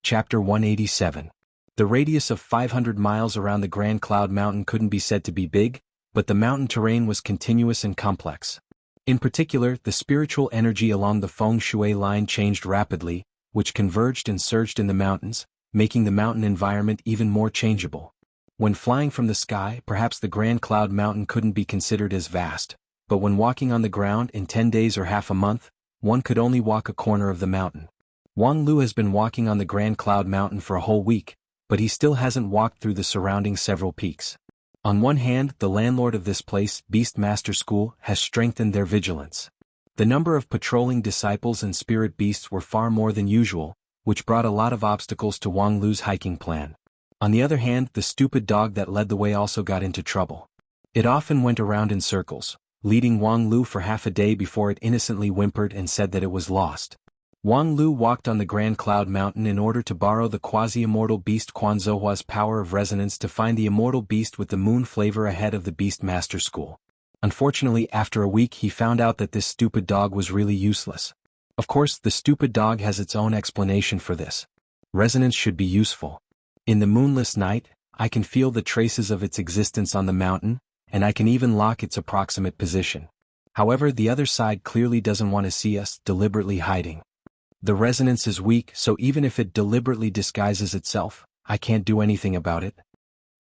Chapter 187. The radius of 500 miles around the Grand Cloud Mountain couldn't be said to be big, but the mountain terrain was continuous and complex. In particular, the spiritual energy along the feng shui line changed rapidly, which converged and surged in the mountains, making the mountain environment even more changeable. When flying from the sky, perhaps the Grand Cloud Mountain couldn't be considered as vast, but when walking on the ground in 10 days or half a month, one could only walk a corner of the mountain. Wang Lu has been walking on the Grand Cloud Mountain for a whole week, but he still hasn't walked through the surrounding several peaks. On one hand, the landlord of this place, Beast Master School, has strengthened their vigilance. The number of patrolling disciples and spirit beasts were far more than usual, which brought a lot of obstacles to Wang Lu's hiking plan. On the other hand, the stupid dog that led the way also got into trouble. It often went around in circles, leading Wang Lu for half a day before it innocently whimpered and said that it was lost. Wang Lu walked on the Grand Cloud Mountain in order to borrow the quasi-immortal beast Quan Zouhua's power of resonance to find the immortal beast with the moon flavor ahead of the Beast Master School. Unfortunately, after a week he found out that this stupid dog was really useless. Of course, the stupid dog has its own explanation for this. Resonance should be useful. In the moonless night, I can feel the traces of its existence on the mountain, and I can even lock its approximate position. However, the other side clearly doesn't want to see us deliberately hiding. The resonance is weak, so even if it deliberately disguises itself, I can't do anything about it.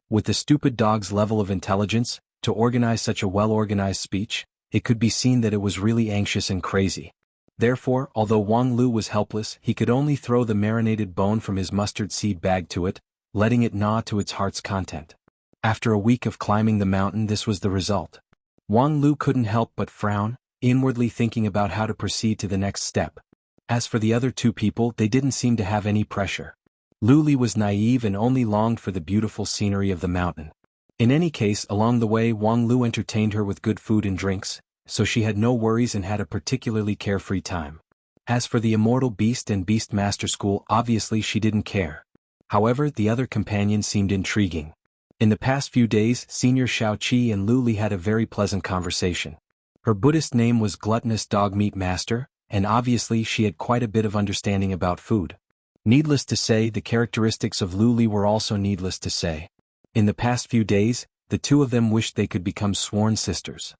With the stupid dog's level of intelligence, to organize such a well-organized speech, it could be seen that it was really anxious and crazy. Therefore, although Wang Lu was helpless, he could only throw the marinated bone from his mustard seed bag to it, letting it gnaw to its heart's content. After a week of climbing the mountain, this was the result. Wang Lu couldn't help but frown, inwardly thinking about how to proceed to the next step. As for the other two people, they didn't seem to have any pressure. Lu Li was naive and only longed for the beautiful scenery of the mountain. In any case, along the way Wang Lu entertained her with good food and drinks, so she had no worries and had a particularly carefree time. As for the immortal beast and Beast Master School, obviously she didn't care. However, the other companion seemed intriguing. In the past few days, Senior Xiaoqi and Lu Li had a very pleasant conversation. Her Buddhist name was Gluttonous Dog Meat Master, and obviously she had quite a bit of understanding about food. Needless to say, the characteristics of Lu Li were also needless to say. In the past few days, the two of them wished they could become sworn sisters.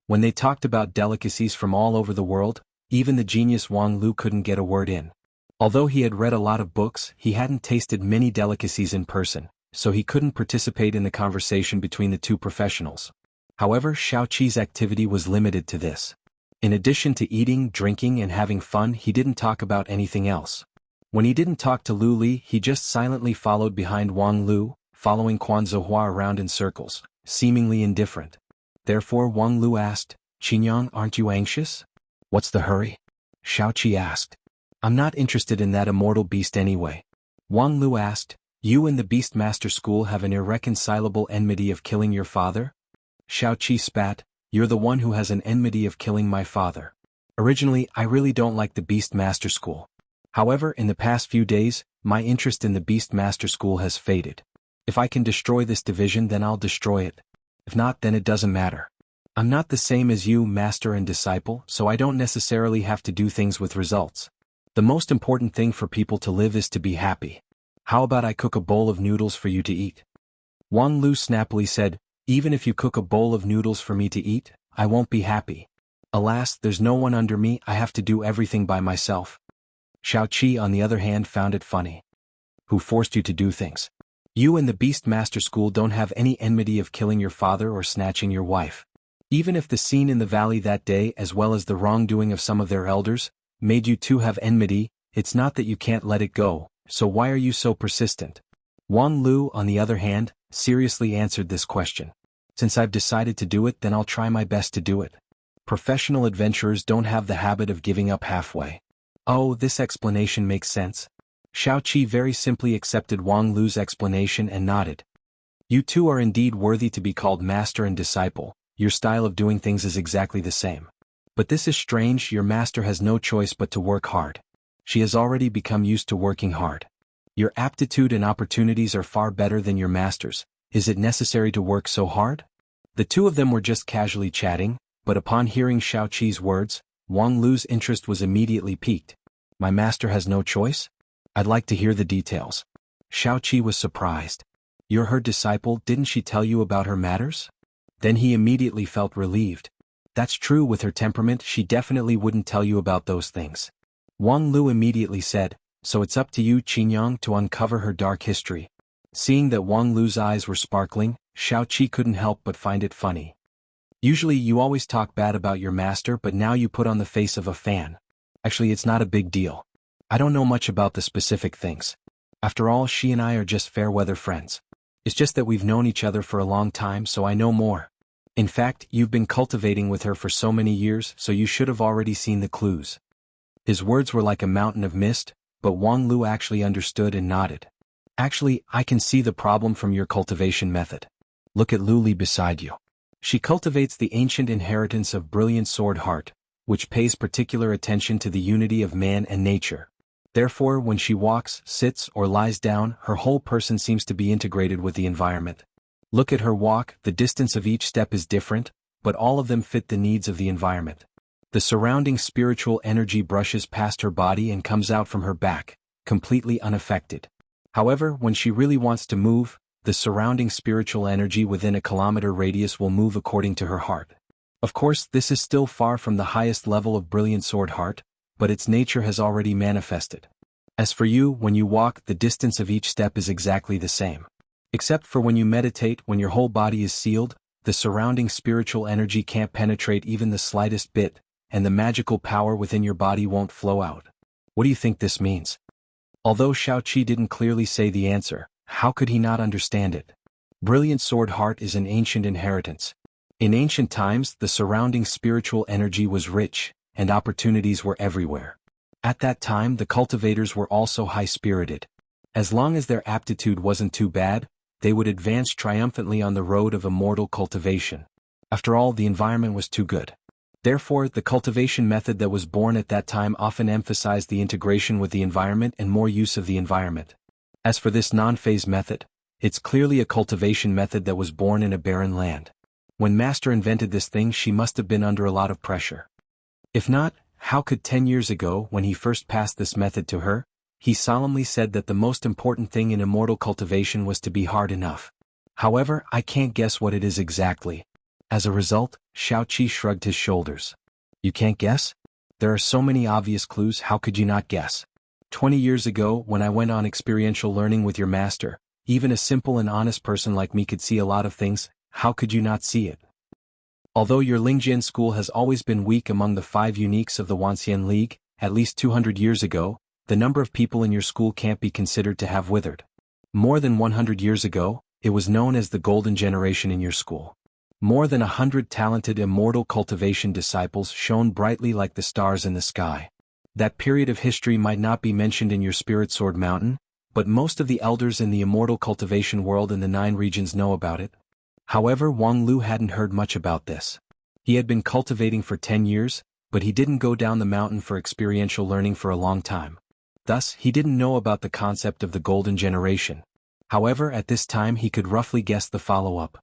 When they talked about delicacies from all over the world, even the genius Wang Lu couldn't get a word in. Although he had read a lot of books, he hadn't tasted many delicacies in person, so he couldn't participate in the conversation between the two professionals. However, Xiaoqi's activity was limited to this. In addition to eating, drinking, and having fun, he didn't talk about anything else. When he didn't talk to Lu Li, he just silently followed behind Wang Lu, following Quan Zouhua around in circles, seemingly indifferent. Therefore Wang Lu asked, "Qingyang, aren't you anxious?" "What's the hurry?" Xiaoqi asked. "I'm not interested in that immortal beast anyway." Wang Lu asked, "You and the Beast Master School have an irreconcilable enmity of killing your father?" Xiaoqi spat, "You're the one who has an enmity of killing my father. Originally, I really don't like the Beast Master School. However, in the past few days, my interest in the Beast Master School has faded. If I can destroy this division, then I'll destroy it. If not, then it doesn't matter. I'm not the same as you, master and disciple, so I don't necessarily have to do things with results. The most important thing for people to live is to be happy. How about I cook a bowl of noodles for you to eat?" Wang Lu snappily said, "Even if you cook a bowl of noodles for me to eat, I won't be happy. Alas, there's no one under me, I have to do everything by myself." Xiaoqi, on the other hand, found it funny. "Who forced you to do things? You and the Beast Master School don't have any enmity of killing your father or snatching your wife. Even if the scene in the valley that day, as well as the wrongdoing of some of their elders, made you two have enmity, it's not that you can't let it go, so why are you so persistent?" Wang Lu, on the other hand, seriously answered this question. "Since I've decided to do it, then I'll try my best to do it. Professional adventurers don't have the habit of giving up halfway." "Oh, this explanation makes sense." Xiaoqi very simply accepted Wang Lu's explanation and nodded. "You two are indeed worthy to be called master and disciple, your style of doing things is exactly the same. But this is strange, your master has no choice but to work hard. She has already become used to working hard. Your aptitude and opportunities are far better than your master's. Is it necessary to work so hard?" The two of them were just casually chatting, but upon hearing Xiaoqi's words, Wang Lu's interest was immediately piqued. "My master has no choice?" I'd like to hear the details. Xiaoqi was surprised. You're her disciple, didn't she tell you about her matters? Then he immediately felt relieved. That's true, with her temperament she definitely wouldn't tell you about those things. Wang Lu immediately said, so it's up to you, Qingyang, to uncover her dark history. Seeing that Wang Lu's eyes were sparkling, Xiaoqi couldn't help but find it funny. Usually you always talk bad about your master, but now you put on the face of a fan. Actually, it's not a big deal. I don't know much about the specific things. After all, she and I are just fair-weather friends. It's just that we've known each other for a long time, so I know more. In fact, you've been cultivating with her for so many years, so you should have already seen the clues. His words were like a mountain of mist, but Wang Lu actually understood and nodded. Actually, I can see the problem from your cultivation method. Look at Luli beside you. She cultivates the ancient inheritance of brilliant sword heart, which pays particular attention to the unity of man and nature. Therefore, when she walks, sits, or lies down, her whole person seems to be integrated with the environment. Look at her walk, the distance of each step is different, but all of them fit the needs of the environment. The surrounding spiritual energy brushes past her body and comes out from her back, completely unaffected. However, when she really wants to move, the surrounding spiritual energy within a kilometer radius will move according to her heart. Of course, this is still far from the highest level of brilliant sword heart, but its nature has already manifested. As for you, when you walk, the distance of each step is exactly the same. Except for when you meditate, when your whole body is sealed, the surrounding spiritual energy can't penetrate even the slightest bit, and the magical power within your body won't flow out. What do you think this means? Although Xiaoqi didn't clearly say the answer, how could he not understand it? Brilliant sword heart is an ancient inheritance. In ancient times, the surrounding spiritual energy was rich, and opportunities were everywhere. At that time, the cultivators were also high-spirited. As long as their aptitude wasn't too bad, they would advance triumphantly on the road of immortal cultivation. After all, the environment was too good. Therefore, the cultivation method that was born at that time often emphasized the integration with the environment and more use of the environment. As for this non-phase method, it's clearly a cultivation method that was born in a barren land. When Master invented this thing, she must have been under a lot of pressure. If not, how could 10 years ago, when he first passed this method to her, he solemnly said that the most important thing in immortal cultivation was to be hard enough. However, I can't guess what it is exactly. As a result, Xiaoqi shrugged his shoulders. You can't guess? There are so many obvious clues, how could you not guess? 20 years ago, when I went on experiential learning with your master, even a simple and honest person like me could see a lot of things, how could you not see it? Although your Lingjian school has always been weak among the 5 uniques of the Wanxian League, at least 200 years ago, the number of people in your school can't be considered to have withered. More than 100 years ago, it was known as the Golden Generation in your school. More than 100 talented immortal cultivation disciples shone brightly like the stars in the sky. That period of history might not be mentioned in your Spirit Sword Mountain, but most of the elders in the immortal cultivation world in the 9 regions know about it. However, Wang Lu hadn't heard much about this. He had been cultivating for 10 years, but he didn't go down the mountain for experiential learning for a long time. Thus, he didn't know about the concept of the Golden Generation. However, at this time he could roughly guess the follow-up.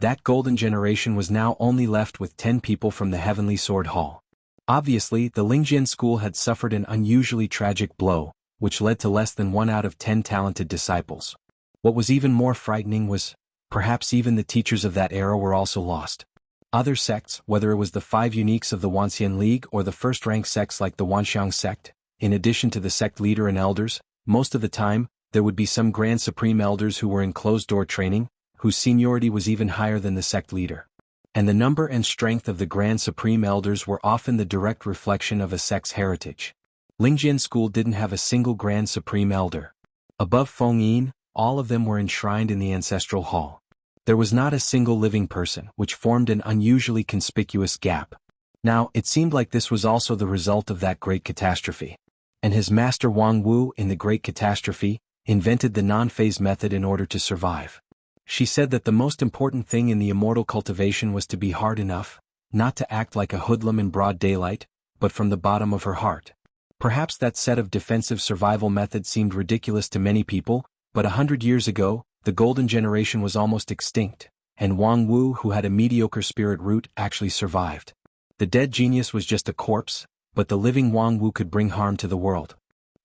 That Golden Generation was now only left with 10 people from the Heavenly Sword Hall. Obviously, the Lingjian school had suffered an unusually tragic blow, which led to less than 1 out of 10 talented disciples. What was even more frightening was, perhaps even the teachers of that era were also lost. Other sects, whether it was the 5 uniques of the Wanxian League or the first-rank sects like the Wanxiang sect, in addition to the sect leader and elders, most of the time, there would be some Grand Supreme Elders who were in closed-door training, whose seniority was even higher than the sect leader. And the number and strength of the Grand Supreme Elders were often the direct reflection of a sect's heritage. Lingjian school didn't have a single Grand Supreme Elder. Above Feng Yin, all of them were enshrined in the ancestral hall. There was not a single living person, which formed an unusually conspicuous gap. Now, it seemed like this was also the result of that great catastrophe. And his master Wang Wu, in the great catastrophe, invented the non-phase method in order to survive. She said that the most important thing in the immortal cultivation was to be hard enough, not to act like a hoodlum in broad daylight, but from the bottom of her heart. Perhaps that set of defensive survival methods seemed ridiculous to many people, but 100 years ago, the Golden Generation was almost extinct, and Wang Wu, who had a mediocre spirit root, actually survived. The dead genius was just a corpse, but the living Wang Wu could bring harm to the world.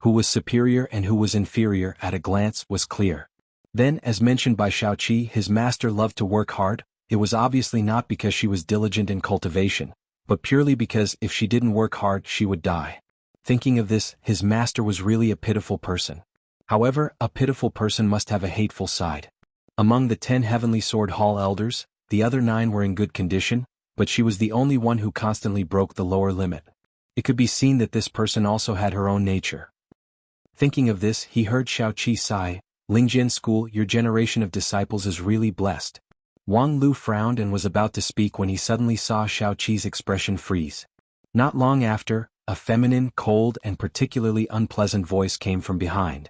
Who was superior and who was inferior at a glance was clear. Then, as mentioned by Xiaoqi, his master loved to work hard. It was obviously not because she was diligent in cultivation, but purely because if she didn't work hard she would die. Thinking of this, his master was really a pitiful person. However, a pitiful person must have a hateful side. Among the 10 Heavenly Sword Hall elders, the other 9 were in good condition, but she was the only one who constantly broke the lower limit. It could be seen that this person also had her own nature. Thinking of this, he heard Xiaoqi sigh, "Lingjian school, your generation of disciples is really blessed." Wang Lu frowned and was about to speak when he suddenly saw Xiaoqi's expression freeze. Not long after, a feminine, cold and particularly unpleasant voice came from behind.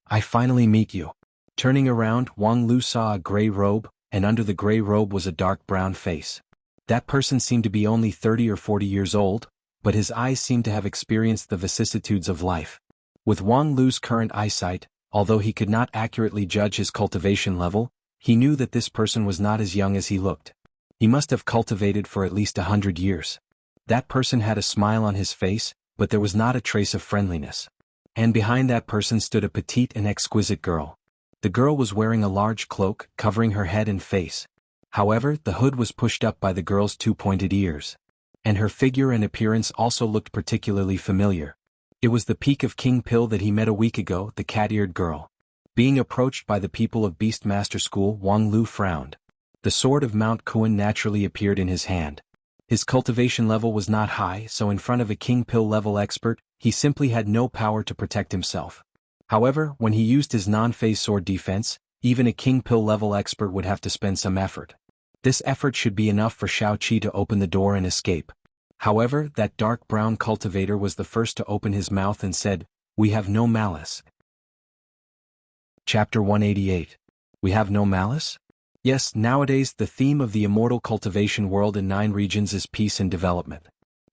"I finally meet you." Turning around, Wang Lu saw a gray robe, and under the gray robe was a dark brown face. That person seemed to be only 30 or 40 years old, but his eyes seemed to have experienced the vicissitudes of life. With Wang Lu's current eyesight, although he could not accurately judge his cultivation level, he knew that this person was not as young as he looked. He must have cultivated for at least 100 years. That person had a smile on his face, but there was not a trace of friendliness. And behind that person stood a petite and exquisite girl. The girl was wearing a large cloak, covering her head and face. However, the hood was pushed up by the girl's 2 pointed ears. And her figure and appearance also looked particularly familiar. It was the peak of King Pill that he met a week ago, the cat-eared girl. Being approached by the people of Beastmaster School, Wang Lu frowned. The sword of Mount Kuan naturally appeared in his hand. His cultivation level was not high, so in front of a King Pill level expert, he simply had no power to protect himself. However, when he used his non-phase sword defense, even a King Pill level expert would have to spend some effort. This effort should be enough for Xiaoqi to open the door and escape. However, that dark brown cultivator was the first to open his mouth and said, "We have no malice." Chapter 188. We have no malice? Yes, nowadays the theme of the immortal cultivation world in 9 regions is peace and development.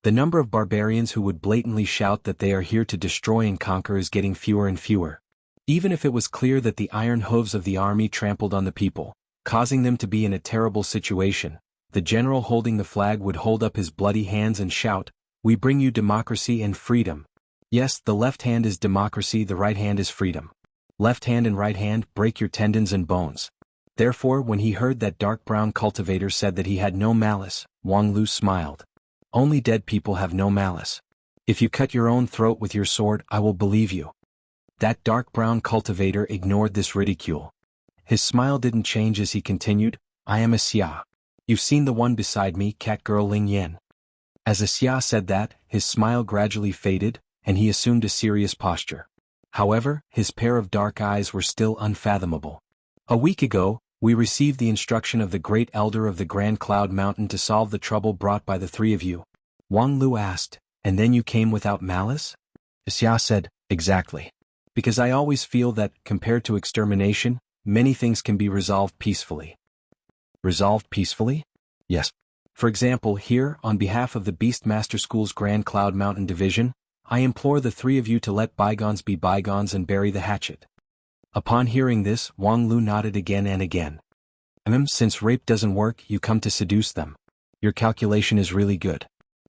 The number of barbarians who would blatantly shout that they are here to destroy and conquer is getting fewer and fewer. Even if it was clear that the iron hooves of the army trampled on the people, causing them to be in a terrible situation, the general holding the flag would hold up his bloody hands and shout, "We bring you democracy and freedom." Yes, the left hand is democracy, the right hand is freedom. Left hand and right hand, break your tendons and bones. Therefore, when he heard that dark brown cultivator said that he had no malice, Wang Lu smiled. Only dead people have no malice. If you cut your own throat with your sword, I will believe you. That dark brown cultivator ignored this ridicule. His smile didn't change as he continued, "I am a Xia. You've seen the one beside me, cat girl Ling Yan." As a Xia said that, his smile gradually faded, and he assumed a serious posture. However, his pair of dark eyes were still unfathomable. "A week ago, we received the instruction of the great elder of the Grand Cloud Mountain to solve the trouble brought by the 3 of you." Wang Lu asked, "And then you came without malice?" Xia said, "Exactly. Because I always feel that, compared to extermination, many things can be resolved peacefully." Resolved peacefully? Yes. For example, here, on behalf of the Beastmaster School's Grand Cloud Mountain Division, I implore the 3 of you to let bygones be bygones and bury the hatchet. Upon hearing this, Wang Lu nodded again and again. Since rape doesn't work, you come to seduce them. Your calculation is really good."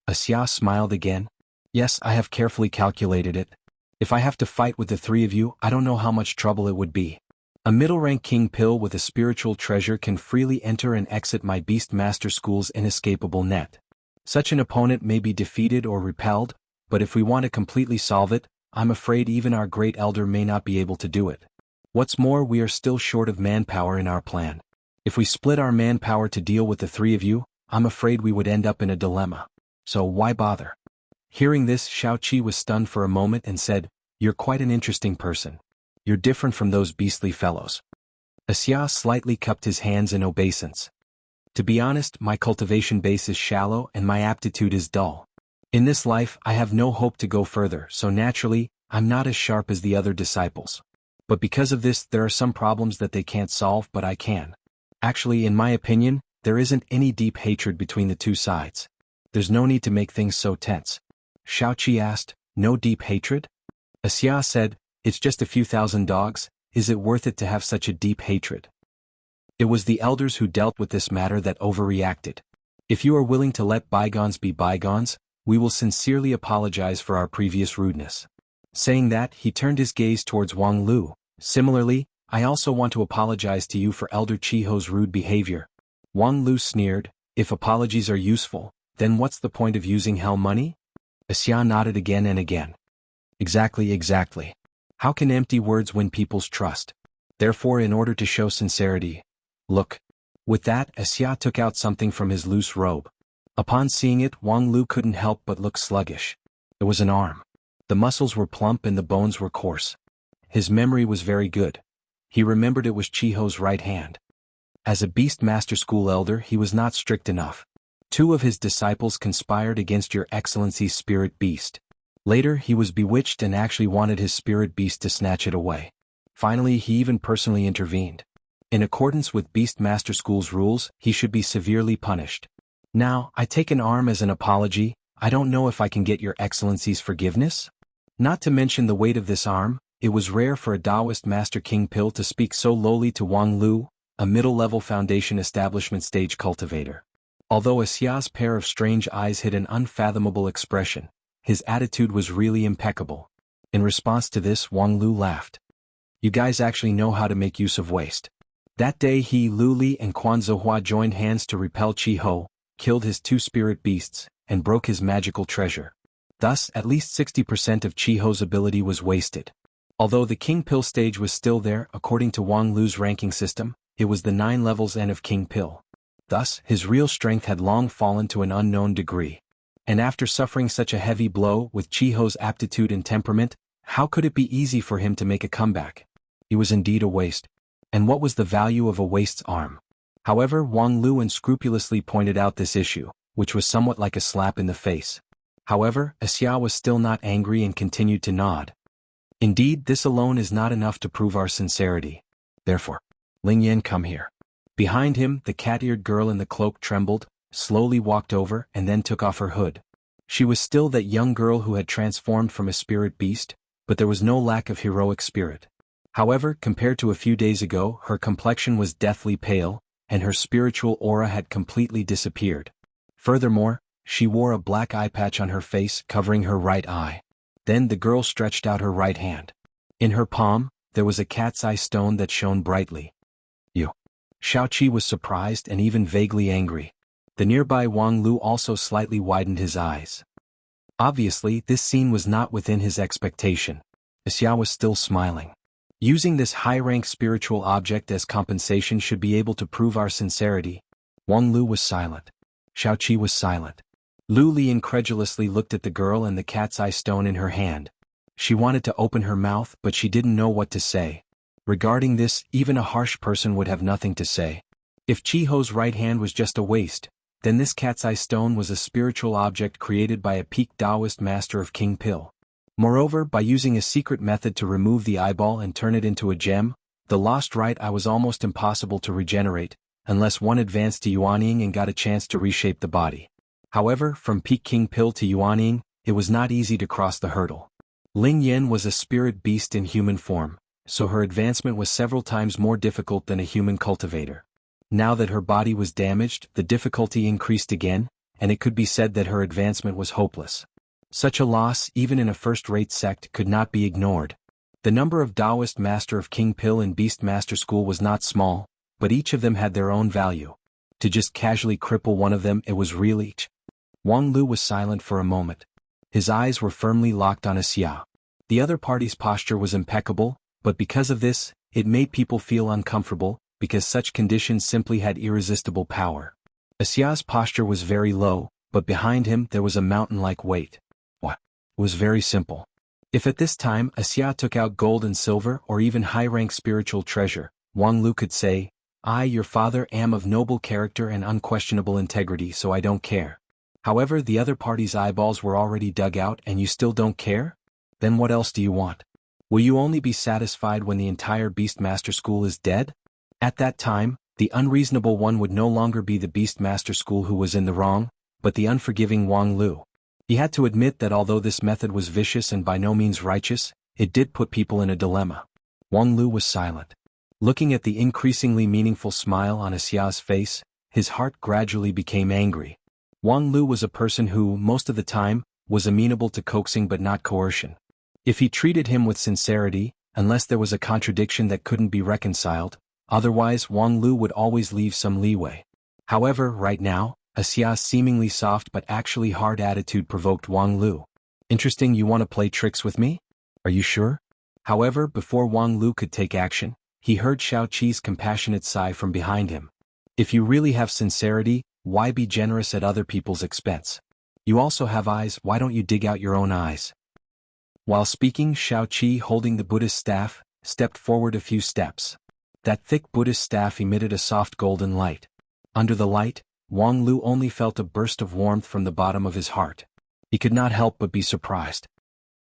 Xia smiled again. "Yes, I have carefully calculated it. If I have to fight with the 3 of you, I don't know how much trouble it would be. A middle-rank King Pill with a spiritual treasure can freely enter and exit my Beastmaster School's inescapable net. Such an opponent may be defeated or repelled, but if we want to completely solve it, I'm afraid even our great elder may not be able to do it. What's more, we are still short of manpower in our plan. If we split our manpower to deal with the 3 of you, I'm afraid we would end up in a dilemma. So why bother?" Hearing this, Xiaoqi was stunned for a moment and said, "You're quite an interesting person. You're different from those beastly fellows." Xia slightly cupped his hands in obeisance. "To be honest, my cultivation base is shallow and my aptitude is dull. In this life, I have no hope to go further, so naturally, I'm not as sharp as the other disciples. But because of this, there are some problems that they can't solve, but I can. Actually, in my opinion, there isn't any deep hatred between the 2 sides. There's no need to make things so tense." Xiaoqi asked, "No deep hatred?" Xia said, "It's just a few thousand dogs, is it worth it to have such a deep hatred?" It was the elders who dealt with this matter that overreacted. "If you are willing to let bygones be bygones, we will sincerely apologize for our previous rudeness." Saying that, he turned his gaze towards Wang Lu. Similarly, I also want to apologize to you for Elder Chiho's rude behavior. Wang Lu sneered, if apologies are useful, then what's the point of using hell money? Xia nodded again and again. Exactly. How can empty words win people's trust? Therefore, in order to show sincerity, look. With that, Xia took out something from his loose robe. Upon seeing it, Wang Lu couldn't help but look sluggish. It was an arm. The muscles were plump and the bones were coarse. His memory was very good. He remembered it was Chiho's right hand. As a Beast Master School elder, he was not strict enough. 2 of his disciples conspired against Your Excellency's spirit beast. Later, he was bewitched and actually wanted his spirit beast to snatch it away. Finally, he even personally intervened. In accordance with Beast Master School's rules, he should be severely punished. Now, I take an arm as an apology. I don't know if I can get Your Excellency's forgiveness? Not to mention the weight of this arm, it was rare for a Taoist Master King Pill to speak so lowly to Wang Lu, a middle-level foundation establishment stage cultivator. Although Xia's pair of strange eyes hid an unfathomable expression, his attitude was really impeccable. In response to this, Wang Lu laughed. You guys actually know how to make use of waste. That day he, Lu Li and Quan Zhihua joined hands to repel Chiho, killed his 2 spirit beasts, and broke his magical treasure. Thus, at least 60% of Chiho's ability was wasted. Although the King Pill stage was still there, according to Wang Lu's ranking system, it was the 9 levels N of King Pill. Thus, his real strength had long fallen to an unknown degree. And after suffering such a heavy blow with Chiho's aptitude and temperament, how could it be easy for him to make a comeback? He was indeed a waste. And what was the value of a waste's arm? However, Wang Lu unscrupulously pointed out this issue, which was somewhat like a slap in the face. However, Xia was still not angry and continued to nod. Indeed, this alone is not enough to prove our sincerity. Therefore, Ling Yan, come here. Behind him, the cat-eared girl in the cloak trembled, slowly walked over, and then took off her hood. She was still that young girl who had transformed from a spirit beast, but there was no lack of heroic spirit. However, compared to a few days ago, her complexion was deathly pale, and her spiritual aura had completely disappeared. Furthermore, she wore a black eye patch on her face covering her right eye. Then the girl stretched out her right hand. In her palm, there was a cat's eye stone that shone brightly. You. Xiaoqi was surprised and even vaguely angry. The nearby Wang Lu also slightly widened his eyes. Obviously, this scene was not within his expectation. Xia was still smiling. Using this high-rank spiritual object as compensation should be able to prove our sincerity. Wang Lu was silent. Xiaoqi was silent. Lu Li incredulously looked at the girl and the cat's eye stone in her hand. She wanted to open her mouth, but she didn't know what to say. Regarding this, even a harsh person would have nothing to say. If Chiho's right hand was just a waste, then this cat's eye stone was a spiritual object created by a peak Taoist master of King Pill. Moreover, by using a secret method to remove the eyeball and turn it into a gem, the lost right eye was almost impossible to regenerate, unless one advanced to Yuanying and got a chance to reshape the body. However, from peak King Pill to Yuanying, it was not easy to cross the hurdle. Ling Yan was a spirit beast in human form, so her advancement was several times more difficult than a human cultivator. Now that her body was damaged, the difficulty increased again, and it could be said that her advancement was hopeless. Such a loss, even in a first-rate sect, could not be ignored. The number of Taoist Master of King Pill and Beast Master School was not small, but each of them had their own value. To just casually cripple one of them, it was really. Wang Lu was silent for a moment. His eyes were firmly locked on Xia. The other party's posture was impeccable, but because of this, it made people feel uncomfortable, because such conditions simply had irresistible power. Xia's posture was very low, but behind him there was a mountain-like weight. What? It was very simple. If at this time Xia took out gold and silver or even high-rank spiritual treasure, Wang Lu could say, I, your father, am of noble character and unquestionable integrity, so I don't care. However, the other party's eyeballs were already dug out and you still don't care? Then what else do you want? Will you only be satisfied when the entire Beastmaster School is dead? At that time, the unreasonable one would no longer be the Beastmaster School who was in the wrong, but the unforgiving Wang Lu. He had to admit that although this method was vicious and by no means righteous, it did put people in a dilemma. Wang Lu was silent. Looking at the increasingly meaningful smile on Xia's face, his heart gradually became angry. Wang Lu was a person who, most of the time, was amenable to coaxing but not coercion. If he treated him with sincerity, unless there was a contradiction that couldn't be reconciled, otherwise Wang Lu would always leave some leeway. However, right now, Xia's seemingly soft but actually hard attitude provoked Wang Lu. Interesting, you want to play tricks with me? Are you sure? However, before Wang Lu could take action, he heard Xiao Qi's compassionate sigh from behind him. If you really have sincerity, why be generous at other people's expense? You also have eyes, why don't you dig out your own eyes? While speaking, Xiao Qi, holding the Buddhist staff, stepped forward a few steps. That thick Buddhist staff emitted a soft golden light. Under the light, Wang Lu only felt a burst of warmth from the bottom of his heart. He could not help but be surprised.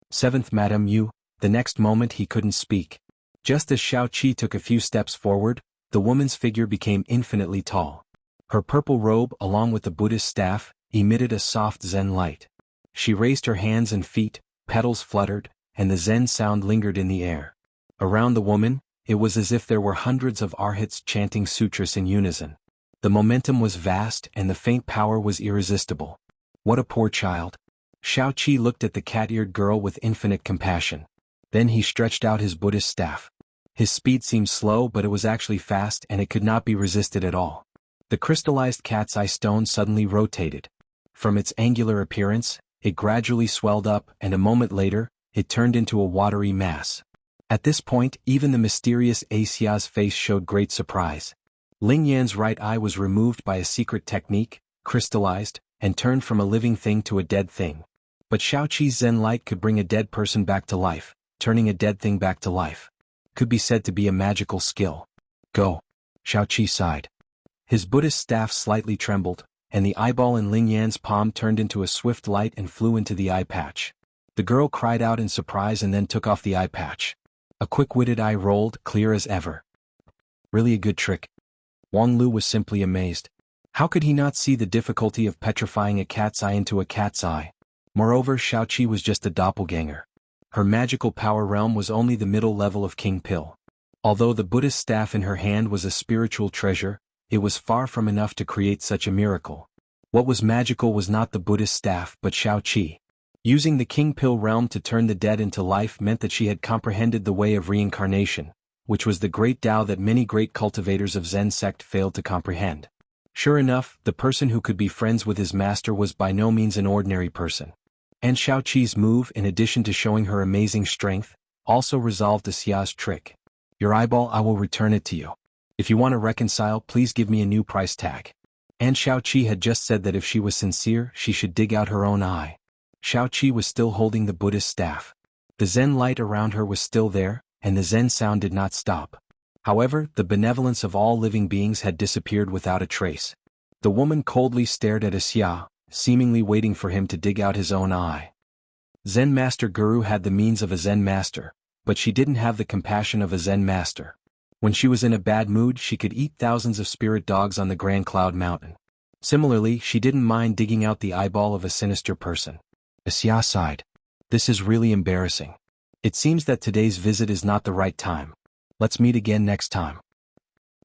Seventh Madame Yu. The next moment he couldn't speak. Just as Xiao Qi took a few steps forward, the woman's figure became infinitely tall. Her purple robe, along with the Buddhist staff, emitted a soft Zen light. She raised her hands and feet, petals fluttered, and the Zen sound lingered in the air. Around the woman, it was as if there were hundreds of arhats chanting sutras in unison. The momentum was vast and the faint power was irresistible. What a poor child. Xiao Qi looked at the cat-eared girl with infinite compassion. Then he stretched out his Buddhist staff. His speed seemed slow, but it was actually fast and it could not be resisted at all. The crystallized cat's eye stone suddenly rotated. From its angular appearance, it gradually swelled up, and a moment later, it turned into a watery mass. At this point, even the mysterious Xia's face showed great surprise. Ling Yan's right eye was removed by a secret technique, crystallized, and turned from a living thing to a dead thing. But Xiao Qi's Zen light could bring a dead person back to life, turning a dead thing back to life. Could be said to be a magical skill. Go. Xiao Qi sighed. His Buddhist staff slightly trembled, and the eyeball in Ling Yan's palm turned into a swift light and flew into the eye patch. The girl cried out in surprise and then took off the eye patch. A quick-witted eye rolled, clear as ever. Really a good trick. Wang Lu was simply amazed. How could he not see the difficulty of petrifying a cat's eye into a cat's eye? Moreover, Xiao Qi was just a doppelganger. Her magical power realm was only the middle level of King Pill. Although the Buddhist staff in her hand was a spiritual treasure, it was far from enough to create such a miracle. What was magical was not the Buddhist staff but Xiao Qi. Using the King Pill realm to turn the dead into life meant that she had comprehended the way of reincarnation, which was the great Tao that many great cultivators of Zen sect failed to comprehend. Sure enough, the person who could be friends with his master was by no means an ordinary person. And Xiao Qi's move, in addition to showing her amazing strength, also resolved Xia's trick. Your eyeball, I will return it to you. If you want to reconcile, please give me a new price tag. And Xiao Qi had just said that if she was sincere, she should dig out her own eye. Xiao Qi was still holding the Buddhist staff. The Zen light around her was still there, and the Zen sound did not stop. However, the benevolence of all living beings had disappeared without a trace. The woman coldly stared at Xia, seemingly waiting for him to dig out his own eye. Zen Master Guru had the means of a Zen master, but she didn't have the compassion of a Zen master. When she was in a bad mood, she could eat thousands of spirit dogs on the Grand Cloud Mountain. Similarly, she didn't mind digging out the eyeball of a sinister person. Xia sighed. This is really embarrassing. It seems that today's visit is not the right time. Let's meet again next time.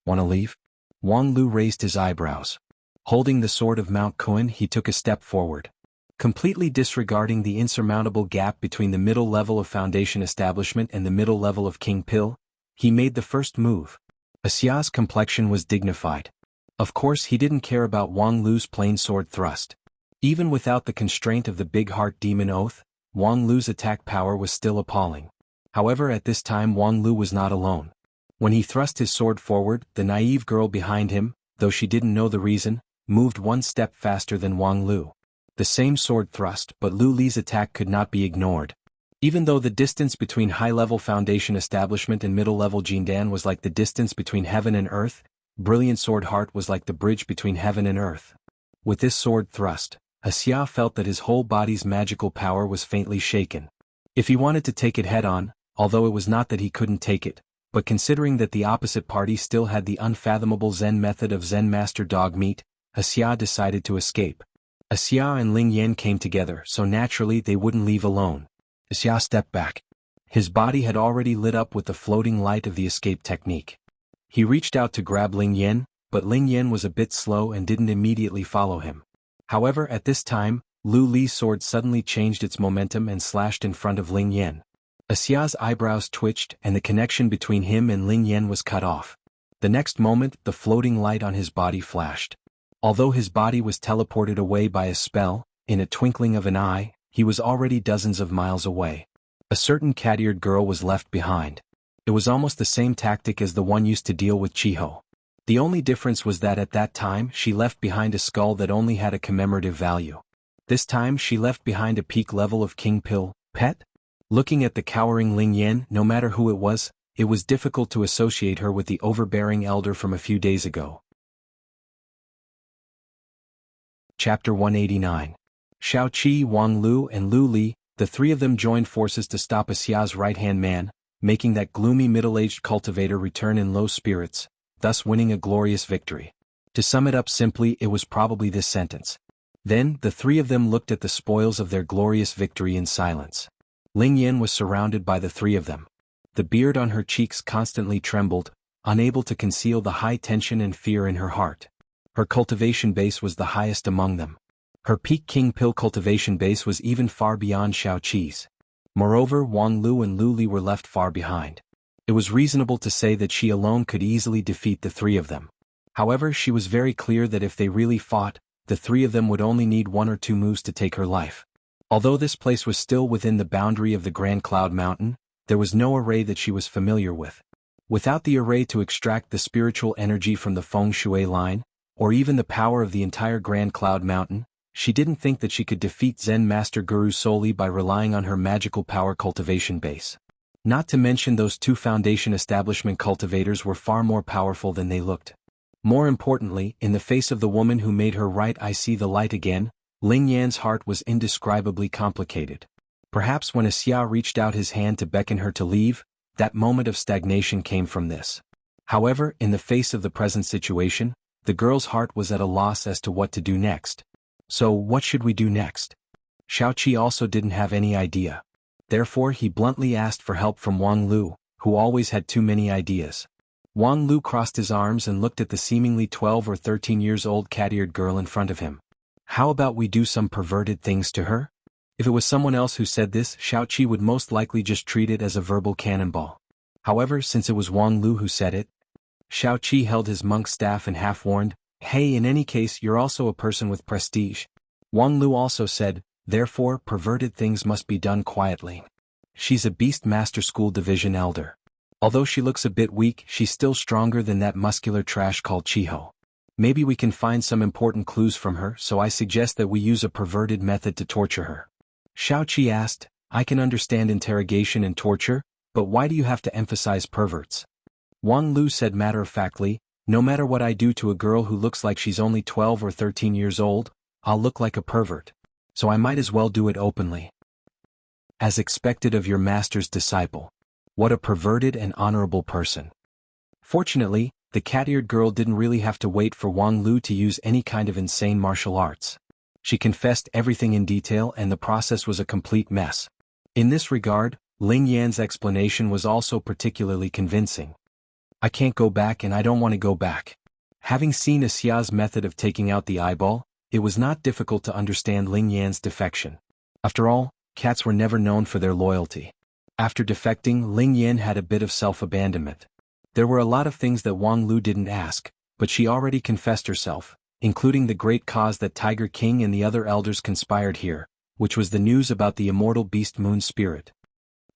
Want to leave? Wang Lu raised his eyebrows. Holding the sword of Mount Kuan, he took a step forward. Completely disregarding the insurmountable gap between the middle level of Foundation Establishment and the middle level of King Pill, he made the first move. Xia's complexion was dignified. Of course, he didn't care about Wang Lu's plain sword thrust. Even without the constraint of the Big Heart Demon Oath, Wang Lu's attack power was still appalling. However, at this time Wang Lu was not alone. When he thrust his sword forward, the naive girl behind him, though she didn't know the reason, moved one step faster than Wang Lu. The same sword thrust, but Lu Li's attack could not be ignored. Even though the distance between high-level Foundation Establishment and middle-level Jindan was like the distance between heaven and earth, Brilliant Sword Heart was like the bridge between heaven and earth. With this sword thrust, Xia felt that his whole body's magical power was faintly shaken. If he wanted to take it head-on, although it was not that he couldn't take it, but considering that the opposite party still had the unfathomable Zen method of Zen Master Dog Meat, Xia decided to escape. Xia and Ling Yan came together, so naturally they wouldn't leave alone. Xia stepped back. His body had already lit up with the floating light of the escape technique. He reached out to grab Ling Yan, but Ling Yan was a bit slow and didn't immediately follow him. However, at this time, Lu Li's sword suddenly changed its momentum and slashed in front of Ling Yan. Xia's eyebrows twitched and the connection between him and Ling Yan was cut off. The next moment, the floating light on his body flashed. Although his body was teleported away by a spell, in a twinkling of an eye, he was already dozens of miles away. A certain cat-eared girl was left behind. It was almost the same tactic as the one used to deal with Chiho. The only difference was that at that time she left behind a skull that only had a commemorative value. This time she left behind a peak level of King Pill, pet? Looking at the cowering Ling Yan, no matter who it was difficult to associate her with the overbearing elder from a few days ago. Chapter 189. Xiao Qi, Wang Lu and Lu Li, the three of them joined forces to stop Xia's right-hand man, making that gloomy middle-aged cultivator return in low spirits, thus winning a glorious victory. To sum it up simply, it was probably this sentence. Then, the three of them looked at the spoils of their glorious victory in silence. Ling Yan was surrounded by the three of them. The beard on her cheeks constantly trembled, unable to conceal the high tension and fear in her heart. Her cultivation base was the highest among them. Her peak King Pill cultivation base was even far beyond Xiao Qi's. Moreover, Wang Lu and Lu Li were left far behind. It was reasonable to say that she alone could easily defeat the three of them. However, she was very clear that if they really fought, the three of them would only need one or two moves to take her life. Although this place was still within the boundary of the Grand Cloud Mountain, there was no array that she was familiar with. Without the array to extract the spiritual energy from the feng shui line, or even the power of the entire Grand Cloud Mountain, she didn't think that she could defeat Zen Master Guru solely by relying on her magical power cultivation base. Not to mention those two foundation establishment cultivators were far more powerful than they looked. More importantly, in the face of the woman who made her right eye see the light again, Ling Yan's heart was indescribably complicated. Perhaps when Xia reached out his hand to beckon her to leave, that moment of stagnation came from this. However, in the face of the present situation, the girl's heart was at a loss as to what to do next. So, what should we do next? Xiao Qi also didn't have any idea. Therefore, he bluntly asked for help from Wang Lu, who always had too many ideas. Wang Lu crossed his arms and looked at the seemingly 12 or 13 years old cat-eared girl in front of him. How about we do some perverted things to her? If it was someone else who said this, Xiao Qi would most likely just treat it as a verbal cannonball. However, since it was Wang Lu who said it, Xiao Qi held his monk's staff and half-warned, "Hey, in any case, you're also a person with prestige." Wang Lu also said, "Therefore, perverted things must be done quietly. She's a Beast Master School Division elder. Although she looks a bit weak, she's still stronger than that muscular trash called Chiho. Maybe we can find some important clues from her, so I suggest that we use a perverted method to torture her." Xiao Qi asked, "I can understand interrogation and torture, but why do you have to emphasize perverts?" Wang Lu said matter-of-factly, "No matter what I do to a girl who looks like she's only 12 or 13 years old, I'll look like a pervert. So I might as well do it openly. As expected of your master's disciple. What a perverted and honorable person." Fortunately, the cat-eared girl didn't really have to wait for Wang Lu to use any kind of insane martial arts. She confessed everything in detail and the process was a complete mess. In this regard, Ling Yan's explanation was also particularly convincing. "I can't go back and I don't want to go back." Having seen Xia's method of taking out the eyeball, it was not difficult to understand Ling Yan's defection. After all, cats were never known for their loyalty. After defecting, Ling Yan had a bit of self-abandonment. There were a lot of things that Wang Lu didn't ask, but she already confessed herself, including the great cause that Tiger King and the other elders conspired here, which was the news about the immortal beast Moon Spirit.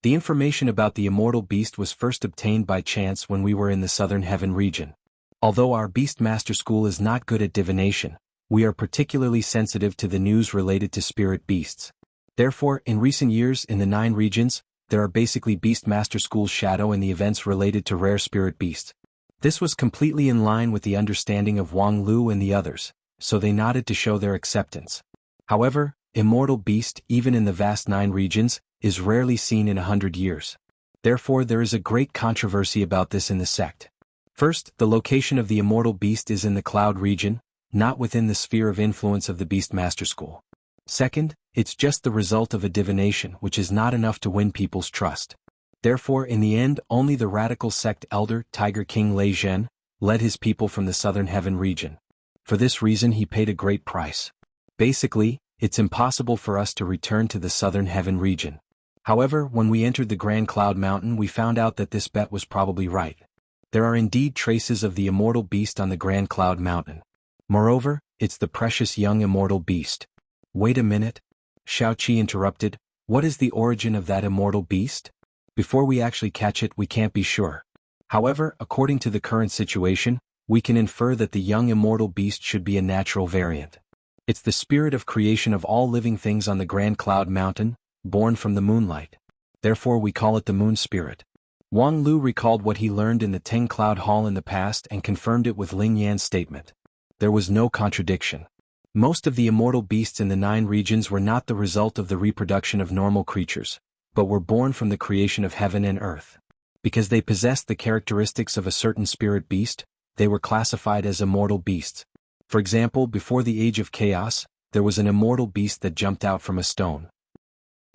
The information about the immortal beast was first obtained by chance when we were in the Southern Heaven region. Although our Beast Master School is not good at divination, we are particularly sensitive to the news related to spirit beasts. Therefore, in recent years in the 9 regions, there are basically Beast Master School's shadow in the events related to rare spirit beasts. This was completely in line with the understanding of Wang Lu and the others, so they nodded to show their acceptance. However, immortal beast, even in the vast 9 regions, is rarely seen in 100 years. Therefore there is a great controversy about this in the sect. First, the location of the immortal beast is in the Cloud region, not within the sphere of influence of the Beast Master School. Second, it's just the result of a divination which is not enough to win people's trust. Therefore in the end only the radical sect elder Tiger King Lei Zhen led his people from the Southern Heaven region. For this reason he paid a great price. Basically, it's impossible for us to return to the Southern Heaven region. However, when we entered the Grand Cloud Mountain, we found out that this bet was probably right. There are indeed traces of the immortal beast on the Grand Cloud Mountain. Moreover, it's the precious young immortal beast. Wait a minute, Xiaoqi interrupted. What is the origin of that immortal beast? Before we actually catch it, we can't be sure. However, according to the current situation, we can infer that the young immortal beast should be a natural variant. It's the spirit of creation of all living things on the Grand Cloud Mountain, born from the moonlight. Therefore we call it the moon spirit. Wang Lu recalled what he learned in the Teng Cloud Hall in the past and confirmed it with Ling Yan's statement. There was no contradiction. Most of the immortal beasts in the 9 regions were not the result of the reproduction of normal creatures, but were born from the creation of heaven and earth. Because they possessed the characteristics of a certain spirit beast, they were classified as immortal beasts. For example, before the Age of Chaos, there was an immortal beast that jumped out from a stone.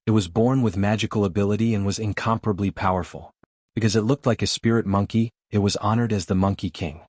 It was born with magical ability and was incomparably powerful. Because it looked like a spirit monkey, it was honored as the Monkey King.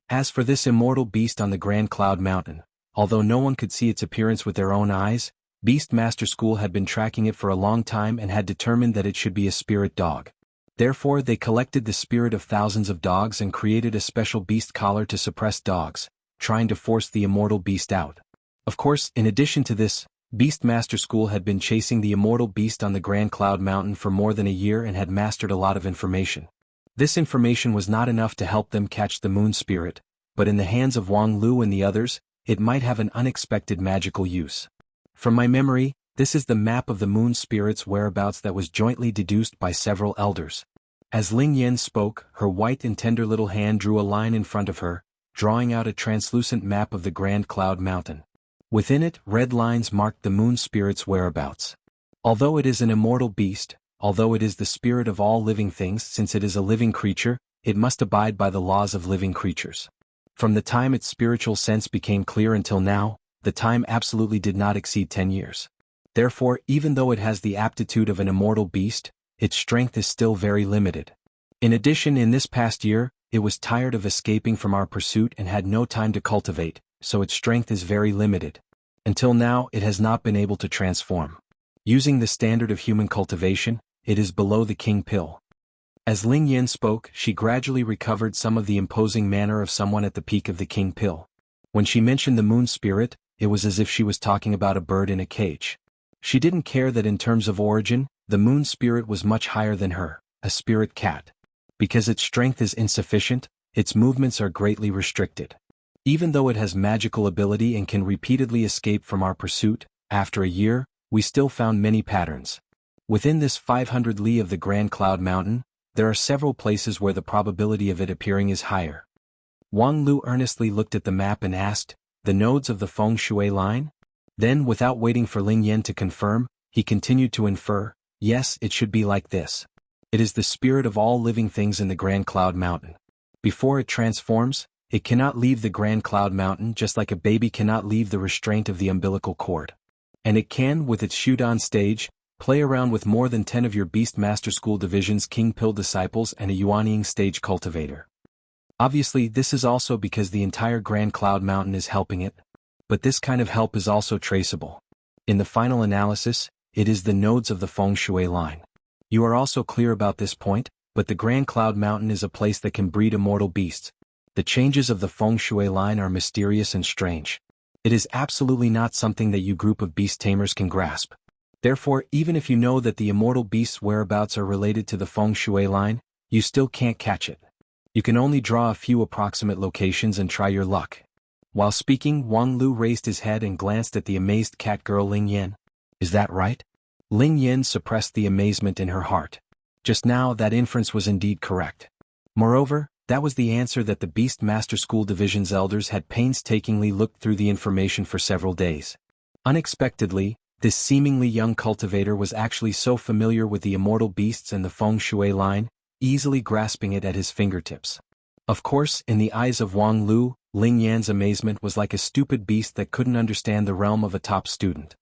As for this immortal beast on the Grand Cloud Mountain, although no one could see its appearance with their own eyes, Beast Master School had been tracking it for a long time and had determined that it should be a spirit dog. Therefore they collected the spirit of thousands of dogs and created a special beast collar to suppress dogs, trying to force the immortal beast out. Of course, in addition to this, Beast Master School had been chasing the immortal beast on the Grand Cloud Mountain for more than a year and had mastered a lot of information. This information was not enough to help them catch the moon spirit, but in the hands of Wang Lu and the others, it might have an unexpected magical use. From my memory, this is the map of the moon spirit's whereabouts that was jointly deduced by several elders. As Ling Yan spoke, her white and tender little hand drew a line in front of her, drawing out a translucent map of the Grand Cloud Mountain. Within it, red lines marked the moon spirit's whereabouts. Although it is an immortal beast, although it is the spirit of all living things, since it is a living creature, it must abide by the laws of living creatures. From the time its spiritual sense became clear until now, the time absolutely did not exceed 10 years. Therefore, even though it has the aptitude of an immortal beast, its strength is still very limited. In addition, in this past year, it was tired of escaping from our pursuit and had no time to cultivate, so its strength is very limited. Until now, it has not been able to transform. Using the standard of human cultivation, it is below the king pill. As Ling Yan spoke, she gradually recovered some of the imposing manner of someone at the peak of the king pill. When she mentioned the moon spirit, it was as if she was talking about a bird in a cage. She didn't care that in terms of origin, the moon spirit was much higher than her, a spirit cat. Because its strength is insufficient, its movements are greatly restricted. Even though it has magical ability and can repeatedly escape from our pursuit, after a year, we still found many patterns. Within this 500 li of the Grand Cloud Mountain, there are several places where the probability of it appearing is higher. Wang Lu earnestly looked at the map and asked, "The nodes of the feng shui line?" Then, without waiting for Ling Yan to confirm, he continued to infer, "Yes, it should be like this. It is the spirit of all living things in the Grand Cloud Mountain. Before it transforms, it cannot leave the Grand Cloud Mountain just like a baby cannot leave the restraint of the umbilical cord. And it can, with its Shudan stage, play around with more than 10 of your Beast Master School Division's King Pill disciples and a Yuanying stage cultivator. Obviously, this is also because the entire Grand Cloud Mountain is helping it. But this kind of help is also traceable. In the final analysis, it is the nodes of the feng shui line. You are also clear about this point, but the Grand Cloud Mountain is a place that can breed immortal beasts. The changes of the feng shui line are mysterious and strange. It is absolutely not something that you group of beast tamers can grasp. Therefore, even if you know that the immortal beast's whereabouts are related to the feng shui line, you still can't catch it. You can only draw a few approximate locations and try your luck. While speaking, Wang Lu raised his head and glanced at the amazed cat girl Ling Yan. Is that right? Ling Yan suppressed the amazement in her heart. Just now, that inference was indeed correct. Moreover, that was the answer that the Beast Master School Division's elders had painstakingly looked through the information for several days. Unexpectedly, this seemingly young cultivator was actually so familiar with the immortal beasts and the feng shui line, easily grasping it at his fingertips. Of course, in the eyes of Wang Lu, Ling Yan's amazement was like a stupid beast that couldn't understand the realm of a top student.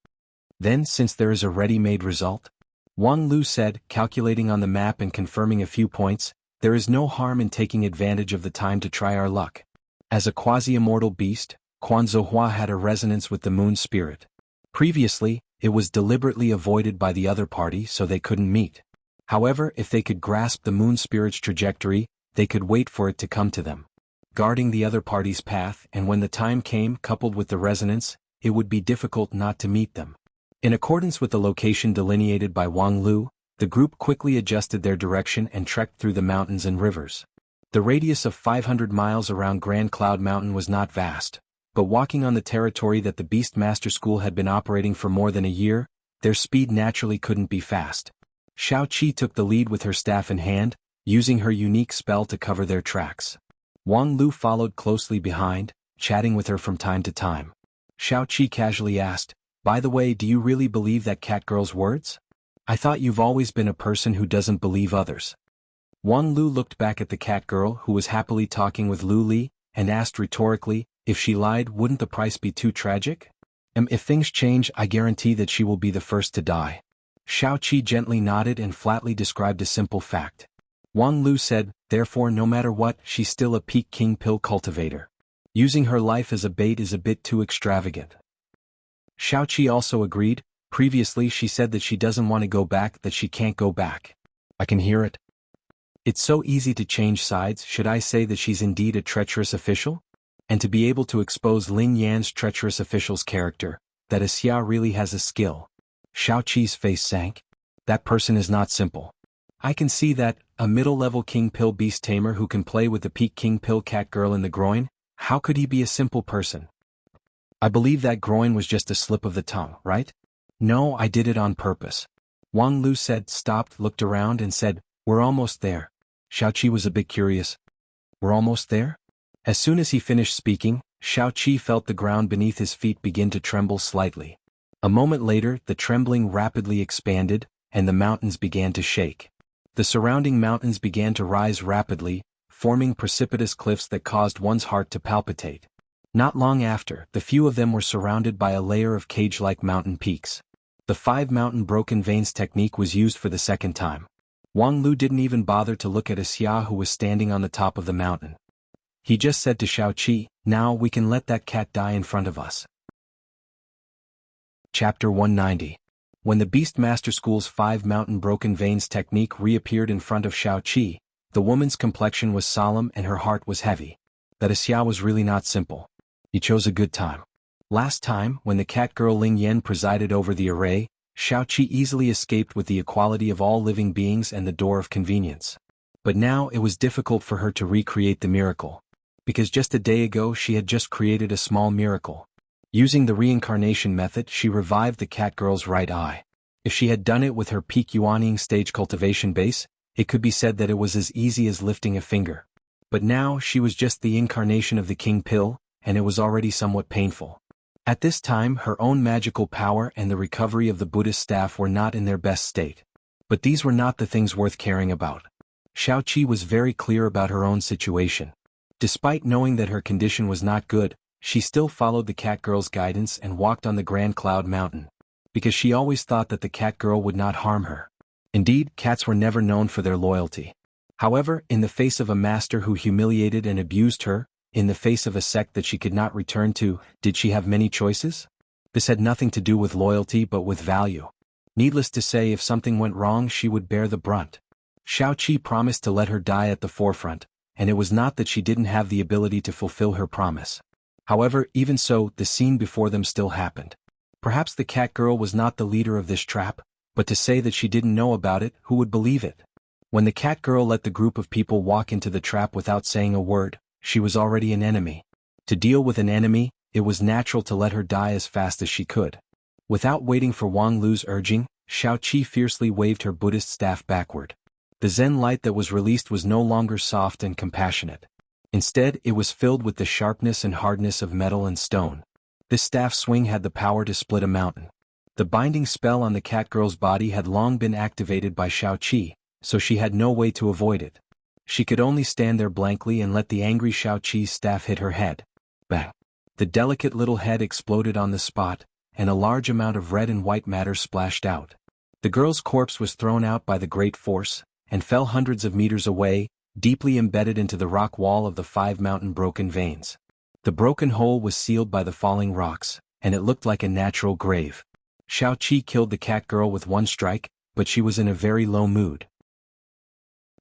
Then, since there is a ready-made result, Wang Lu said, calculating on the map and confirming a few points, there is no harm in taking advantage of the time to try our luck. As a quasi-immortal beast, Quan Zuhua had a resonance with the moon spirit. Previously, it was deliberately avoided by the other party so they couldn't meet. However, if they could grasp the moon spirit's trajectory, they could wait for it to come to them, guarding the other party's path, and when the time came, coupled with the resonance, it would be difficult not to meet them. In accordance with the location delineated by Wang Lu, the group quickly adjusted their direction and trekked through the mountains and rivers. The radius of 500 miles around Grand Cloud Mountain was not vast, but walking on the territory that the Beast Master School had been operating for more than a year, their speed naturally couldn't be fast. Xiao Qi took the lead with her staff in hand, using her unique spell to cover their tracks. Wang Lu followed closely behind, chatting with her from time to time. Xiao Qi casually asked, "By the way, do you really believe that cat girl's words? I thought you've always been a person who doesn't believe others." Wang Lu looked back at the cat girl who was happily talking with Lu Li, and asked rhetorically, if she lied, wouldn't the price be too tragic? If things change, I guarantee that she will be the first to die. Xiao Qi gently nodded and flatly described a simple fact. Wang Lu said, therefore no matter what, she's still a peak king pill cultivator. Using her life as a bait is a bit too extravagant. Xiao Qi also agreed. Previously she said that she doesn't want to go back, that she can't go back. I can hear it. It's so easy to change sides. Should I say that she's indeed a treacherous official? And to be able to expose Ling Yan's treacherous official's character, that a Xia really has a skill. Xiao Qi's face sank. That person is not simple. I can see that, a middle-level king pill beast tamer who can play with the peak king pill cat girl in the groin, how could he be a simple person? I believe that groin was just a slip of the tongue, right? No, I did it on purpose. Wang Lu said, stopped, looked around and said, we're almost there. Xiao Qi was a bit curious. We're almost there? As soon as he finished speaking, Xiao Qi felt the ground beneath his feet begin to tremble slightly. A moment later, the trembling rapidly expanded, and the mountains began to shake. The surrounding mountains began to rise rapidly, forming precipitous cliffs that caused one's heart to palpitate. Not long after, the few of them were surrounded by a layer of cage-like mountain peaks. The 5 mountain broken veins technique was used for the second time. Wang Lu didn't even bother to look at a Xia who was standing on the top of the mountain. He just said to Xiao Qi, now we can let that cat die in front of us. Chapter 190. When the Beast Master School's 5 mountain broken veins technique reappeared in front of Xiao Qi, the woman's complexion was solemn and her heart was heavy. That a Xia was really not simple. He chose a good time. Last time, when the cat girl Ling Yan presided over the array, Xiao Qi easily escaped with the equality of all living beings and the door of convenience. But now it was difficult for her to recreate the miracle. Because just a day ago she had just created a small miracle. Using the reincarnation method, she revived the cat girl's right eye. If she had done it with her peak Yuaning stage cultivation base, it could be said that it was as easy as lifting a finger. But now she was just the incarnation of the king pill, and it was already somewhat painful. At this time her own magical power and the recovery of the Buddhist staff were not in their best state. But these were not the things worth caring about. Xiao Qi was very clear about her own situation. Despite knowing that her condition was not good, she still followed the cat girl's guidance and walked on the Grand Cloud Mountain. Because she always thought that the cat girl would not harm her. Indeed, cats were never known for their loyalty. However, in the face of a master who humiliated and abused her, in the face of a sect that she could not return to, did she have many choices? This had nothing to do with loyalty but with value. Needless to say, if something went wrong she would bear the brunt. Xiao Qi promised to let her die at the forefront, and it was not that she didn't have the ability to fulfill her promise. However, even so, the scene before them still happened. Perhaps the cat girl was not the leader of this trap, but to say that she didn't know about it, who would believe it? When the cat girl let the group of people walk into the trap without saying a word, she was already an enemy. To deal with an enemy, it was natural to let her die as fast as she could. Without waiting for Wang Lu's urging, Xiao Qi fiercely waved her Buddhist staff backward. The Zen light that was released was no longer soft and compassionate. Instead, it was filled with the sharpness and hardness of metal and stone. This staff swing had the power to split a mountain. The binding spell on the cat girl's body had long been activated by Xiao Qi, so she had no way to avoid it. She could only stand there blankly and let the angry Xiao Qi's staff hit her head. Bang! The delicate little head exploded on the spot, and a large amount of red and white matter splashed out. The girl's corpse was thrown out by the great force, and fell hundreds of meters away, deeply embedded into the rock wall of the 5 mountain broken veins. The broken hole was sealed by the falling rocks, and it looked like a natural grave. Xiao Qi killed the cat girl with one strike, but she was in a very low mood.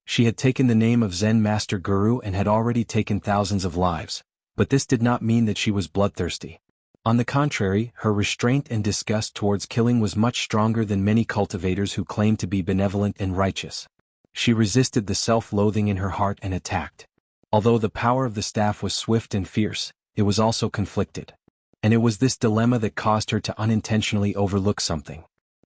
She had taken the name of Zen Master Guru and had already taken thousands of lives, but this did not mean that she was bloodthirsty. On the contrary, her restraint and disgust towards killing was much stronger than many cultivators who claimed to be benevolent and righteous. She resisted the self-loathing in her heart and attacked. Although the power of the staff was swift and fierce, it was also conflicted. And it was this dilemma that caused her to unintentionally overlook something.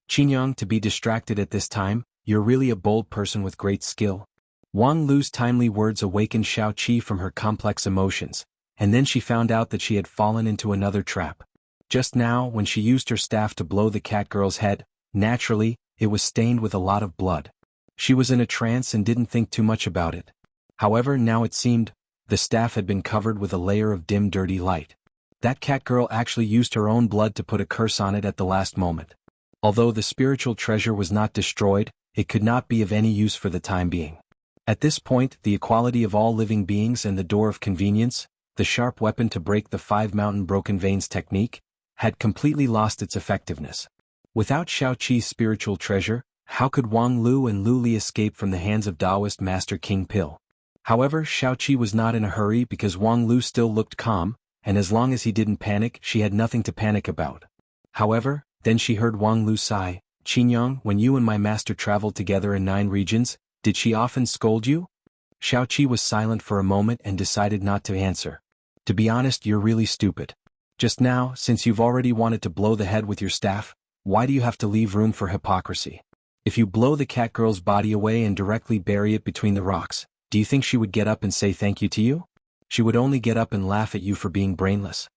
Qinyang, to be distracted at this time, you're really a bold person with great skill. Wang Lu's timely words awakened Xiao Qi from her complex emotions, and then she found out that she had fallen into another trap. Just now, when she used her staff to blow the cat girl's head, naturally, it was stained with a lot of blood. She was in a trance and didn't think too much about it. However, now it seemed, the staff had been covered with a layer of dim dirty light. That cat girl actually used her own blood to put a curse on it at the last moment. Although the spiritual treasure was not destroyed, it could not be of any use for the time being. At this point, the equality of all living beings and the door of convenience, the sharp weapon to break the 5 mountain broken veins technique, had completely lost its effectiveness. Without Xiao Qi's spiritual treasure, how could Wang Lu and Lu Li escape from the hands of Taoist Master King Pil? However, Xiao Qi was not in a hurry because Wang Lu still looked calm, and as long as he didn't panic, she had nothing to panic about. However, then she heard Wang Lu sigh, "Qinyang, when you and my master traveled together in 9 regions, did she often scold you?" Xiao Qi was silent for a moment and decided not to answer. "To be honest, you're really stupid. Just now, since you've already wanted to blow the head with your staff, why do you have to leave room for hypocrisy? If you blow the cat girl's body away and directly bury it between the rocks, do you think she would get up and say thank you to you? She would only get up and laugh at you for being brainless."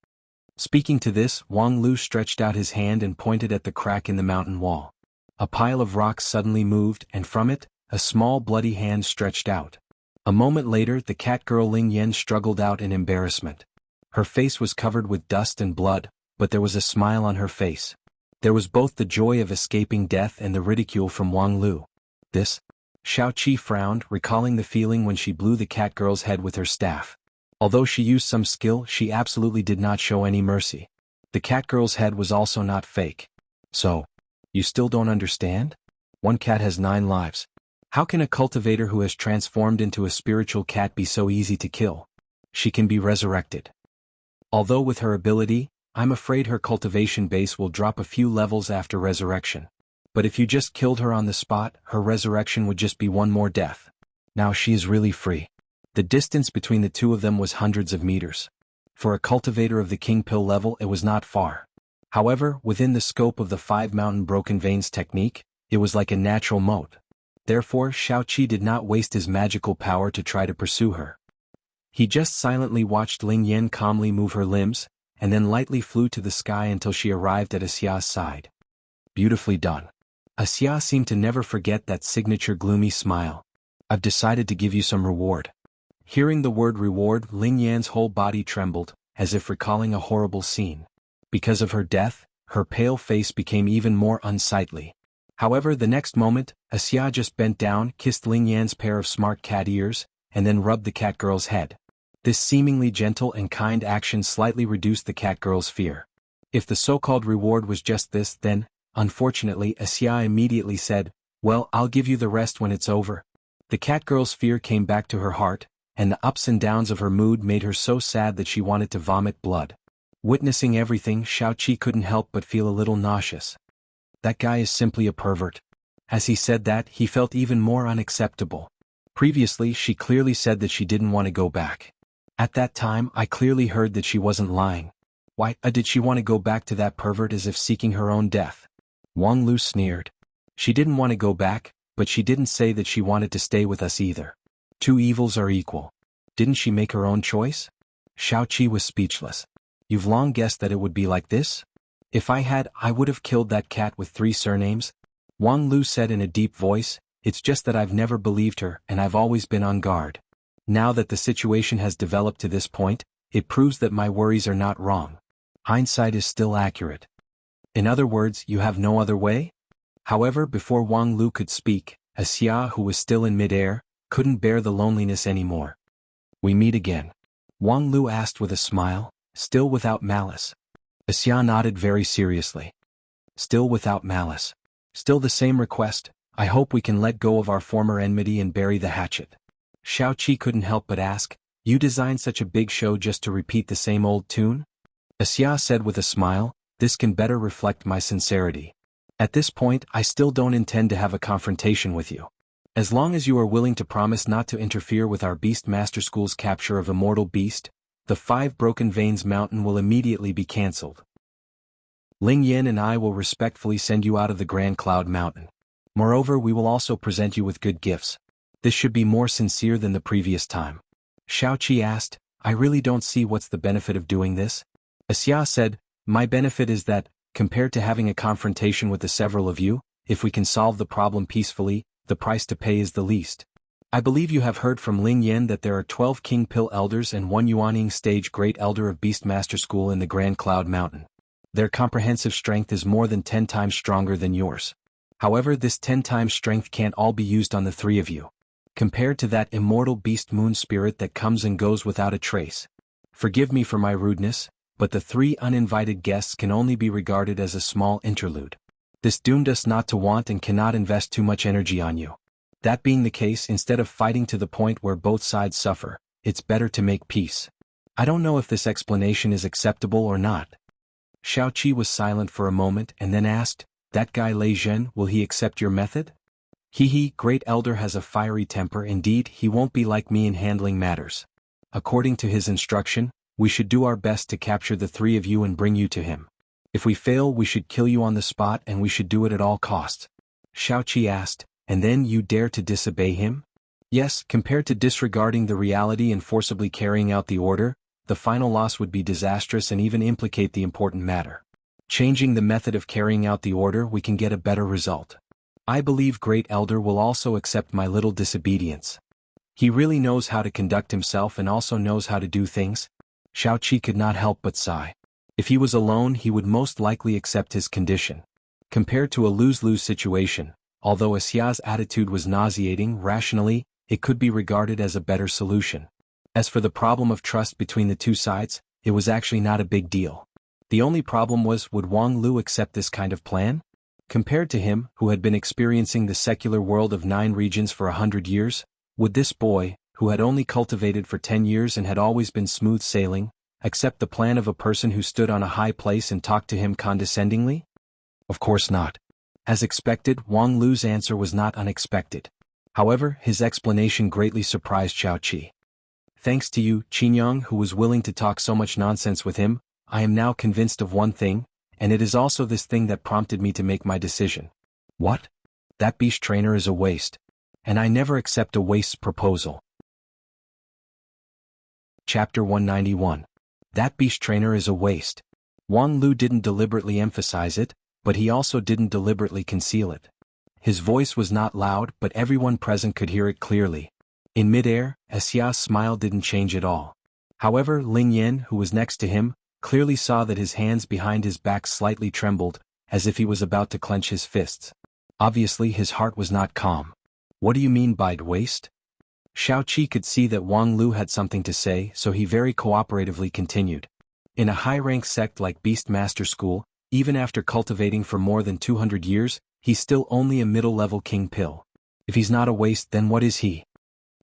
Speaking to this, Wang Lu stretched out his hand and pointed at the crack in the mountain wall. A pile of rocks suddenly moved, and from it, a small bloody hand stretched out. A moment later, the cat girl Ling Yan struggled out in embarrassment. Her face was covered with dust and blood, but there was a smile on her face. There was both the joy of escaping death and the ridicule from Wang Lu. This? Xiao Qi frowned, recalling the feeling when she blew the cat girl's head with her staff. Although she used some skill, she absolutely did not show any mercy. The cat girl's head was also not fake. So, you still don't understand? One cat has 9 lives. How can a cultivator who has transformed into a spiritual cat be so easy to kill? She can be resurrected. Although with her ability, I'm afraid her cultivation base will drop a few levels after resurrection. But if you just killed her on the spot, her resurrection would just be one more death. Now she is really free. The distance between the two of them was hundreds of meters. For a cultivator of the King Pill level, it was not far. However, within the scope of the 5 mountain broken veins technique, it was like a natural moat. Therefore, Xiao Qi did not waste his magical power to try to pursue her. He just silently watched Ling Yan calmly move her limbs, and then lightly flew to the sky until she arrived at Asia's side. Beautifully done. Asia seemed to never forget that signature gloomy smile. "I've decided to give you some reward." Hearing the word reward, Ling Yan's whole body trembled, as if recalling a horrible scene. Because of her death, her pale face became even more unsightly. However, the next moment, Asia just bent down, kissed Ling Yan's pair of smart cat ears, and then rubbed the cat girl's head. This seemingly gentle and kind action slightly reduced the cat girl's fear. If the so-called reward was just this, then, unfortunately, Asia immediately said, "Well, I'll give you the rest when it's over." The cat girl's fear came back to her heart, and the ups and downs of her mood made her so sad that she wanted to vomit blood. Witnessing everything, Xiao Qi couldn't help but feel a little nauseous. That guy is simply a pervert. As he said that, he felt even more unacceptable. Previously, she clearly said that she didn't want to go back. At that time, I clearly heard that she wasn't lying. Why, did she want to go back to that pervert as if seeking her own death? Wang Lu sneered. She didn't want to go back, but she didn't say that she wanted to stay with us either. 2 evils are equal. Didn't she make her own choice? Xiao Qi was speechless. You've long guessed that it would be like this? If I had, I would have killed that cat with 3 surnames. Wang Lu said in a deep voice, it's just that I've never believed her and I've always been on guard. Now that the situation has developed to this point, it proves that my worries are not wrong. Hindsight is still accurate. In other words, you have no other way? However, before Wang Lu could speak, Asia, who was still in midair, couldn't bear the loneliness anymore. We meet again? Wang Lu asked with a smile, still without malice. Asia nodded very seriously. still without malice. Still the same request, I hope we can let go of our former enmity and bury the hatchet. Xiaoqi couldn't help but ask, you designed such a big show just to repeat the same old tune? Xia said with a smile, this can better reflect my sincerity. At this point I still don't intend to have a confrontation with you. As long as you are willing to promise not to interfere with our Beast Master School's capture of Immortal Beast, the 5 Broken Veins Mountain will immediately be cancelled. Ling Yin and I will respectfully send you out of the Grand Cloud Mountain. Moreover, we will also present you with good gifts. This should be more sincere than the previous time. Xiaoqi asked, I really don't see what's the benefit of doing this. Xia said, my benefit is that, compared to having a confrontation with the several of you, if we can solve the problem peacefully, the price to pay is the least. I believe you have heard from Ling Yin that there are 12 King Pill Elders and 1 Yuaning Stage Great Elder of Beastmaster School in the Grand Cloud Mountain. Their comprehensive strength is more than 10 times stronger than yours. However, this 10 times strength can't all be used on the 3 of you. Compared to that immortal beast moon spirit that comes and goes without a trace. Forgive me for my rudeness, but the 3 uninvited guests can only be regarded as a small interlude. This doomed us not to want and cannot invest too much energy on you. That being the case, instead of fighting to the point where both sides suffer, it's better to make peace. I don't know if this explanation is acceptable or not. Xiaoqi was silent for a moment and then asked, that guy Lei Zhen, will he accept your method? Great Elder has a fiery temper. Indeed, he won't be like me in handling matters. According to his instruction, we should do our best to capture the 3 of you and bring you to him. If we fail, we should kill you on the spot and we should do it at all costs. Xiaoqi asked, and then you dare to disobey him? Yes, compared to disregarding the reality and forcibly carrying out the order, the final loss would be disastrous and even implicate the important matter. Changing the method of carrying out the order, we can get a better result. I believe Great Elder will also accept my little disobedience. He really knows how to conduct himself and also knows how to do things. Xiaoqi could not help but sigh. If he was alone, he would most likely accept his condition. Compared to a lose-lose situation, although Xia's attitude was nauseating, rationally, it could be regarded as a better solution. As for the problem of trust between the 2 sides, it was actually not a big deal. The only problem was, would Wang Lu accept this kind of plan? Compared to him, who had been experiencing the secular world of 9 regions for 100 years, would this boy, who had only cultivated for 10 years and had always been smooth sailing, accept the plan of a person who stood on a high place and talked to him condescendingly? Of course not. As expected, Wang Lu's answer was not unexpected. However, his explanation greatly surprised Xiaoqi. Thanks to you, Qinyang, who was willing to talk so much nonsense with him, I am now convinced of one thing, and it is also this thing that prompted me to make my decision. What? That beast trainer is a waste. And I never accept a waste's proposal. Chapter 191. That beast trainer is a waste. Wang Lu didn't deliberately emphasize it, but he also didn't deliberately conceal it. His voice was not loud, but everyone present could hear it clearly. In midair, Xia's smile didn't change at all. However, Ling Yin, who was next to him, clearly saw that his hands behind his back slightly trembled, as if he was about to clench his fists. Obviously, his heart was not calm. What do you mean by waste? Xiaoqi could see that Wang Lu had something to say, so he very cooperatively continued. In a high-rank sect like Beastmaster School, even after cultivating for more than 200 years, he's still only a middle-level king pill. If he's not a waste, then what is he?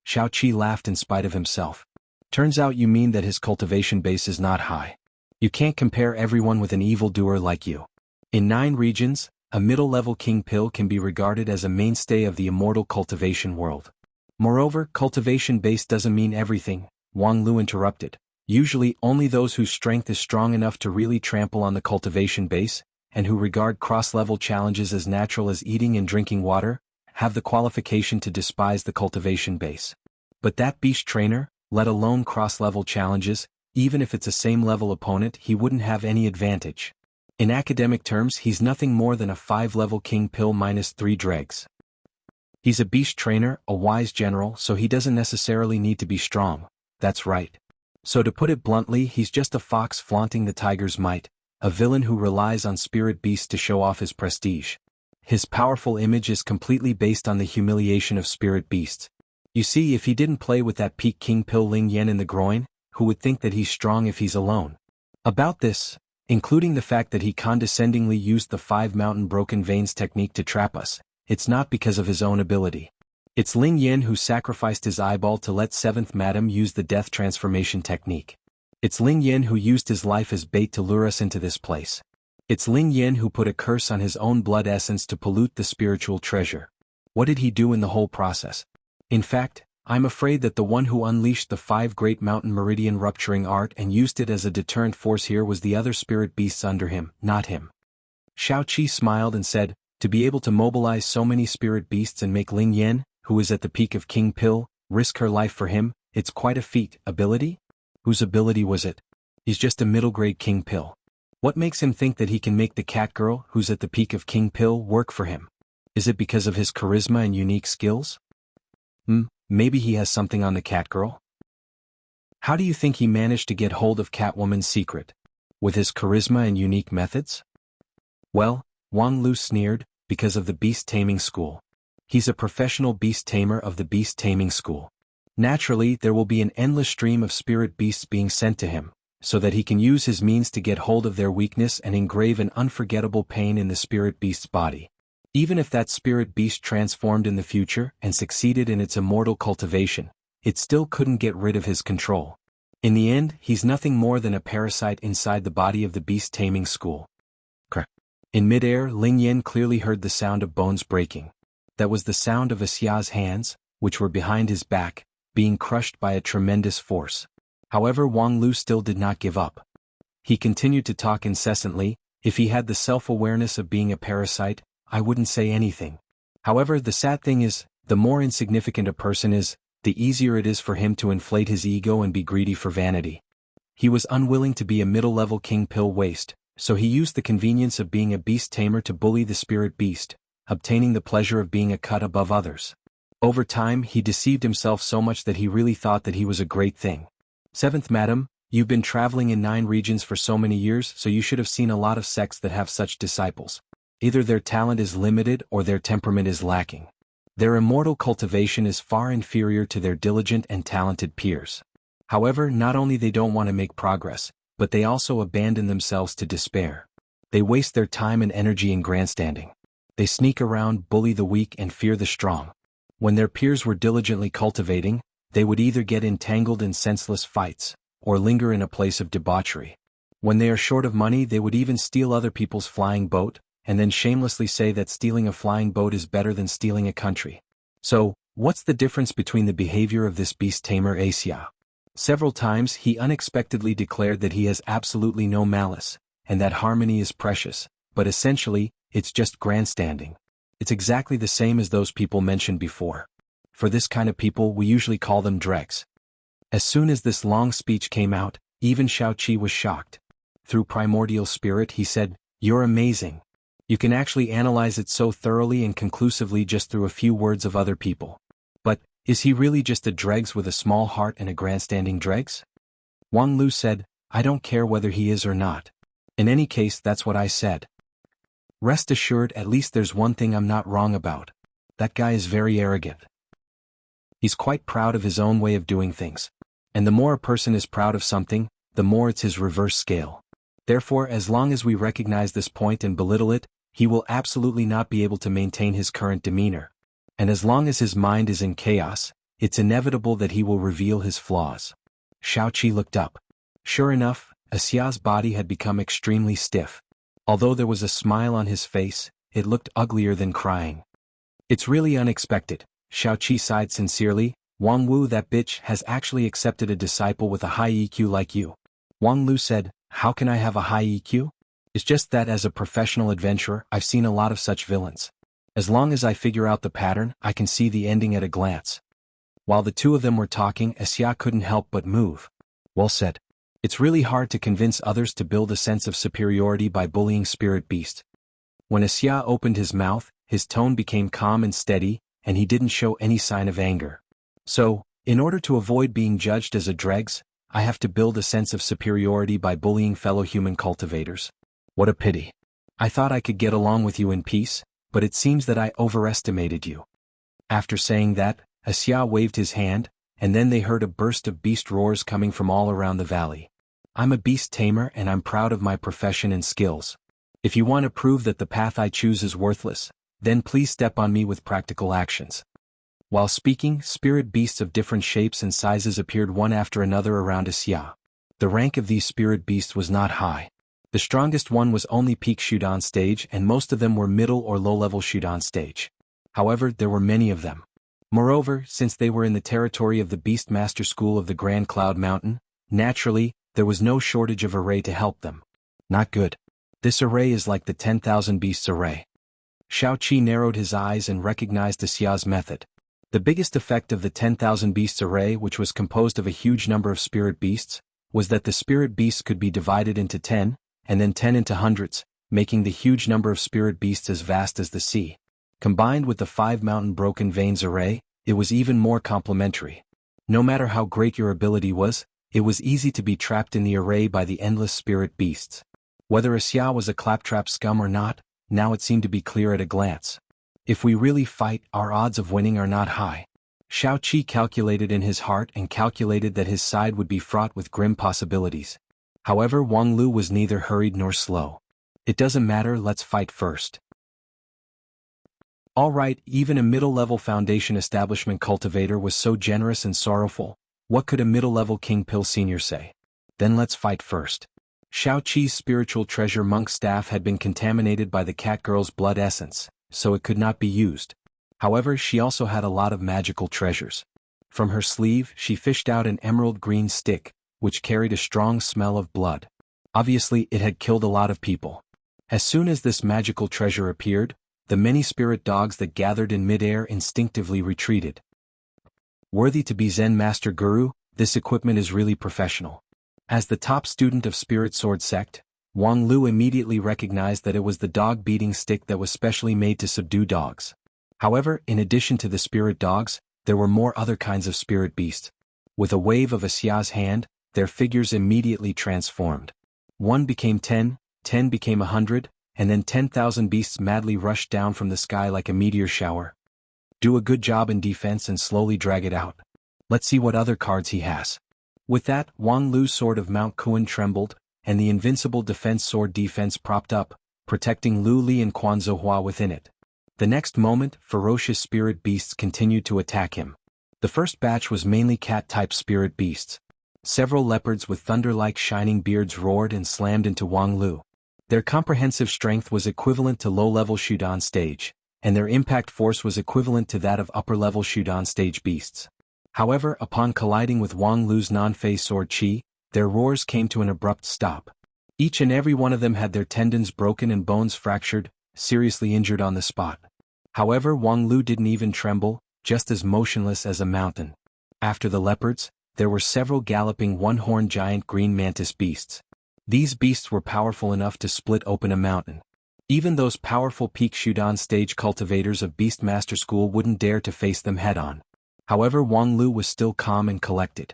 Xiaoqi laughed in spite of himself. Turns out you mean that his cultivation base is not high. You can't compare everyone with an evildoer like you. In 9 regions, a middle-level king pill can be regarded as a mainstay of the immortal cultivation world. Moreover, cultivation base doesn't mean everything, Wang Lu interrupted. Usually only those whose strength is strong enough to really trample on the cultivation base, and who regard cross-level challenges as natural as eating and drinking water, have the qualification to despise the cultivation base. But that beast trainer, let alone cross-level challenges, even if it's a same-level opponent, he wouldn't have any advantage. In academic terms, he's nothing more than a 5-level king pill minus 3 dregs. He's a beast trainer, a wise general, so he doesn't necessarily need to be strong. That's right. So to put it bluntly, he's just a fox flaunting the tiger's might, a villain who relies on spirit beasts to show off his prestige. His powerful image is completely based on the humiliation of spirit beasts. You see, if he didn't play with that peak king pill Ling Yen in the groin, who would think that he's strong if he's alone? About this, including the fact that he condescendingly used the 5 mountain broken veins technique to trap us. It's not because of his own ability. It's Ling Yin who sacrificed his eyeball to let 7th Madam use the death transformation technique. It's Ling Yin who used his life as bait to lure us into this place. It's Ling Yin who put a curse on his own blood essence to pollute the spiritual treasure. What did he do in the whole process? In fact, I'm afraid that the one who unleashed the 5 great mountain meridian rupturing art and used it as a deterrent force here was the other spirit beasts under him, not him. Shaoqi smiled and said, to be able to mobilize so many spirit beasts and make Ling Yin, who is at the peak of King Pill, risk her life for him, it's quite a feat. Ability? Whose ability was it? He's just a middle-grade King Pill. What makes him think that he can make the cat girl, who's at the peak of King Pill, work for him? Is it because of his charisma and unique skills? Maybe he has something on the cat girl? How do you think he managed to get hold of Catwoman's secret? With his charisma and unique methods? Well, Wang Lu sneered, because of the beast taming school. He's a professional beast tamer of the beast taming school. Naturally, there will be an endless stream of spirit beasts being sent to him, so that he can use his means to get hold of their weakness and engrave an unforgettable pain in the spirit beast's body. Even if that spirit beast transformed in the future and succeeded in its immortal cultivation, it still couldn't get rid of his control. In the end, he's nothing more than a parasite inside the body of the beast taming school. In midair, Ling Yin clearly heard the sound of bones breaking. That was the sound of Asia's hands, which were behind his back, being crushed by a tremendous force. However, Wang Lu still did not give up. He continued to talk incessantly. If he had the self-awareness of being a parasite, I wouldn't say anything. However, the sad thing is, the more insignificant a person is, the easier it is for him to inflate his ego and be greedy for vanity. He was unwilling to be a middle-level King Pill waste, so he used the convenience of being a beast tamer to bully the spirit beast, obtaining the pleasure of being a cut above others. Over time, he deceived himself so much that he really thought that he was a great thing. 7th Madam, you've been traveling in 9 regions for so many years, so you should have seen a lot of sects that have such disciples. Either their talent is limited or their temperament is lacking. Their immortal cultivation is far inferior to their diligent and talented peers. However, not only they don't want to make progress, but they also abandon themselves to despair. They waste their time and energy in grandstanding. They sneak around, bully the weak and fear the strong. When their peers were diligently cultivating, they would either get entangled in senseless fights, or linger in a place of debauchery. When they are short of money, they would even steal other people's flying boat, and then shamelessly say that stealing a flying boat is better than stealing a country. So, what's the difference between the behavior of this beast tamer Asia? Several times he unexpectedly declared that he has absolutely no malice, and that harmony is precious, but essentially, it's just grandstanding. It's exactly the same as those people mentioned before. For this kind of people we usually call them dregs. As soon as this long speech came out, even Shaoqi was shocked. Through primordial spirit he said, "You're amazing. You can actually analyze it so thoroughly and conclusively just through a few words of other people. But, is he really just a dregs with a small heart and a grandstanding dregs?" Wang Lu said, "I don't care whether he is or not. In any case, that's what I said. Rest assured, at least there's one thing I'm not wrong about. That guy is very arrogant. He's quite proud of his own way of doing things. And the more a person is proud of something, the more it's his reverse scale. Therefore, as long as we recognize this point and belittle it, he will absolutely not be able to maintain his current demeanor. And as long as his mind is in chaos, it's inevitable that he will reveal his flaws." Shaoqi looked up. Sure enough, Asia's body had become extremely stiff. Although there was a smile on his face, it looked uglier than crying. "It's really unexpected," Shaoqi sighed sincerely. "Wang Wu, that bitch, has actually accepted a disciple with a high EQ like you." Wang Lu said, "How can I have a high EQ? It's just that as a professional adventurer, I've seen a lot of such villains. As long as I figure out the pattern, I can see the ending at a glance." While the two of them were talking, Asia couldn't help but move. "Well said. It's really hard to convince others to build a sense of superiority by bullying spirit beast." When Asia opened his mouth, his tone became calm and steady, and he didn't show any sign of anger. "So, in order to avoid being judged as a dregs, I have to build a sense of superiority by bullying fellow human cultivators. What a pity. I thought I could get along with you in peace, but it seems that I overestimated you." After saying that, Asia waved his hand, and then they heard a burst of beast roars coming from all around the valley. I'm a beast tamer and I'm proud of my profession and skills. If you want to prove that the path I choose is worthless, then please step on me with practical actions." While speaking, spirit beasts of different shapes and sizes appeared one after another around Wuxia. The rank of these spirit beasts was not high. The strongest one was only peak Shudan stage and most of them were middle or low-level Shudan stage. However, there were many of them. Moreover, since they were in the territory of the Beast Master School of the Grand Cloud Mountain, naturally, there was no shortage of array to help them. Not good. This array is like the 10,000 beasts array. Shao Qi narrowed his eyes and recognized Wuxia's method. The biggest effect of the 10,000 beasts array, which was composed of a huge number of spirit beasts, was that the spirit beasts could be divided into 10, and then 10 into hundreds, making the huge number of spirit beasts as vast as the sea. Combined with the 5 mountain broken veins array, it was even more complementary. No matter how great your ability was, it was easy to be trapped in the array by the endless spirit beasts. Whether Wuxia was a claptrap scum or not, now it seemed to be clear at a glance. If we really fight, our odds of winning are not high. Shao Qi calculated in his heart and calculated that his side would be fraught with grim possibilities. However, Wang Lu was neither hurried nor slow. "It doesn't matter, let's fight first." Alright, even a middle-level foundation establishment cultivator was so generous and sorrowful. What could a middle-level King Pill Sr. say? Then let's fight first. Shao Qi's spiritual treasure monk staff had been contaminated by the cat girl's blood essence, so it could not be used. However, she also had a lot of magical treasures. From her sleeve, she fished out an emerald green stick, which carried a strong smell of blood. Obviously, it had killed a lot of people. As soon as this magical treasure appeared, the many spirit dogs that gathered in midair instinctively retreated. Worthy to be Zen Master Guru, this equipment is really professional. As the top student of Spirit Sword Sect, Wang Lu immediately recognized that it was the dog-beating stick that was specially made to subdue dogs. However, in addition to the spirit dogs, there were more other kinds of spirit beasts. With a wave of Wuxia's hand, their figures immediately transformed. 1 became 10, 10 became 100, and then 10,000 beasts madly rushed down from the sky like a meteor shower. Do a good job in defense and slowly drag it out. Let's see what other cards he has. With that, Wang Lu's sword of Mount Kuan trembled, and the invincible defense sword defense propped up, protecting Lu Li and Quan Zhuhua within it. The next moment, ferocious spirit beasts continued to attack him. The first batch was mainly cat-type spirit beasts. Several leopards with thunder-like shining beards roared and slammed into Wang Lu. Their comprehensive strength was equivalent to low-level Shudan stage, and their impact force was equivalent to that of upper-level Shudan stage beasts. However, upon colliding with Wang Lu's non-phase sword Qi, their roars came to an abrupt stop. Each and every one of them had their tendons broken and bones fractured, seriously injured on the spot. However, Wang Lu didn't even tremble, just as motionless as a mountain. After the leopards, there were several galloping one-horned giant green mantis beasts. These beasts were powerful enough to split open a mountain. Even those powerful peak Shudan stage cultivators of Beast Master School wouldn't dare to face them head-on. However, Wang Lu was still calm and collected.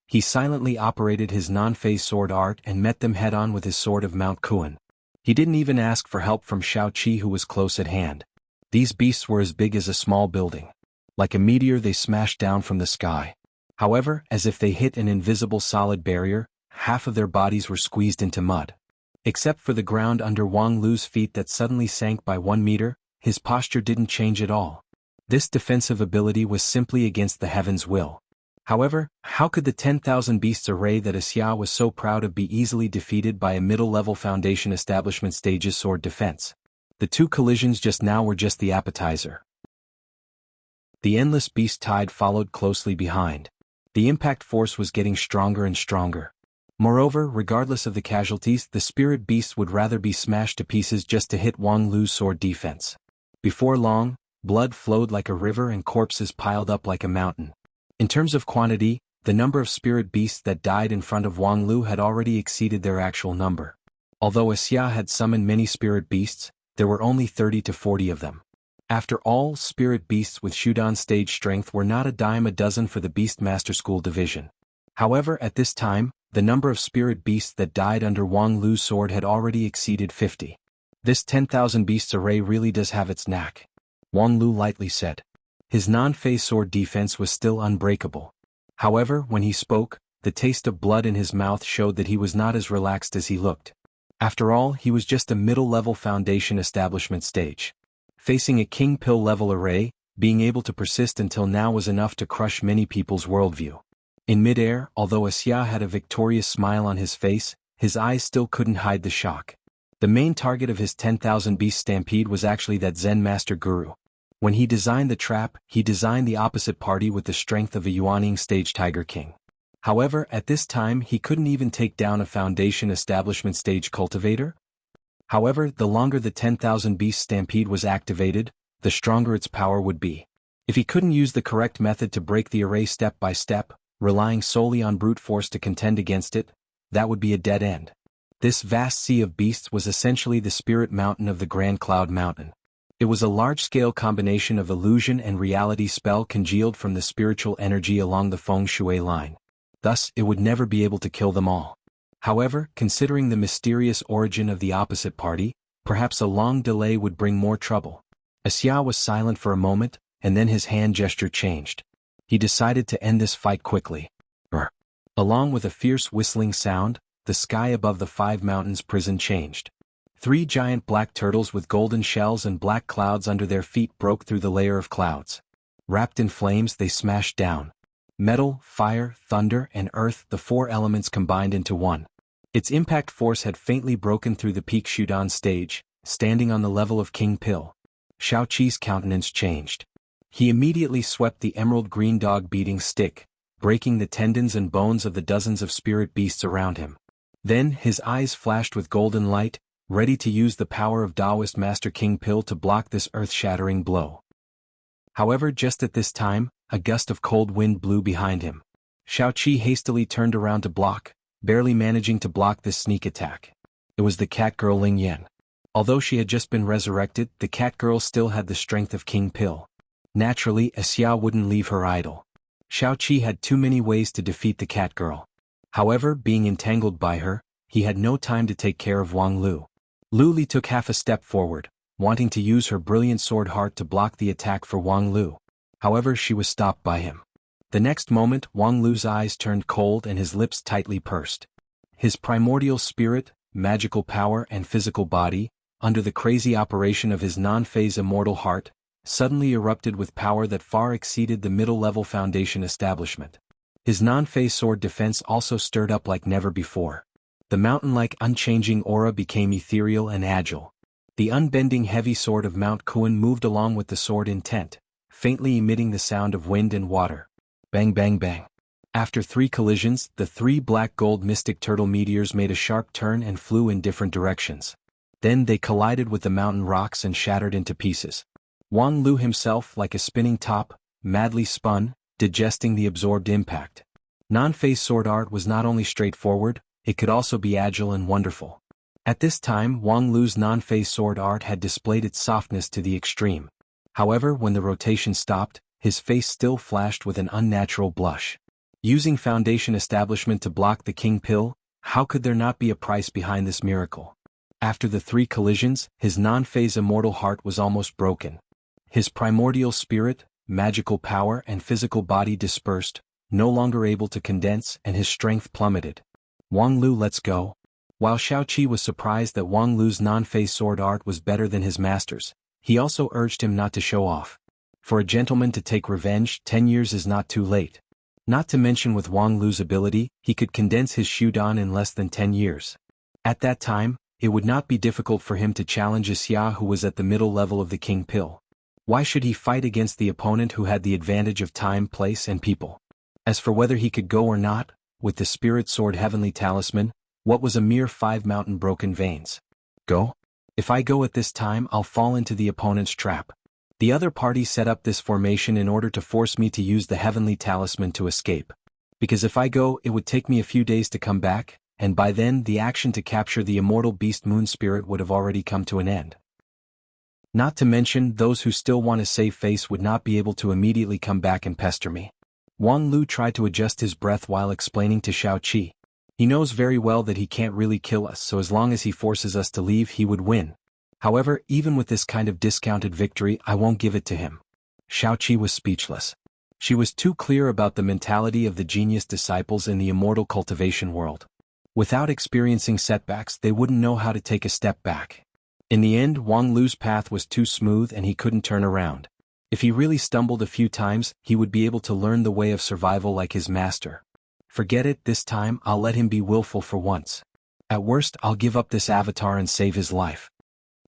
He silently operated his non-phase sword art and met them head-on with his sword of Mount Kuan. He didn't even ask for help from Shao Qi, who was close at hand. These beasts were as big as a small building. Like a meteor, they smashed down from the sky. However, as if they hit an invisible solid barrier, half of their bodies were squeezed into mud. Except for the ground under Wang Lu's feet that suddenly sank by 1 meter, his posture didn't change at all. This defensive ability was simply against the heaven's will. However, how could the 10,000 beasts array that Wuxia was so proud of be easily defeated by a middle-level foundation establishment stage's sword defense? The two collisions just now were just the appetizer. The endless beast tide followed closely behind. The impact force was getting stronger and stronger. Moreover, regardless of the casualties, the spirit beasts would rather be smashed to pieces just to hit Wang Lu's sword defense. Before long, blood flowed like a river and corpses piled up like a mountain. In terms of quantity, the number of spirit beasts that died in front of Wang Lu had already exceeded their actual number. Although Wuxia had summoned many spirit beasts, there were only 30 to 40 of them. After all, spirit beasts with Shudan stage strength were not a dime a dozen for the Beast Master School division. However, at this time, the number of spirit beasts that died under Wang Lu's sword had already exceeded 50. This 10,000 beasts array really does have its knack. Wang Lu lightly said. His non-phase sword defense was still unbreakable. However, when he spoke, the taste of blood in his mouth showed that he was not as relaxed as he looked. After all, he was just a middle-level foundation establishment stage. Facing a king pill level array, being able to persist until now was enough to crush many people's worldview. In midair, although Wuxia had a victorious smile on his face, his eyes still couldn't hide the shock. The main target of his 10,000 beast stampede was actually that Zen master guru. When he designed the trap, he designed the opposite party with the strength of a Yuaning stage Tiger King. However, at this time he couldn't even take down a foundation establishment stage cultivator. However, the longer the 10,000 beast stampede was activated, the stronger its power would be. If he couldn't use the correct method to break the array step by step, relying solely on brute force to contend against it, that would be a dead end. This vast sea of beasts was essentially the spirit mountain of the Grand Cloud Mountain. It was a large-scale combination of illusion and reality spell congealed from the spiritual energy along the feng shui line. Thus, it would never be able to kill them all. However, considering the mysterious origin of the opposite party, perhaps a long delay would bring more trouble. Wuxia was silent for a moment, and then his hand gesture changed. He decided to end this fight quickly. Along with a fierce whistling sound, the sky above the 5 mountains prison changed. 3 giant black turtles with golden shells and black clouds under their feet broke through the layer of clouds. Wrapped in flames, they smashed down. Metal, fire, thunder, and earth, the 4 elements combined into one. Its impact force had faintly broken through the peak Shudan stage, standing on the level of King Pill. Shaoqi's countenance changed. He immediately swept the emerald green dog beating stick, breaking the tendons and bones of the dozens of spirit beasts around him. Then his eyes flashed with golden light, ready to use the power of Taoist Master King Pill to block this earth-shattering blow. However, just at this time, a gust of cold wind blew behind him. Shaoqi hastily turned around to block, barely managing to block this sneak attack. It was the cat girl Ling Yan. Although she had just been resurrected, the cat girl still had the strength of King Pill. Naturally, Wuxia wouldn't leave her idle. Shaoqi had too many ways to defeat the cat girl. However, being entangled by her, he had no time to take care of Wang Lu. Lu Li took half a step forward, wanting to use her brilliant sword heart to block the attack for Wang Lu. However, she was stopped by him. The next moment, Wang Lu's eyes turned cold and his lips tightly pursed. His primordial spirit, magical power and physical body, under the crazy operation of his non-phase immortal heart, suddenly erupted with power that far exceeded the middle-level foundation establishment. His non-phase sword defense also stirred up like never before. The mountain-like unchanging aura became ethereal and agile. The unbending heavy sword of Mount Kuan moved along with the sword intent, faintly emitting the sound of wind and water. Bang bang bang. After 3 collisions, the 3 black gold mystic turtle meteors made a sharp turn and flew in different directions. Then they collided with the mountain rocks and shattered into pieces. Wang Lu himself, like a spinning top, madly spun, digesting the absorbed impact. Non-phase sword art was not only straightforward, it could also be agile and wonderful. At this time, Wang Lu's non-phase sword art had displayed its softness to the extreme. However, when the rotation stopped, his face still flashed with an unnatural blush. Using foundation establishment to block the King Pill, how could there not be a price behind this miracle? After the 3 collisions, his non-phase immortal heart was almost broken. His primordial spirit, magical power and physical body dispersed, no longer able to condense, and his strength plummeted. Wang Lu, let's go. While Shaoqi was surprised that Wang Lu's non-phase sword art was better than his master's, he also urged him not to show off. For a gentleman to take revenge, 10 years is not too late. Not to mention with Wang Lu's ability, he could condense his Shudan in less than 10 years. At that time, it would not be difficult for him to challenge Wuxia, who was at the middle level of the King Pill. Why should he fight against the opponent who had the advantage of time, place and people? As for whether he could go or not, with the Spirit Sword Heavenly Talisman, what was a mere 5 mountain broken veins? Go? If I go at this time, I'll fall into the opponent's trap. The other party set up this formation in order to force me to use the Heavenly Talisman to escape. Because if I go, it would take me a few days to come back, and by then the action to capture the immortal beast Moon Spirit would have already come to an end. Not to mention, those who still want to save face would not be able to immediately come back and pester me. Wang Lu tried to adjust his breath while explaining to Shaoqi. He knows very well that he can't really kill us, so as long as he forces us to leave, he would win. However, even with this kind of discounted victory, I won't give it to him. Shaoqi was speechless. She was too clear about the mentality of the genius disciples in the immortal cultivation world. Without experiencing setbacks, they wouldn't know how to take a step back. In the end, Wang Lu's path was too smooth and he couldn't turn around. If he really stumbled a few times, he would be able to learn the way of survival like his master. Forget it, this time I'll let him be willful for once. At worst, I'll give up this avatar and save his life.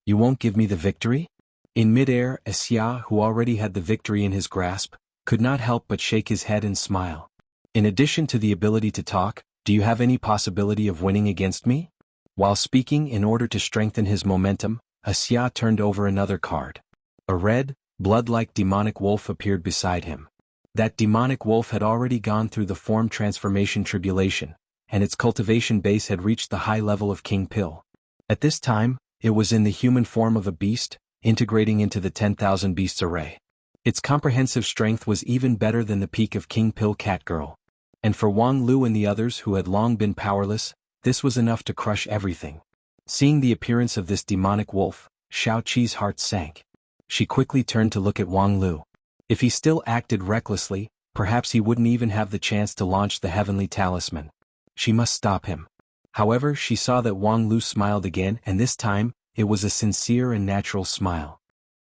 You won't give me the victory? In midair, Wuxia, who already had the victory in his grasp, could not help but shake his head and smile. In addition to the ability to talk, do you have any possibility of winning against me? While speaking in order to strengthen his momentum, Wuxia turned over another card. A red, blood-like demonic wolf appeared beside him. That demonic wolf had already gone through the form transformation tribulation, and its cultivation base had reached the high level of King Pill. At this time, it was in the human form of a beast, integrating into the 10,000 beasts array. Its comprehensive strength was even better than the peak of King Pill Catgirl. And for Wang Lu and the others who had long been powerless, this was enough to crush everything. Seeing the appearance of this demonic wolf, Xiao Qi's heart sank. She quickly turned to look at Wang Lu. If he still acted recklessly, perhaps he wouldn't even have the chance to launch the heavenly talisman. She must stop him. However, she saw that Wang Lu smiled again, and this time, it was a sincere and natural smile.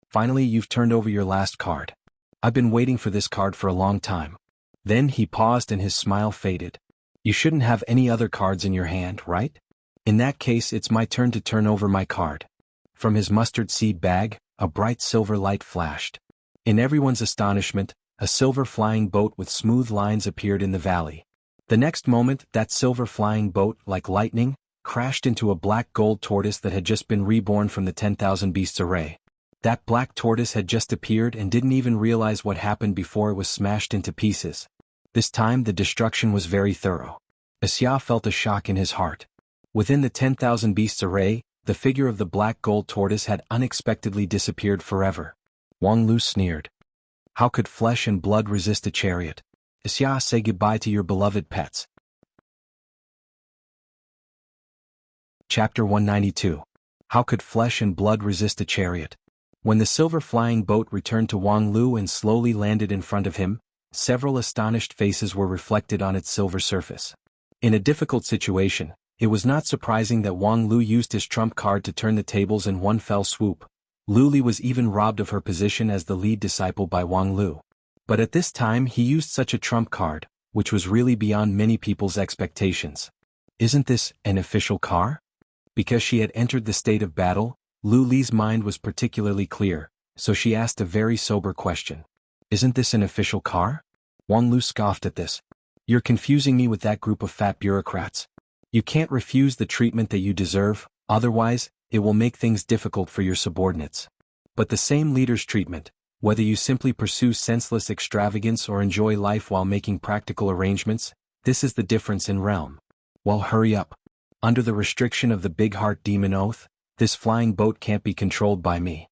Finally, you've turned over your last card. I've been waiting for this card for a long time. Then he paused and his smile faded. You shouldn't have any other cards in your hand, right? In that case, it's my turn to turn over my card. From his mustard seed bag, a bright silver light flashed. In everyone's astonishment, a silver flying boat with smooth lines appeared in the valley. The next moment, that silver flying boat, like lightning, crashed into a black gold tortoise that had just been reborn from the 10,000 beasts array. That black tortoise had just appeared and didn't even realize what happened before it was smashed into pieces. This time the destruction was very thorough. Wuxia felt a shock in his heart. Within the 10,000 beasts array, the figure of the black gold tortoise had unexpectedly disappeared forever. Wang Lu sneered. How could flesh and blood resist a chariot? Wuxia, say goodbye to your beloved pets. Chapter 192. How could flesh and blood resist a chariot? When the silver flying boat returned to Wang Lu and slowly landed in front of him, several astonished faces were reflected on its silver surface. In a difficult situation, it was not surprising that Wang Lu used his trump card to turn the tables in one fell swoop. Lu Li was even robbed of her position as the lead disciple by Wang Lu. But at this time he used such a trump card, which was really beyond many people's expectations. Isn't this an official car? Because she had entered the state of battle, Lu Li's mind was particularly clear, so she asked a very sober question. Isn't this an official car? Wang Lu scoffed at this. You're confusing me with that group of fat bureaucrats. You can't refuse the treatment that you deserve, otherwise, it will make things difficult for your subordinates. But the same leader's treatment, whether you simply pursue senseless extravagance or enjoy life while making practical arrangements, this is the difference in realm. Well, hurry up. Under the restriction of the Big Heart Demon Oath, this flying boat can't be controlled by me.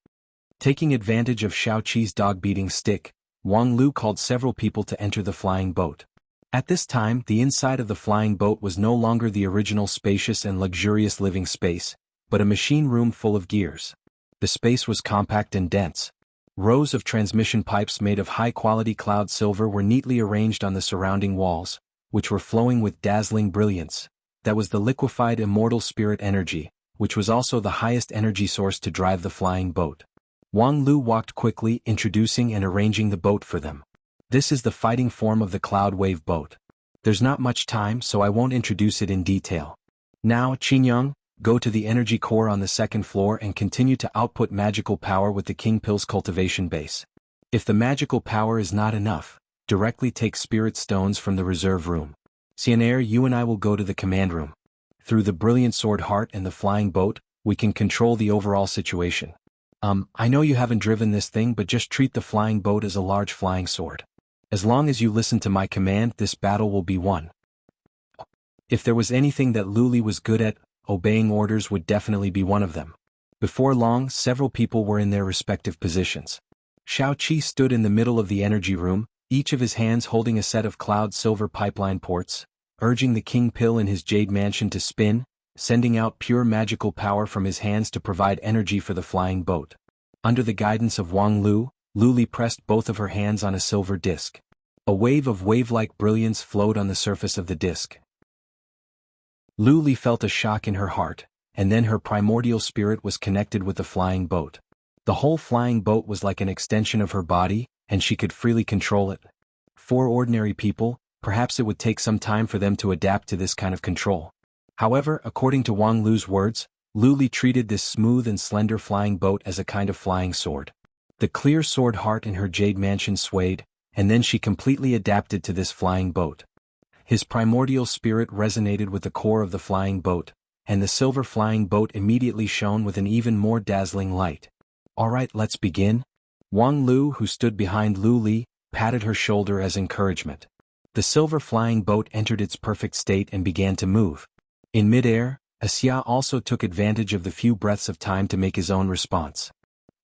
Taking advantage of Xiao Qi's dog-beating stick, Wang Lu called several people to enter the flying boat. At this time, the inside of the flying boat was no longer the original spacious and luxurious living space, but a machine room full of gears. The space was compact and dense. Rows of transmission pipes made of high-quality cloud silver were neatly arranged on the surrounding walls, which were flowing with dazzling brilliance. That was the liquefied immortal spirit energy, which was also the highest energy source to drive the flying boat. Wang Lu walked quickly, introducing and arranging the boat for them. This is the fighting form of the cloud wave boat. There's not much time, so I won't introduce it in detail. Now, Qingyang, go to the energy core on the second floor and continue to output magical power with the King Pill's cultivation base. If the magical power is not enough, directly take spirit stones from the reserve room. Xianair, you and I will go to the command room. Through the brilliant sword heart and the flying boat, we can control the overall situation. I know you haven't driven this thing, but just treat the flying boat as a large flying sword. As long as you listen to my command, this battle will be won. If there was anything that Lu Li was good at, obeying orders would definitely be one of them. Before long, several people were in their respective positions. Xiao Qi stood in the middle of the energy room, each of his hands holding a set of cloud silver pipeline ports, urging the King Pill in his jade mansion to spin, sending out pure magical power from his hands to provide energy for the flying boat. Under the guidance of Wang Lu, Lu Li pressed both of her hands on a silver disc. A wave of wave-like brilliance flowed on the surface of the disk. Lu Li felt a shock in her heart, and then her primordial spirit was connected with the flying boat. The whole flying boat was like an extension of her body, and she could freely control it. For ordinary people, perhaps it would take some time for them to adapt to this kind of control. However, according to Wang Lu's words, Lu Li treated this smooth and slender flying boat as a kind of flying sword. The clear sword heart in her jade mansion swayed, and then she completely adapted to this flying boat. His primordial spirit resonated with the core of the flying boat, and the silver flying boat immediately shone with an even more dazzling light. "Alright, let's begin." Wang Lu, who stood behind Lu Li, patted her shoulder as encouragement. The silver flying boat entered its perfect state and began to move. In mid-air, Wuxia also took advantage of the few breaths of time to make his own response.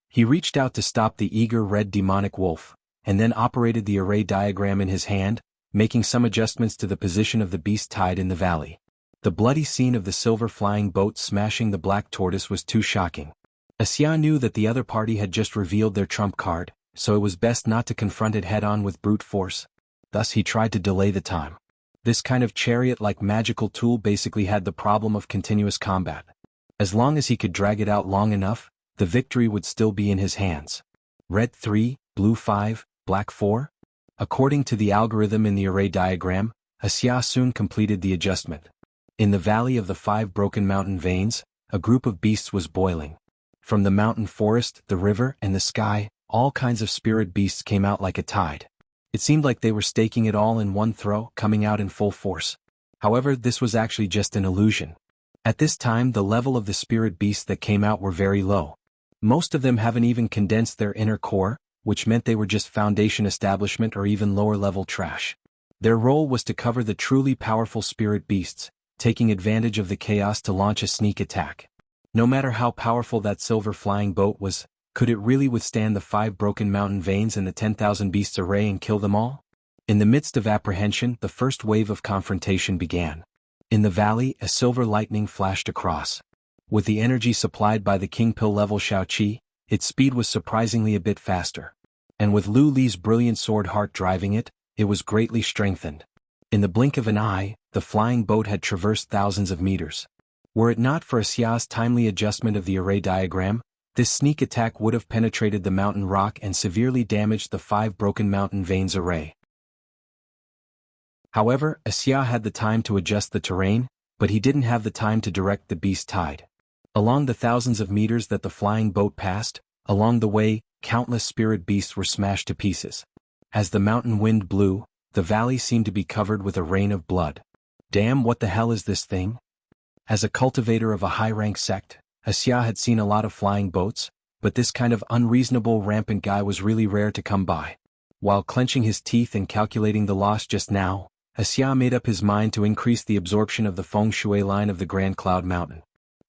He reached out to stop the eager red demonic wolf, and then operated the array diagram in his hand, making some adjustments to the position of the beast tied in the valley. The bloody scene of the silver flying boat smashing the black tortoise was too shocking. Wuxia knew that the other party had just revealed their trump card, so it was best not to confront it head-on with brute force. Thus he tried to delay the time. This kind of chariot-like magical tool basically had the problem of continuous combat. As long as he could drag it out long enough, the victory would still be in his hands. Red 3, blue 5, black 4? According to the algorithm in the array diagram, Wuxia soon completed the adjustment. In the valley of the 5 broken mountain veins, a group of beasts was boiling. From the mountain forest, the river, and the sky, all kinds of spirit beasts came out like a tide. It seemed like they were staking it all in one throw, coming out in full force. However, this was actually just an illusion. At this time, the level of the spirit beasts that came out were very low. Most of them haven't even condensed their inner core, which meant they were just foundation establishment or even lower-level trash. Their role was to cover the truly powerful spirit beasts, taking advantage of the chaos to launch a sneak attack. No matter how powerful that silver flying boat was, could it really withstand the 5 broken mountain veins and the 10,000 beasts array and kill them all? In the midst of apprehension, the first wave of confrontation began. In the valley, a silver lightning flashed across. With the energy supplied by the King Pill level Shaoqi, its speed was surprisingly a bit faster. And with Lu Li's brilliant sword heart driving it, it was greatly strengthened. In the blink of an eye, the flying boat had traversed thousands of meters. Were it not for Wuxia's timely adjustment of the array diagram, this sneak attack would have penetrated the mountain rock and severely damaged the 5 broken mountain veins array. However, Wuxia had the time to adjust the terrain, but he didn't have the time to direct the beast tide. Along the thousands of meters that the flying boat passed, along the way, countless spirit beasts were smashed to pieces. As the mountain wind blew, the valley seemed to be covered with a rain of blood. Damn, what the hell is this thing? As a cultivator of a high-rank sect, Wuxia had seen a lot of flying boats, but this kind of unreasonable rampant guy was really rare to come by. While clenching his teeth and calculating the loss just now, Wuxia made up his mind to increase the absorption of the feng shui line of the Grand Cloud Mountain.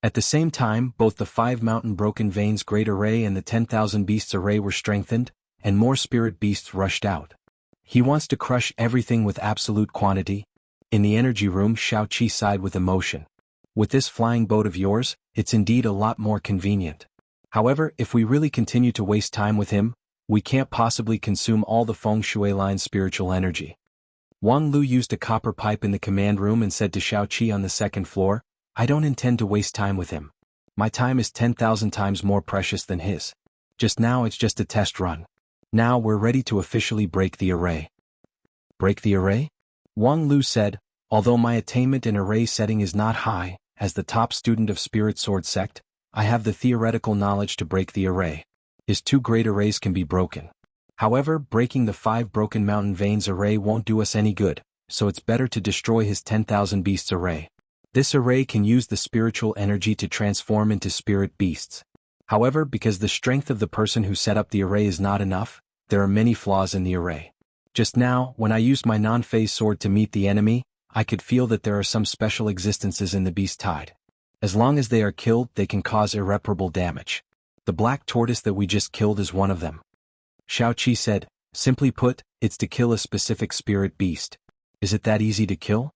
At the same time, both the 5 mountain broken veins great array and the 10,000 beasts array were strengthened, and more spirit beasts rushed out. He wants to crush everything with absolute quantity. In the energy room, Shaoqi sighed with emotion. With this flying boat of yours, it's indeed a lot more convenient. However, if we really continue to waste time with him, we can't possibly consume all the feng shui line's spiritual energy. Wang Lu used a copper pipe in the command room and said to Shaoqi on the 2nd floor, "I don't intend to waste time with him. My time is 10,000 times more precious than his. Just now it's just a test run. Now we're ready to officially break the array." "Break the array?" Wang Lu said, "Although my attainment in array setting is not high, as the top student of Spirit Sword Sect, I have the theoretical knowledge to break the array. His 2 great arrays can be broken. However, breaking the 5 broken mountain veins array won't do us any good, so it's better to destroy his 10,000 beasts array. This array can use the spiritual energy to transform into spirit beasts. However, because the strength of the person who set up the array is not enough, there are many flaws in the array. Just now, when I used my non-phase sword to meet the enemy, I could feel that there are some special existences in the beast tide. As long as they are killed, they can cause irreparable damage. The black tortoise that we just killed is one of them." Shaoqi said, "Simply put, it's to kill a specific spirit beast. Is it that easy to kill?"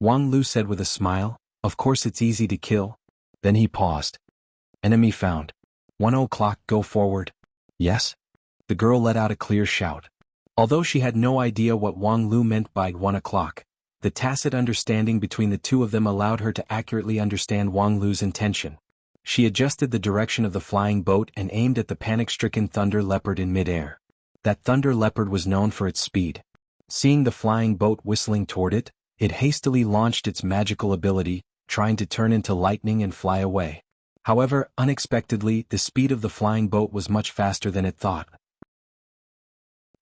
Wang Lu said with a smile, "Of course it's easy to kill." Then he paused. "Enemy found. 1 o'clock, go forward." "Yes?" The girl let out a clear shout. Although she had no idea what Wang Lu meant by 1 o'clock, the tacit understanding between the two of them allowed her to accurately understand Wang Lu's intention. She adjusted the direction of the flying boat and aimed at the panic-stricken thunder leopard in midair. That thunder leopard was known for its speed. Seeing the flying boat whistling toward it, it hastily launched its magical ability, trying to turn into lightning and fly away. However, unexpectedly, the speed of the flying boat was much faster than it thought.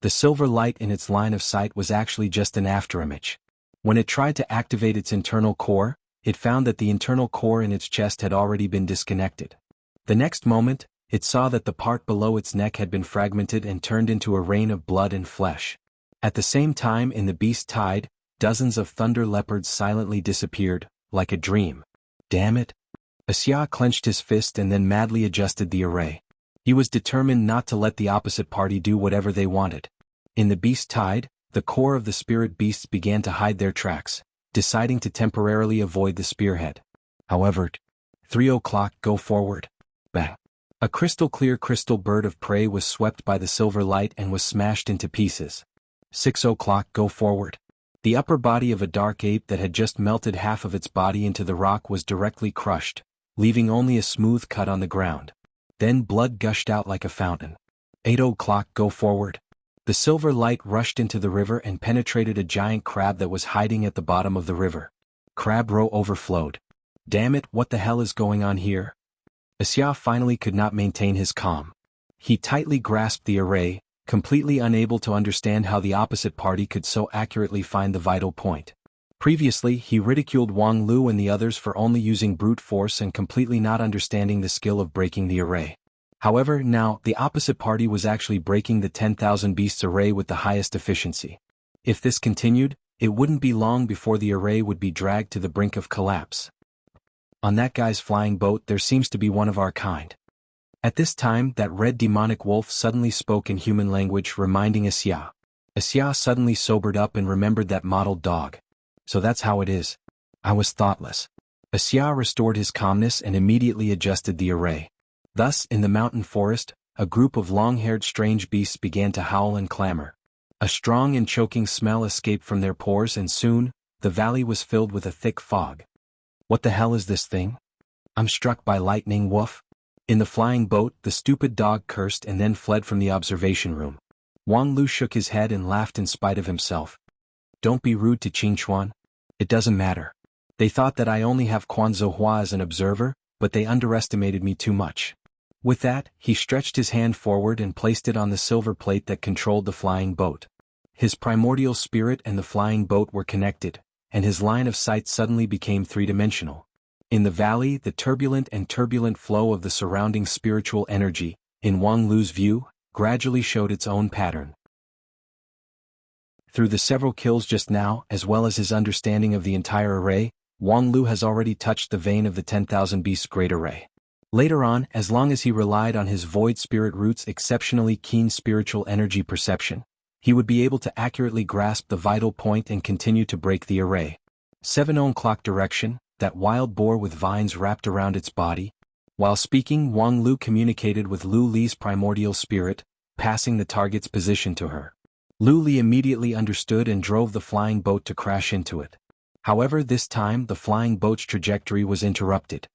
The silver light in its line of sight was actually just an afterimage. When it tried to activate its internal core, it found that the internal core in its chest had already been disconnected. The next moment, it saw that the part below its neck had been fragmented and turned into a rain of blood and flesh. At the same time, in the beast tide, dozens of thunder leopards silently disappeared, like a dream. Damn it! Wuxia clenched his fist and then madly adjusted the array. He was determined not to let the opposite party do whatever they wanted. In the beast tide, the core of the spirit beasts began to hide their tracks, deciding to temporarily avoid the spearhead. However, 3 o'clock, go forward. Bang! A crystal-clear crystal bird of prey was swept by the silver light and was smashed into pieces. 6 o'clock, go forward. The upper body of a dark ape that had just melted half of its body into the rock was directly crushed, leaving only a smooth cut on the ground. Then blood gushed out like a fountain. 8 o'clock, go forward. The silver light rushed into the river and penetrated a giant crab that was hiding at the bottom of the river. Crab row overflowed. Damn it, what the hell is going on here? Wuxia finally could not maintain his calm. He tightly grasped the array, completely unable to understand how the opposite party could so accurately find the vital point. Previously, he ridiculed Wang Lu and the others for only using brute force and completely not understanding the skill of breaking the array. However, now, the opposite party was actually breaking the 10,000 beasts array with the highest efficiency. If this continued, it wouldn't be long before the array would be dragged to the brink of collapse. On that guy's flying boat there seems to be one of our kind. At this time, that red demonic wolf suddenly spoke in human language, reminding Wuxia. Wuxia suddenly sobered up and remembered that mottled dog. So that's how it is. I was thoughtless. Wuxia restored his calmness and immediately adjusted the array. Thus, in the mountain forest, a group of long-haired strange beasts began to howl and clamor. A strong and choking smell escaped from their pores and soon, the valley was filled with a thick fog. What the hell is this thing? I'm struck by lightning, woof. In the flying boat, the stupid dog cursed and then fled from the observation room. Wang Lu shook his head and laughed in spite of himself. Don't be rude to Qingchuan. It doesn't matter. They thought that I only have Quan Zhuhua as an observer, but they underestimated me too much. With that, he stretched his hand forward and placed it on the silver plate that controlled the flying boat. His primordial spirit and the flying boat were connected, and his line of sight suddenly became three-dimensional. In the valley, the turbulent flow of the surrounding spiritual energy, in Wang Lu's view, gradually showed its own pattern. Through the several kills just now, as well as his understanding of the entire array, Wang Lu has already touched the vein of the 10,000 beasts great array. Later on, as long as he relied on his void spirit root's exceptionally keen spiritual energy perception, he would be able to accurately grasp the vital point and continue to break the array. 7 o'clock direction, that wild boar with vines wrapped around its body. While speaking, Wang Lu communicated with Lu Li's primordial spirit, passing the target's position to her. Lu Li immediately understood and drove the flying boat to crash into it. However, this time the flying boat's trajectory was interrupted.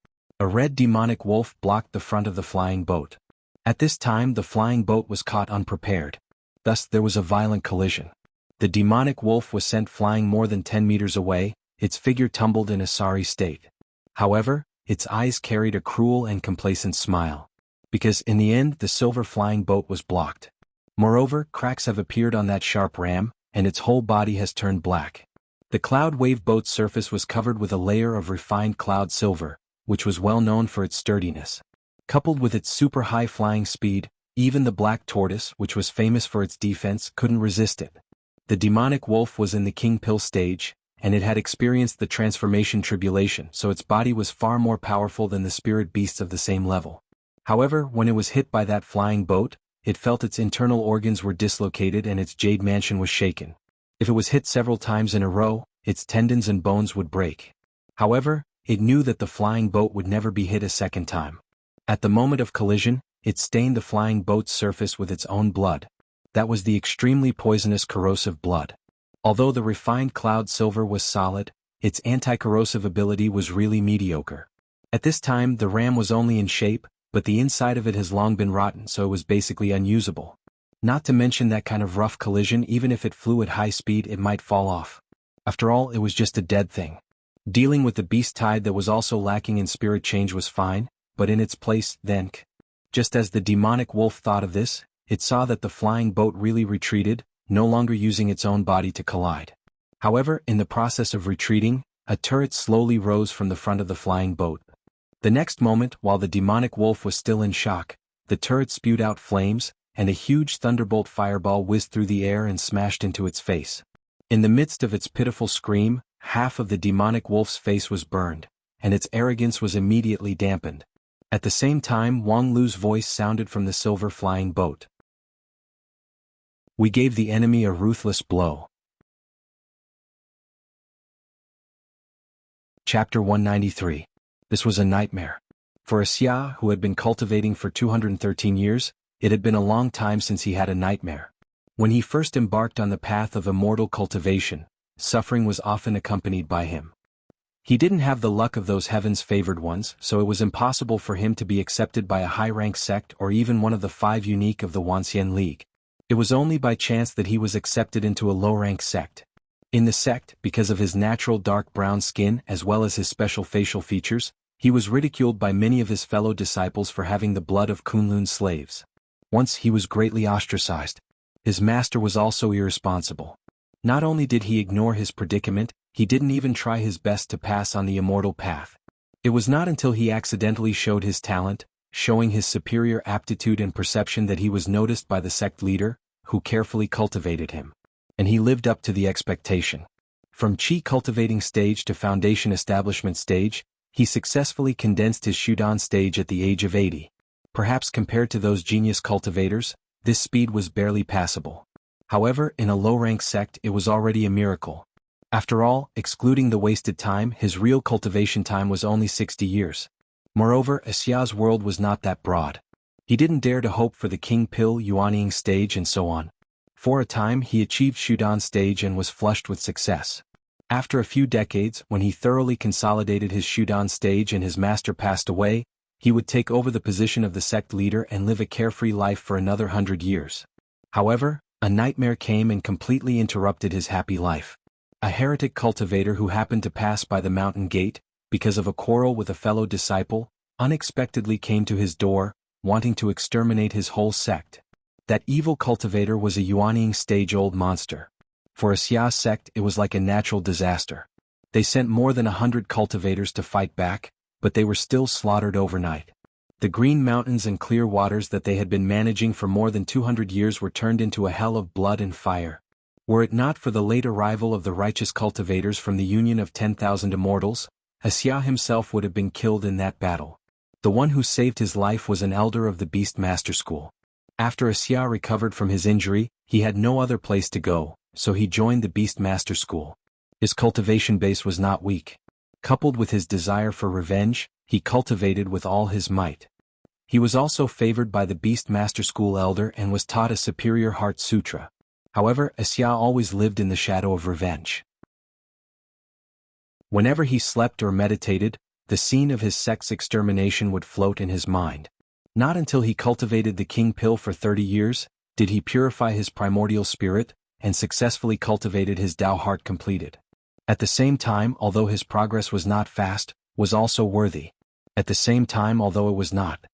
A red demonic wolf blocked the front of the flying boat. At this time the flying boat was caught unprepared. Thus there was a violent collision. The demonic wolf was sent flying more than 10 meters away, its figure tumbled in a sorry state. However, its eyes carried a cruel and complacent smile. Because in the end the silver flying boat was blocked. Moreover, cracks have appeared on that sharp ram, and its whole body has turned black. The cloud wave boat's surface was covered with a layer of refined cloud silver, which was well known for its sturdiness. Coupled with its super high flying speed, even the black tortoise, which was famous for its defense, couldn't resist it. The demonic wolf was in the king pill stage, and it had experienced the transformation tribulation, so its body was far more powerful than the spirit beasts of the same level. However, when it was hit by that flying boat, it felt its internal organs were dislocated and its jade mansion was shaken. If it was hit several times in a row, its tendons and bones would break. However, it knew that the flying boat would never be hit a second time. At the moment of collision, it stained the flying boat's surface with its own blood. That was the extremely poisonous corrosive blood. Although the refined cloud silver was solid, its anti-corrosive ability was really mediocre. At this time the ram was only in shape, but the inside of it has long been rotten, so it was basically unusable. Not to mention that kind of rough collision, even if it flew at high speed it might fall off. After all, it was just a dead thing. Dealing with the beast tide that was also lacking in spirit change was fine, but in its place, then, just as the demonic wolf thought of this, it saw that the flying boat really retreated, no longer using its own body to collide. However, in the process of retreating, a turret slowly rose from the front of the flying boat. The next moment, while the demonic wolf was still in shock, the turret spewed out flames, and a huge thunderbolt fireball whizzed through the air and smashed into its face. In the midst of its pitiful scream, half of the demonic wolf's face was burned, and its arrogance was immediately dampened. At the same time, Wang Lu's voice sounded from the silver flying boat. We gave the enemy a ruthless blow. Chapter 193. This was a nightmare. For a Xia who had been cultivating for 213 years, it had been a long time since he had a nightmare. When he first embarked on the path of immortal cultivation, suffering was often accompanied by him. He didn't have the luck of those heaven's favored ones, so it was impossible for him to be accepted by a high-rank sect or even one of the 5 unique of the Wanxian League. It was only by chance that he was accepted into a low-rank sect. In the sect, because of his natural dark brown skin as well as his special facial features, he was ridiculed by many of his fellow disciples for having the blood of Kunlun's slaves. Once he was greatly ostracized. His master was also irresponsible. Not only did he ignore his predicament, he didn't even try his best to pass on the immortal path. It was not until he accidentally showed his talent, showing his superior aptitude and perception, that he was noticed by the sect leader, who carefully cultivated him. And he lived up to the expectation. From Qi cultivating stage to foundation establishment stage, he successfully condensed his Shudan stage at the age of 80. Perhaps compared to those genius cultivators, this speed was barely passable. However, in a low-rank sect it was already a miracle. After all, excluding the wasted time, his real cultivation time was only 60 years. Moreover, Xia's world was not that broad. He didn't dare to hope for the King Pill Yuanying stage and so on. For a time he achieved Shudan stage and was flushed with success. After a few decades, when he thoroughly consolidated his Shudan stage and his master passed away, he would take over the position of the sect leader and live a carefree life for another 100 years. However, a nightmare came and completely interrupted his happy life. A heretic cultivator who happened to pass by the mountain gate, because of a quarrel with a fellow disciple, unexpectedly came to his door, wanting to exterminate his whole sect. That evil cultivator was a Yuanying stage-old monster. For a Xia sect it was like a natural disaster. They sent more than 100 cultivators to fight back, but they were still slaughtered overnight. The green mountains and clear waters that they had been managing for more than 200 years were turned into a hell of blood and fire. Were it not for the late arrival of the righteous cultivators from the union of 10,000 immortals, Xia himself would have been killed in that battle. The one who saved his life was an elder of the Beast Master School. After Xia recovered from his injury, he had no other place to go, so he joined the Beast Master School. His cultivation base was not weak. Coupled with his desire for revenge, he cultivated with all his might. He was also favored by the Beast Master School elder and was taught a superior heart sutra. However, Xia always lived in the shadow of revenge. Whenever he slept or meditated, the scene of his sect's extermination would float in his mind. Not until he cultivated the King Pill for 30 years, did he purify his primordial spirit, and successfully cultivated his Tao heart completed. At the same time, although his progress was not fast, was also worthy. At the same time, although it was not.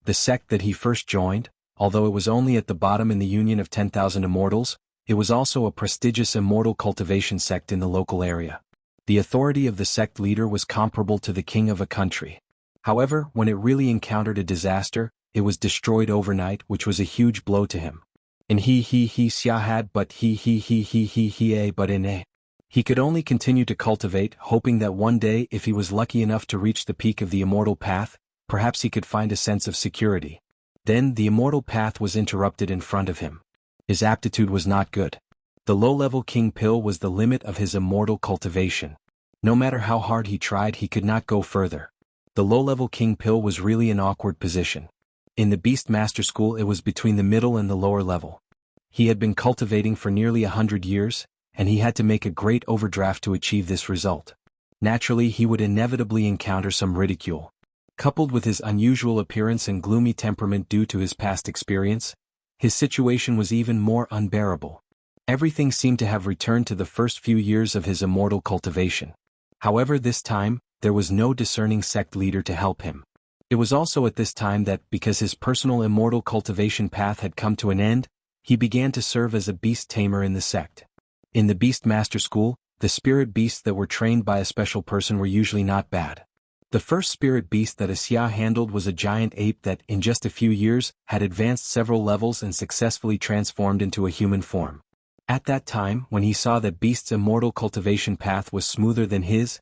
The sect that he first joined, although it was only at the bottom in the union of 10,000 immortals, it was also a prestigious immortal cultivation sect in the local area. The authority of the sect leader was comparable to the king of a country. However, when it really encountered a disaster, it was destroyed overnight, which was a huge blow to him. And Xia had but but in a. He could only continue to cultivate, hoping that one day if he was lucky enough to reach the peak of the immortal path, perhaps he could find a sense of security. Then the immortal path was interrupted in front of him. His aptitude was not good. The low-level King Pill was the limit of his immortal cultivation. No matter how hard he tried, he could not go further. The low-level King Pill was really an awkward position. In the Beast Master School it was between the middle and the lower level. He had been cultivating for nearly 100 years, and he had to make a great overdraft to achieve this result. Naturally, he would inevitably encounter some ridicule. Coupled with his unusual appearance and gloomy temperament due to his past experience, his situation was even more unbearable. Everything seemed to have returned to the first few years of his immortal cultivation. However, this time, there was no discerning sect leader to help him. It was also at this time that, because his personal immortal cultivation path had come to an end, he began to serve as a beast tamer in the sect. In the Beast Master School, the spirit beasts that were trained by a special person were usually not bad. The first spirit beast that Wuxia handled was a giant ape that, in just a few years, had advanced several levels and successfully transformed into a human form. At that time, when he saw that Beast's immortal cultivation path was smoother than his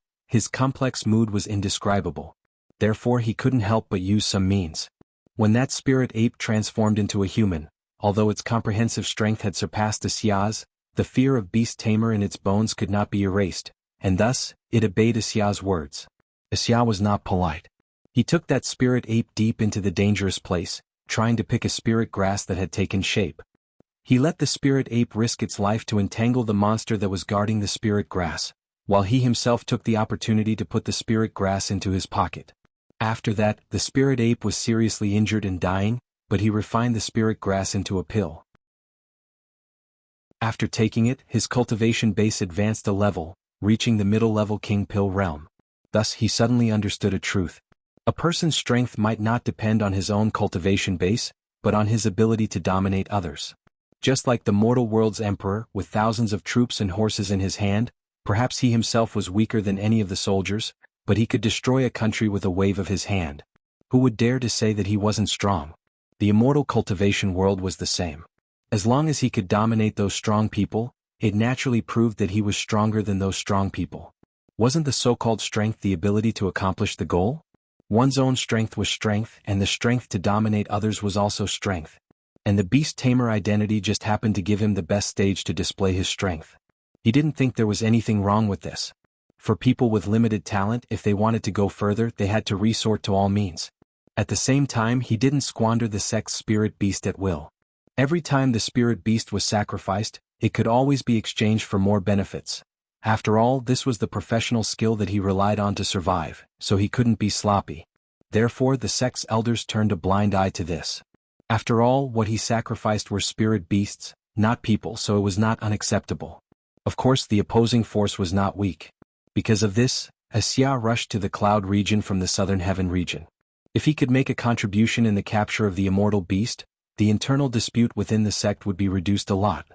complex mood was indescribable. Therefore he couldn't help but use some means. When that spirit ape transformed into a human, although its comprehensive strength had surpassed Wuxia's, the fear of Beast Tamer in its bones could not be erased, and thus, it obeyed Wuxia's words. Wuxia was not polite. He took that spirit ape deep into the dangerous place, trying to pick a spirit grass that had taken shape. He let the spirit ape risk its life to entangle the monster that was guarding the spirit grass, while he himself took the opportunity to put the spirit grass into his pocket. After that, the spirit ape was seriously injured and dying, but he refined the spirit grass into a pill. After taking it, his cultivation base advanced a level, reaching the middle-level king pill realm. Thus he suddenly understood a truth. A person's strength might not depend on his own cultivation base, but on his ability to dominate others. Just like the mortal world's emperor, with thousands of troops and horses in his hand, perhaps he himself was weaker than any of the soldiers, but he could destroy a country with a wave of his hand. Who would dare to say that he wasn't strong? The immortal cultivation world was the same. As long as he could dominate those strong people, it naturally proved that he was stronger than those strong people. Wasn't the so-called strength the ability to accomplish the goal? One's own strength was strength, and the strength to dominate others was also strength. And the beast tamer identity just happened to give him the best stage to display his strength. He didn't think there was anything wrong with this. For people with limited talent, if they wanted to go further, they had to resort to all means. At the same time, he didn't squander the sect's spirit beast at will. Every time the spirit beast was sacrificed, it could always be exchanged for more benefits. After all, this was the professional skill that he relied on to survive, so he couldn't be sloppy. Therefore, the sect's elders turned a blind eye to this. After all, what he sacrificed were spirit beasts, not people, so it was not unacceptable. Of course, the opposing force was not weak. Because of this, Wuxia rushed to the cloud region from the southern heaven region. If he could make a contribution in the capture of the immortal beast, the internal dispute within the sect would be reduced a lot.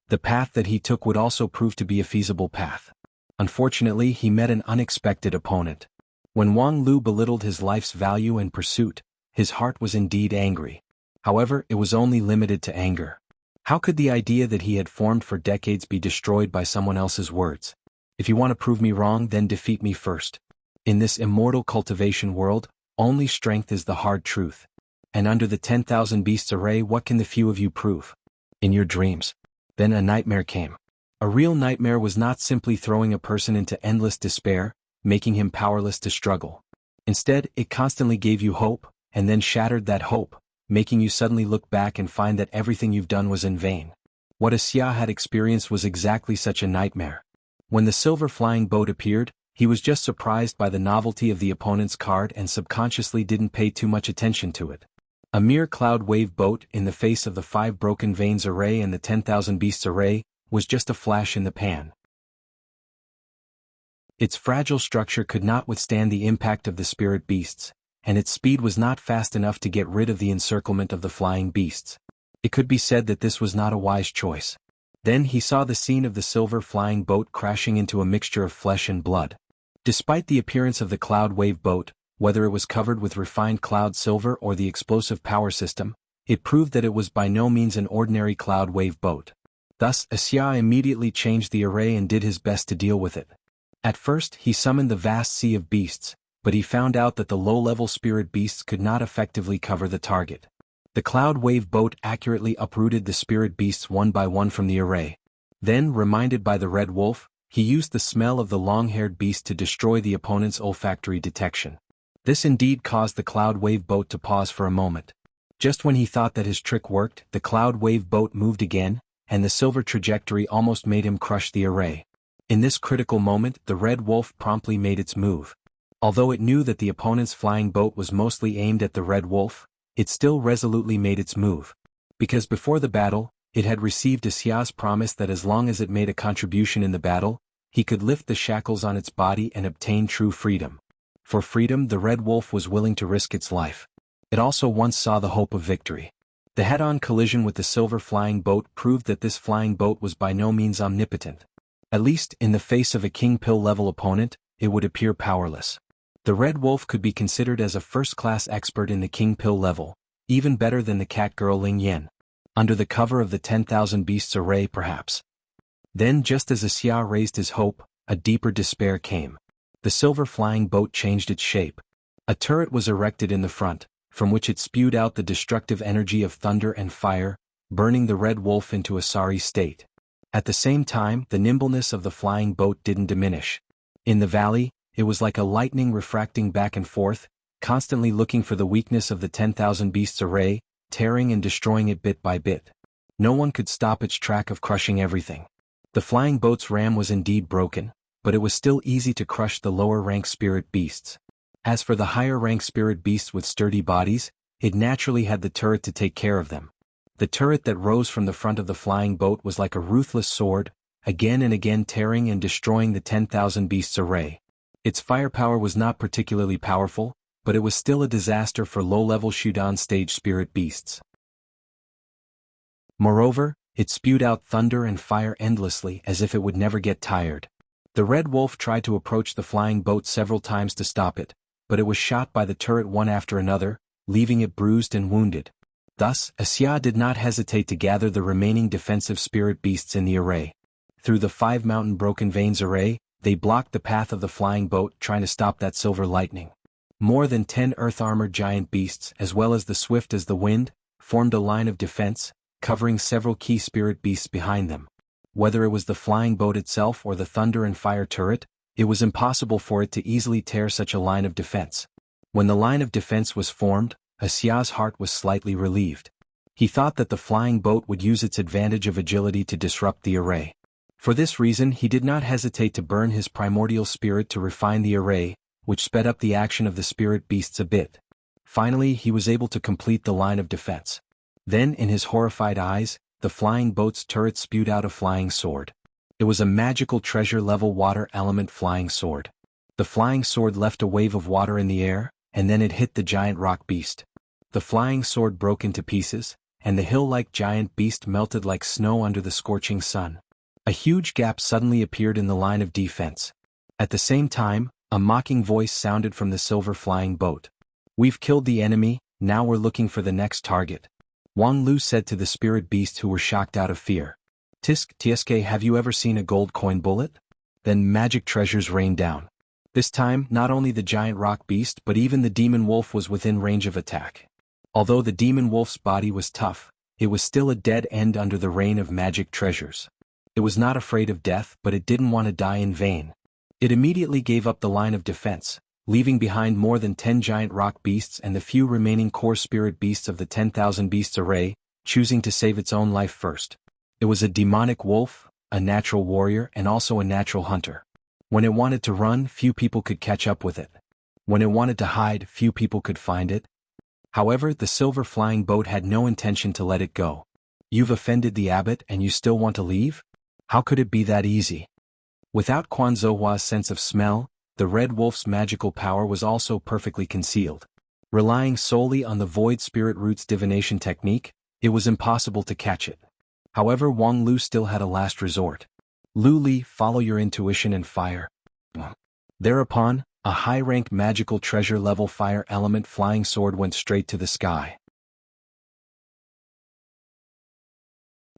The path that he took would also prove to be a feasible path. Unfortunately, he met an unexpected opponent. When Wang Lu belittled his life's value and pursuit, his heart was indeed angry. However, it was only limited to anger. How could the idea that he had formed for decades be destroyed by someone else's words? If you want to prove me wrong, then defeat me first. In this immortal cultivation world, only strength is the hard truth. And under the 10,000 beasts array, what can the few of you prove? In your dreams. Then a nightmare came. A real nightmare was not simply throwing a person into endless despair, making him powerless to struggle. Instead, it constantly gave you hope, and then shattered that hope, making you suddenly look back and find that everything you've done was in vain. What Wuxia had experienced was exactly such a nightmare. When the silver flying boat appeared, he was just surprised by the novelty of the opponent's card and subconsciously didn't pay too much attention to it. A mere cloud wave boat in the face of the 5 broken veins array and the 10,000 beasts array was just a flash in the pan. Its fragile structure could not withstand the impact of the spirit beasts, and its speed was not fast enough to get rid of the encirclement of the flying beasts. It could be said that this was not a wise choice. Then he saw the scene of the silver flying boat crashing into a mixture of flesh and blood. Despite the appearance of the cloud wave boat, whether it was covered with refined cloud silver or the explosive power system, it proved that it was by no means an ordinary cloud wave boat. Thus, Wuxia immediately changed the array and did his best to deal with it. At first, he summoned the vast sea of beasts, but he found out that the low-level spirit beasts could not effectively cover the target. The cloud wave boat accurately uprooted the spirit beasts one by one from the array. Then, reminded by the red wolf, he used the smell of the long-haired beast to destroy the opponent's olfactory detection. This indeed caused the cloud wave boat to pause for a moment. Just when he thought that his trick worked, the cloud wave boat moved again, and the silver trajectory almost made him crush the array. In this critical moment, the red wolf promptly made its move. Although it knew that the opponent's flying boat was mostly aimed at the red wolf, it still resolutely made its move. Because before the battle, it had received Wuxia's promise that as long as it made a contribution in the battle, he could lift the shackles on its body and obtain true freedom. For freedom, the red wolf was willing to risk its life. It also once saw the hope of victory. The head-on collision with the silver flying boat proved that this flying boat was by no means omnipotent. At least, in the face of a king pill-level opponent, it would appear powerless. The red wolf could be considered as a first-class expert in the king pill level, even better than the cat girl Ling Yan. Under the cover of the 10,000 beasts array perhaps. Then just as Wuxia raised his hope, a deeper despair came. The silver flying boat changed its shape. A turret was erected in the front, from which it spewed out the destructive energy of thunder and fire, burning the red wolf into a sorry state. At the same time, the nimbleness of the flying boat didn't diminish. In the valley, it was like a lightning refracting back and forth, constantly looking for the weakness of the 10,000 beasts array, tearing and destroying it bit by bit. No one could stop its track of crushing everything. The flying boat's ram was indeed broken, but it was still easy to crush the lower-rank spirit beasts. As for the higher-rank spirit beasts with sturdy bodies, it naturally had the turret to take care of them. The turret that rose from the front of the flying boat was like a ruthless sword, again and again tearing and destroying the 10,000 beasts array. Its firepower was not particularly powerful, but it was still a disaster for low-level Shudan stage spirit beasts. Moreover, it spewed out thunder and fire endlessly as if it would never get tired. The red wolf tried to approach the flying boat several times to stop it, but it was shot by the turret one after another, leaving it bruised and wounded. Thus, Wuxia did not hesitate to gather the remaining defensive spirit beasts in the array. Through the 5 mountain broken veins array, they blocked the path of the flying boat trying to stop that silver lightning. More than 10 earth-armored giant beasts, as well as the swift as the wind, formed a line of defense, covering several key spirit beasts behind them. Whether it was the flying boat itself or the thunder and fire turret, it was impossible for it to easily tear such a line of defense. When the line of defense was formed, Wuxia's heart was slightly relieved. He thought that the flying boat would use its advantage of agility to disrupt the array. For this reason he did not hesitate to burn his primordial spirit to refine the array, which sped up the action of the spirit beasts a bit. Finally he was able to complete the line of defense. Then in his horrified eyes, the flying boat's turret spewed out a flying sword. It was a magical treasure-level water element flying sword. The flying sword left a wave of water in the air, and then it hit the giant rock beast. The flying sword broke into pieces, and the hill-like giant beast melted like snow under the scorching sun. A huge gap suddenly appeared in the line of defense. At the same time, a mocking voice sounded from the silver flying boat. "We've killed the enemy, now we're looking for the next target," Wang Lu said to the spirit beasts who were shocked out of fear. "Tsk, have you ever seen a gold coin bullet?" Then magic treasures rained down. This time, not only the giant rock beast but even the demon wolf was within range of attack. Although the demon wolf's body was tough, it was still a dead end under the rain of magic treasures. It was not afraid of death, but it didn't want to die in vain. It immediately gave up the line of defense, leaving behind more than 10 giant rock beasts and the few remaining core spirit beasts of the 10,000 beasts array, choosing to save its own life first. It was a demonic wolf, a natural warrior and also a natural hunter. When it wanted to run, few people could catch up with it. When it wanted to hide, few people could find it. However, the silver flying boat had no intention to let it go. "You've offended the abbot and you still want to leave? How could it be that easy?" Without Quan Zouhua's sense of smell, the red wolf's magical power was also perfectly concealed. Relying solely on the void spirit root's divination technique, it was impossible to catch it. However, Wang Lu still had a last resort. "Lu Li, follow your intuition and fire." Thereupon, a high-rank magical treasure-level fire element flying sword went straight to the sky.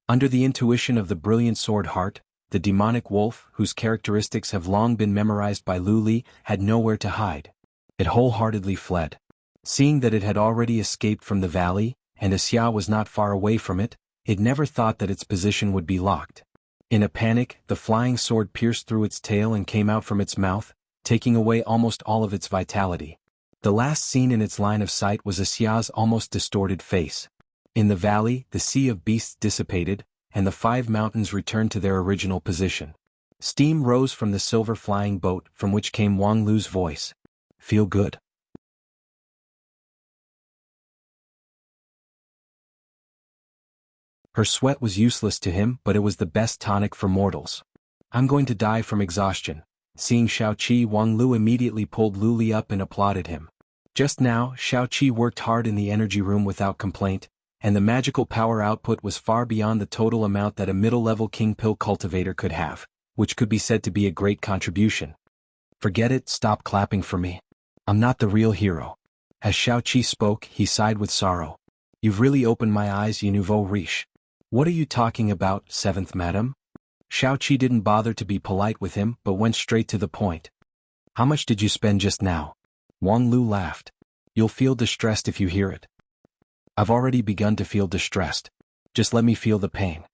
Under the intuition of the brilliant sword heart, the demonic wolf, whose characteristics have long been memorized by Lu Li, had nowhere to hide. It wholeheartedly fled. Seeing that it had already escaped from the valley, and Wuxia was not far away from it, it never thought that its position would be locked. In a panic, the flying sword pierced through its tail and came out from its mouth, taking away almost all of its vitality. The last seen in its line of sight was Xia's almost distorted face. In the valley, the sea of beasts dissipated, and the 5 mountains returned to their original position. Steam rose from the silver flying boat from which came Wang Lu's voice. Feel good? Her sweat was useless to him, but it was the best tonic for mortals. I'm going to die from exhaustion. Seeing Xiaoqi, Wang Lu immediately pulled Lu Li up and applauded him. Just now, Xiaoqi worked hard in the energy room without complaint, and the magical power output was far beyond the total amount that a middle-level king pill cultivator could have, which could be said to be a great contribution. Forget it, stop clapping for me. I'm not the real hero. As Xiaoqi spoke, he sighed with sorrow. You've really opened my eyes, ye nouveau riche. What are you talking about, 7th madam? Xiaoqi didn't bother to be polite with him, but went straight to the point. How much did you spend just now? Wang Lu laughed. You'll feel distressed if you hear it. I've already begun to feel distressed. Just let me feel the pain.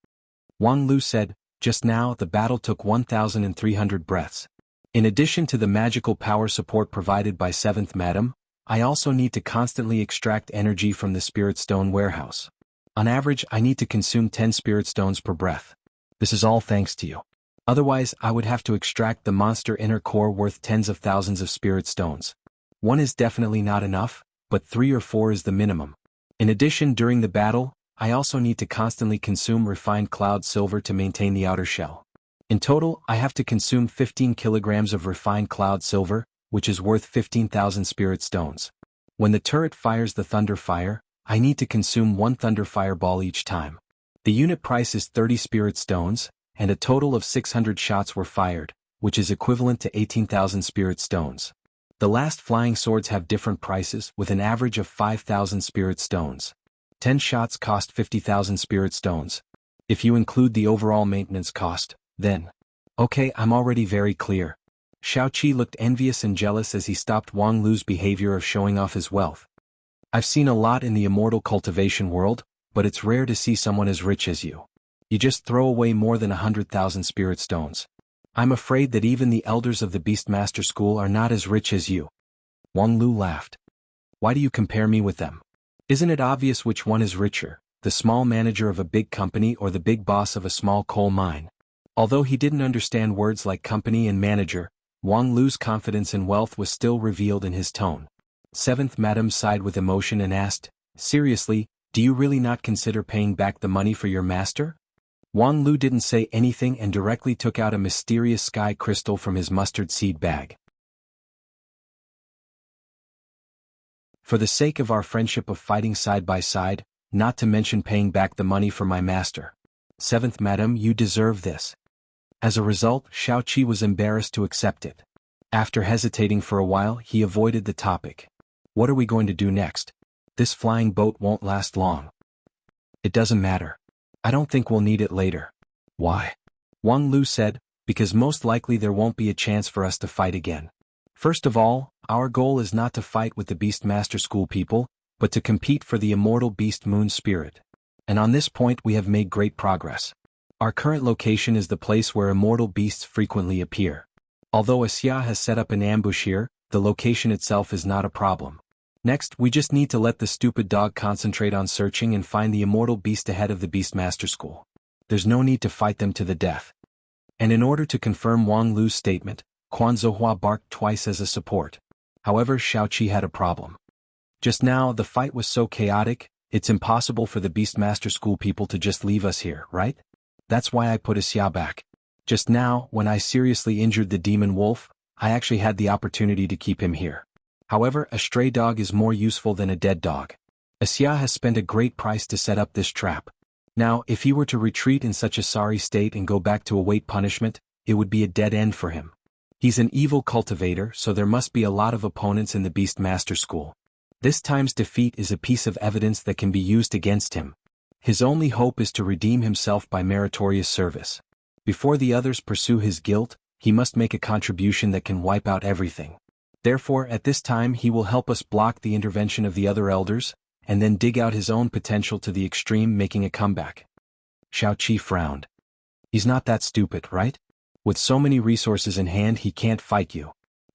Wang Lu said, just now the battle took 1,300 breaths. In addition to the magical power support provided by 7th madam, I also need to constantly extract energy from the spirit stone warehouse. On average, I need to consume 10 spirit stones per breath. This is all thanks to you. Otherwise, I would have to extract the monster inner core worth tens of thousands of spirit stones. 1 is definitely not enough, but 3 or 4 is the minimum. In addition, during the battle, I also need to constantly consume refined cloud silver to maintain the outer shell. In total, I have to consume 15 kilograms of refined cloud silver, which is worth 15,000 spirit stones. When the turret fires the thunder fire, I need to consume 1 thunder fireball each time. The unit price is 30 spirit stones, and a total of 600 shots were fired, which is equivalent to 18,000 spirit stones. The last flying swords have different prices, with an average of 5,000 spirit stones. 10 shots cost 50,000 spirit stones. If you include the overall maintenance cost, then... Okay, I'm already very clear. Xiaoqi looked envious and jealous as he stopped Wang Lu's behavior of showing off his wealth. I've seen a lot in the immortal cultivation world, but it's rare to see someone as rich as you. You just throw away more than 100,000 spirit stones. I'm afraid that even the elders of the Beastmaster School are not as rich as you. Wang Lu laughed. Why do you compare me with them? Isn't it obvious which one is richer, the small manager of a big company or the big boss of a small coal mine? Although he didn't understand words like company and manager, Wang Lu's confidence in wealth was still revealed in his tone. 7th madam sighed with emotion and asked, seriously, do you really not consider paying back the money for your master? Wang Lu didn't say anything and directly took out a mysterious sky crystal from his mustard seed bag. For the sake of our friendship of fighting side by side, not to mention paying back the money for my master. 7th madam, you deserve this. As a result, Xiaoqi was embarrassed to accept it. After hesitating for a while, he avoided the topic. What are we going to do next? This flying boat won't last long. It doesn't matter. I don't think we'll need it later. Why? Wang Lu said, because most likely there won't be a chance for us to fight again. First of all, our goal is not to fight with the Beastmaster School people, but to compete for the immortal Beast Moon Spirit. And on this point we have made great progress. Our current location is the place where immortal beasts frequently appear. Although Wuxia has set up an ambush here, the location itself is not a problem. Next, we just need to let the stupid dog concentrate on searching and find the immortal beast ahead of the Beastmaster School. There's no need to fight them to the death. And in order to confirm Wang Lu's statement, Quan Zhuhua barked twice as a support. However, Xiaoqi had a problem. Just now, the fight was so chaotic, it's impossible for the Beastmaster School people to just leave us here, right? That's why I put Wuxia back. Just now, when I seriously injured the demon wolf, I actually had the opportunity to keep him here. However, a stray dog is more useful than a dead dog. Wuxia has spent a great price to set up this trap. Now, if he were to retreat in such a sorry state and go back to await punishment, it would be a dead end for him. He's an evil cultivator, so there must be a lot of opponents in the Beastmaster School. This time's defeat is a piece of evidence that can be used against him. His only hope is to redeem himself by meritorious service. Before the others pursue his guilt, he must make a contribution that can wipe out everything. Therefore, at this time he will help us block the intervention of the other elders, and then dig out his own potential to the extreme, making a comeback. Xiaoqi frowned. He's not that stupid, right? With so many resources in hand he can't fight you.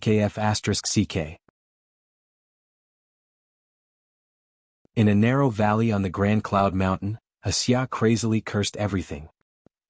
CK. In a narrow valley on the Grand Cloud Mountain, Wuxia crazily cursed everything.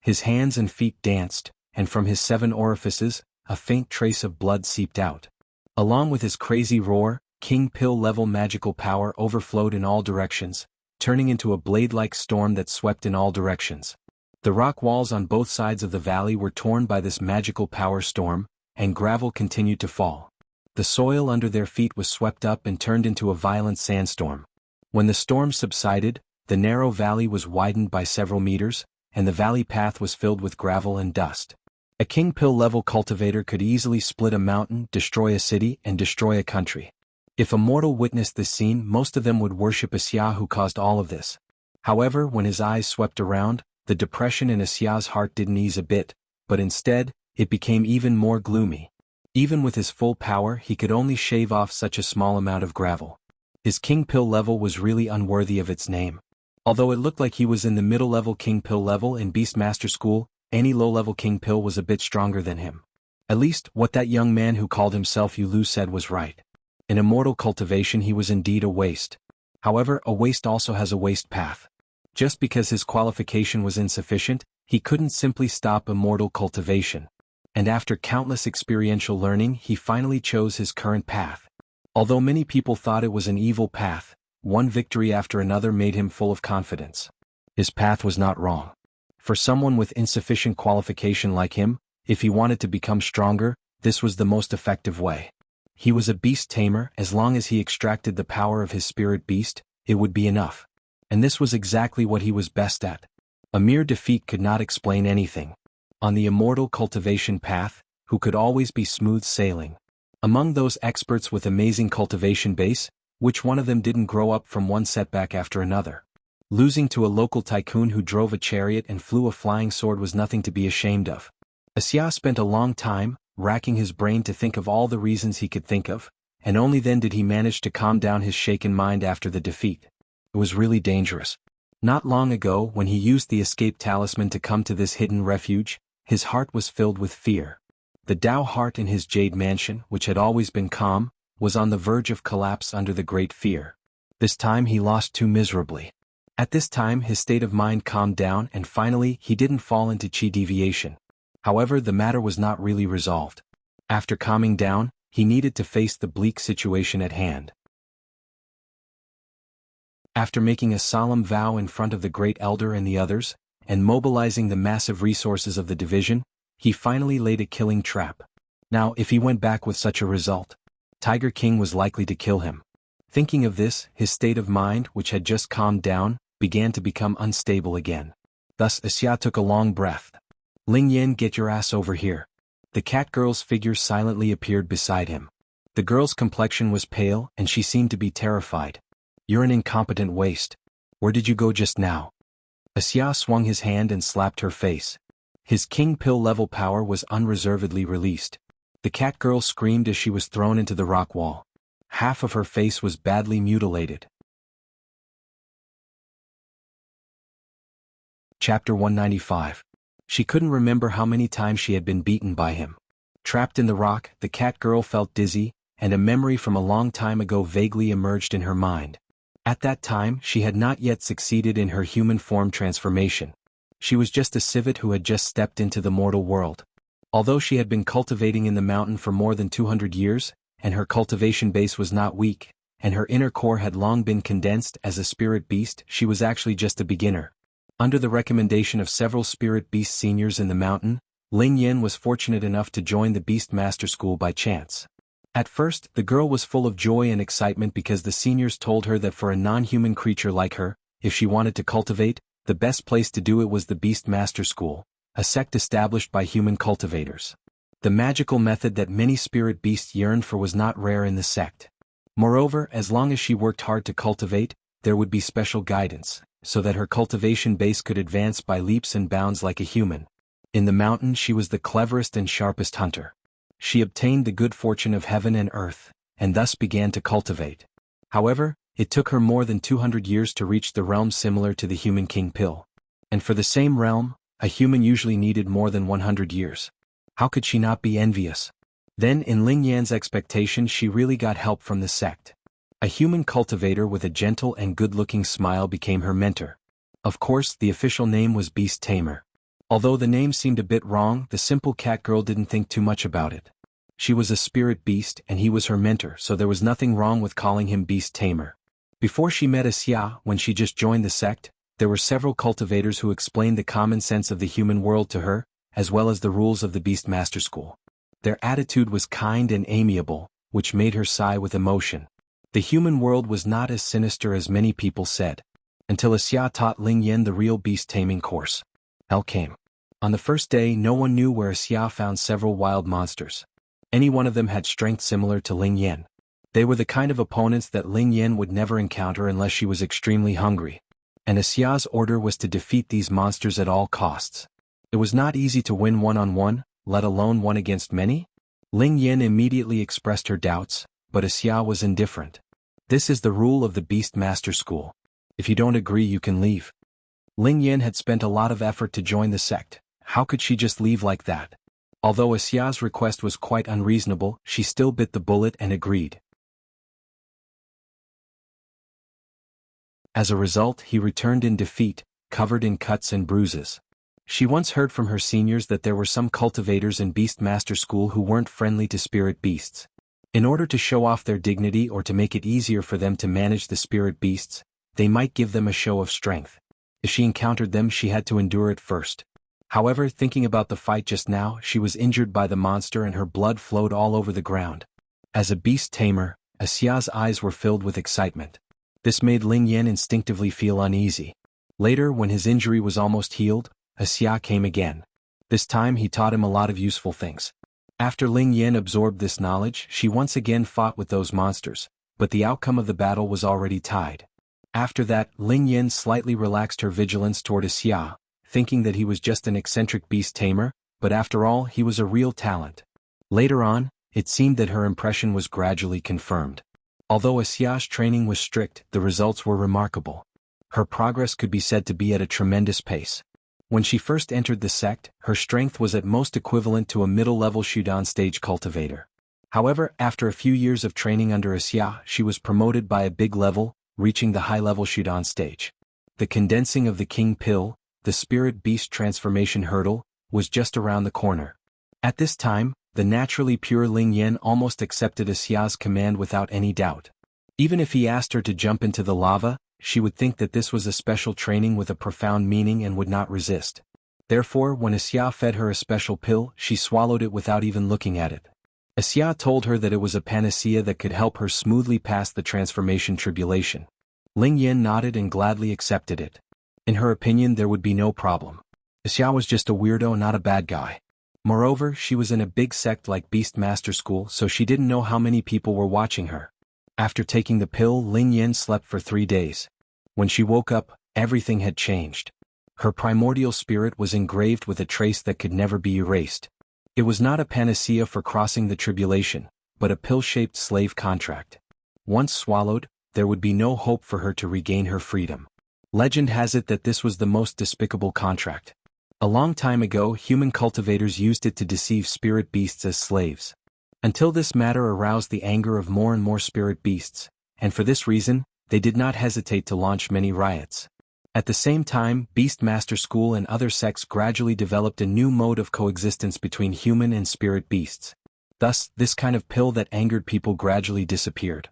His hands and feet danced, and from his 7 orifices, a faint trace of blood seeped out. Along with his crazy roar, King Pill-level magical power overflowed in all directions, turning into a blade-like storm that swept in all directions. The rock walls on both sides of the valley were torn by this magical power storm, and gravel continued to fall. The soil under their feet was swept up and turned into a violent sandstorm. When the storm subsided, the narrow valley was widened by several meters, and the valley path was filled with gravel and dust. A King Pill-level cultivator could easily split a mountain, destroy a city, and destroy a country. If a mortal witnessed this scene, most of them would worship Wuxia who caused all of this. However, when his eyes swept around, the depression in Wuxia's heart didn't ease a bit, but instead, it became even more gloomy. Even with his full power, he could only shave off such a small amount of gravel. His King Pill level was really unworthy of its name. Although it looked like he was in the middle-level King Pill level in Beastmaster School, any low-level King Pill was a bit stronger than him. At least, what that young man who called himself Yulu said was right. In immortal cultivation he was indeed a waste. However, a waste also has a waste path. Just because his qualification was insufficient, he couldn't simply stop immortal cultivation. And after countless experiential learning he finally chose his current path. Although many people thought it was an evil path, one victory after another made him full of confidence. His path was not wrong. For someone with insufficient qualification like him, if he wanted to become stronger, this was the most effective way. He was a beast tamer. As long as he extracted the power of his spirit beast, it would be enough. And this was exactly what he was best at. A mere defeat could not explain anything. On the immortal cultivation path, who could always be smooth sailing? Among those experts with amazing cultivation base, which one of them didn't grow up from one setback after another? Losing to a local tycoon who drove a chariot and flew a flying sword was nothing to be ashamed of. Wuxia spent a long time, racking his brain to think of all the reasons he could think of, and only then did he manage to calm down his shaken mind after the defeat. It was really dangerous. Not long ago, when he used the escape talisman to come to this hidden refuge, his heart was filled with fear. The Tao heart in his jade mansion, which had always been calm, was on the verge of collapse under the great fear. This time he lost too miserably. At this time his state of mind calmed down and finally he didn't fall into chi deviation. However, the matter was not really resolved. After calming down, he needed to face the bleak situation at hand. After making a solemn vow in front of the Great Elder and the others, and mobilizing the massive resources of the division, he finally laid a killing trap. Now, if he went back with such a result, Tiger King was likely to kill him. Thinking of this, his state of mind, which had just calmed down, began to become unstable again. Thus Wuxia took a long breath. "Ling Yin, get your ass over here." The cat girl's figure silently appeared beside him. The girl's complexion was pale and she seemed to be terrified. "You're an incompetent waste. Where did you go just now?" Wuxia swung his hand and slapped her face. His King Pill level power was unreservedly released. The cat girl screamed as she was thrown into the rock wall. Half of her face was badly mutilated. Chapter 195. She couldn't remember how many times she had been beaten by him. Trapped in the rock, the cat girl felt dizzy, and a memory from a long time ago vaguely emerged in her mind. At that time, she had not yet succeeded in her human form transformation. She was just a civet who had just stepped into the mortal world. Although she had been cultivating in the mountain for more than 200 years, and her cultivation base was not weak, and her inner core had long been condensed as a spirit beast, she was actually just a beginner. Under the recommendation of several spirit beast seniors in the mountain, Ling Yen was fortunate enough to join the Beast Master School by chance. At first, the girl was full of joy and excitement because the seniors told her that for a non-human creature like her, if she wanted to cultivate, the best place to do it was the Beast Master School, a sect established by human cultivators. The magical method that many spirit beasts yearned for was not rare in the sect. Moreover, as long as she worked hard to cultivate, there would be special guidance, so that her cultivation base could advance by leaps and bounds like a human. In the mountain she was the cleverest and sharpest hunter. She obtained the good fortune of heaven and earth, and thus began to cultivate. However, it took her more than 200 years to reach the realm similar to the human king pill. And for the same realm, a human usually needed more than 100 years. How could she not be envious? Then in Ling Yan's expectation she really got help from the sect. A human cultivator with a gentle and good-looking smile became her mentor. Of course, the official name was Beast Tamer. Although the name seemed a bit wrong, the simple cat girl didn't think too much about it. She was a spirit beast and he was her mentor, so there was nothing wrong with calling him Beast Tamer. Before she met Wuxia, when she just joined the sect, there were several cultivators who explained the common sense of the human world to her, as well as the rules of the Beast Master School. Their attitude was kind and amiable, which made her sigh with emotion. The human world was not as sinister as many people said. Until Wuxia taught Ling Yan the real beast-taming course. Hell came. On the first day no one knew where Wuxia found several wild monsters. Any one of them had strength similar to Ling Yan. They were the kind of opponents that Ling Yan would never encounter unless she was extremely hungry. And Wuxia's order was to defeat these monsters at all costs. It was not easy to win one-on-one, let alone one against many. Ling Yan immediately expressed her doubts, but Wuxia was indifferent. This is the rule of the Beast Master School. If you don't agree you can leave. Ling Yan had spent a lot of effort to join the sect. How could she just leave like that? Although Wuxia's request was quite unreasonable, she still bit the bullet and agreed. As a result, he returned in defeat, covered in cuts and bruises. She once heard from her seniors that there were some cultivators in Beast Master School who weren't friendly to spirit beasts. In order to show off their dignity or to make it easier for them to manage the spirit beasts, they might give them a show of strength. If she encountered them she had to endure it first. However, thinking about the fight just now, she was injured by the monster and her blood flowed all over the ground. As a beast tamer, Wuxia's eyes were filled with excitement. This made Ling Yan instinctively feel uneasy. Later, when his injury was almost healed, Wuxia came again. This time he taught him a lot of useful things. After Ling Yan absorbed this knowledge, she once again fought with those monsters, but the outcome of the battle was already tied. After that, Ling Yan slightly relaxed her vigilance toward Wuxia, thinking that he was just an eccentric beast tamer, but after all he was a real talent. Later on, it seemed that her impression was gradually confirmed. Although Wuxia's training was strict, the results were remarkable. Her progress could be said to be at a tremendous pace. When she first entered the sect, her strength was at most equivalent to a middle-level Shudan stage cultivator. However, after a few years of training under Wuxia, she was promoted by a big level, reaching the high-level Shudan stage. The condensing of the King Pill, the spirit beast transformation hurdle, was just around the corner. At this time, the naturally pure Ling Yan almost accepted Wuxia's command without any doubt. Even if he asked her to jump into the lava, she would think that this was a special training with a profound meaning and would not resist. Therefore, when Wuxia fed her a special pill, she swallowed it without even looking at it. Wuxia told her that it was a panacea that could help her smoothly pass the transformation tribulation. Ling Yan nodded and gladly accepted it. In her opinion, there would be no problem. Wuxia was just a weirdo, not a bad guy. Moreover, she was in a big sect like Beast Master School, so she didn't know how many people were watching her. After taking the pill, Ling Yan slept for 3 days. When she woke up, everything had changed. Her primordial spirit was engraved with a trace that could never be erased. It was not a panacea for crossing the tribulation, but a pill-shaped slave contract. Once swallowed, there would be no hope for her to regain her freedom. Legend has it that this was the most despicable contract. A long time ago, human cultivators used it to deceive spirit beasts as slaves. Until this matter aroused the anger of more and more spirit beasts, and for this reason, they did not hesitate to launch many riots. At the same time, Beast Master School and other sects gradually developed a new mode of coexistence between human and spirit beasts. Thus, this kind of pill that angered people gradually disappeared.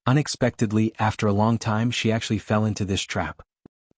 Unexpectedly, after a long time, she actually fell into this trap.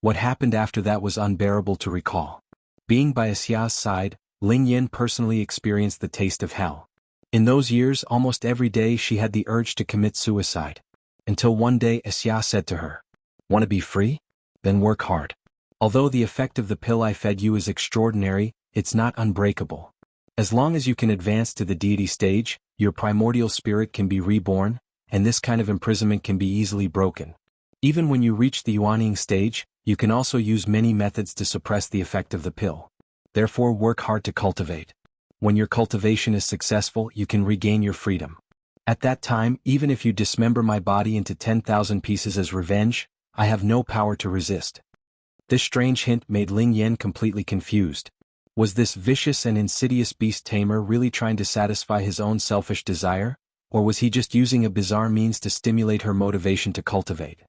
What happened after that was unbearable to recall. Being by Xia's side, Ling Yan personally experienced the taste of hell. In those years, almost every day she had the urge to commit suicide. Until one day Xia said to her, "Want to be free? Then work hard. Although the effect of the pill I fed you is extraordinary, it's not unbreakable. As long as you can advance to the deity stage, your primordial spirit can be reborn, and this kind of imprisonment can be easily broken. Even when you reach the Yuanying stage, you can also use many methods to suppress the effect of the pill. Therefore work hard to cultivate. When your cultivation is successful, you can regain your freedom. At that time, even if you dismember my body into 10,000 pieces as revenge, I have no power to resist." This strange hint made Ling Yan completely confused. Was this vicious and insidious beast tamer really trying to satisfy his own selfish desire, or was he just using a bizarre means to stimulate her motivation to cultivate?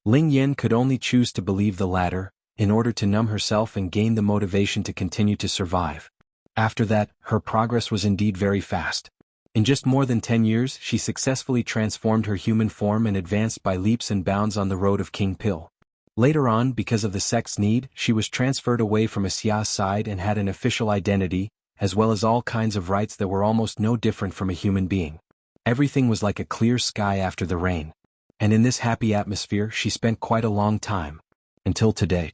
Ling Yan could only choose to believe the latter, in order to numb herself and gain the motivation to continue to survive. After that, her progress was indeed very fast. In just more than 10 years, she successfully transformed her human form and advanced by leaps and bounds on the road of King Pill. Later on, because of the sect's need, she was transferred away from Xia's side and had an official identity, as well as all kinds of rights that were almost no different from a human being. Everything was like a clear sky after the rain. And in this happy atmosphere she spent quite a long time. Until today.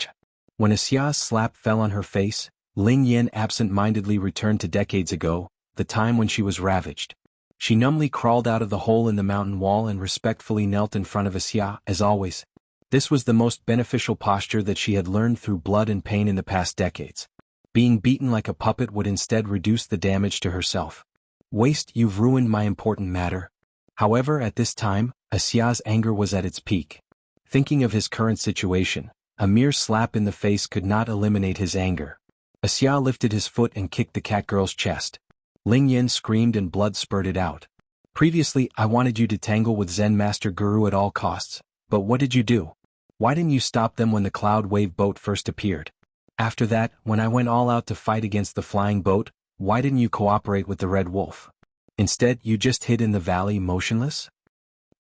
When Xia's slap fell on her face, Ling Yan absent-mindedly returned to decades ago, the time when she was ravaged. She numbly crawled out of the hole in the mountain wall and respectfully knelt in front of Xia, as always. This was the most beneficial posture that she had learned through blood and pain in the past decades. Being beaten like a puppet would instead reduce the damage to herself. "Waste, you've ruined my important matter." However, at this time, Xia's anger was at its peak. Thinking of his current situation, a mere slap in the face could not eliminate his anger. Xia lifted his foot and kicked the catgirl's chest. Ling Yan screamed and blood spurted out. "Previously, I wanted you to tangle with Zen Master Guru at all costs, but what did you do? Why didn't you stop them when the cloud wave boat first appeared? After that, when I went all out to fight against the flying boat, why didn't you cooperate with the Red Wolf? Instead, you just hid in the valley motionless?"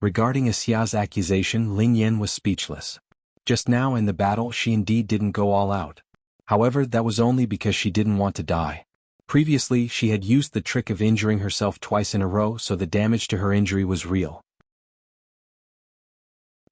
Regarding Xia's accusation, Ling Yan was speechless. Just now in the battle she indeed didn't go all out. However, that was only because she didn't want to die. Previously, she had used the trick of injuring herself twice in a row, so the damage to her injury was real.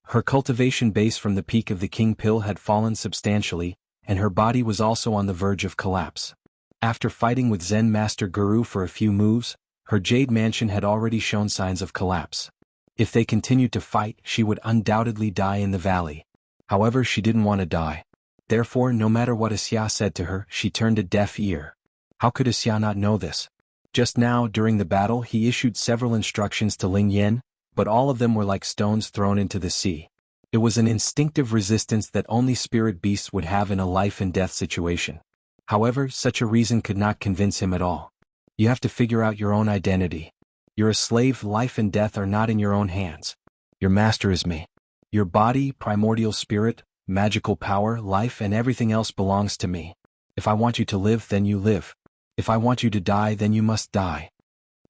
Her cultivation base from the peak of the King Pill had fallen substantially, and her body was also on the verge of collapse. After fighting with Zen Master Guru for a few moves, her Jade Mansion had already shown signs of collapse. If they continued to fight, she would undoubtedly die in the valley. However, she didn't want to die. Therefore, no matter what Xia said to her, she turned a deaf ear. How could Xia not know this? Just now, during the battle, he issued several instructions to Ling Yan, but all of them were like stones thrown into the sea. It was an instinctive resistance that only spirit beasts would have in a life-and-death situation. However, such a reason could not convince him at all. You have to figure out your own identity. You're a slave. Life and death are not in your own hands. Your master is me. Your body, primordial spirit, magical power, life and everything else belongs to me. If I want you to live, then you live. If I want you to die, then you must die.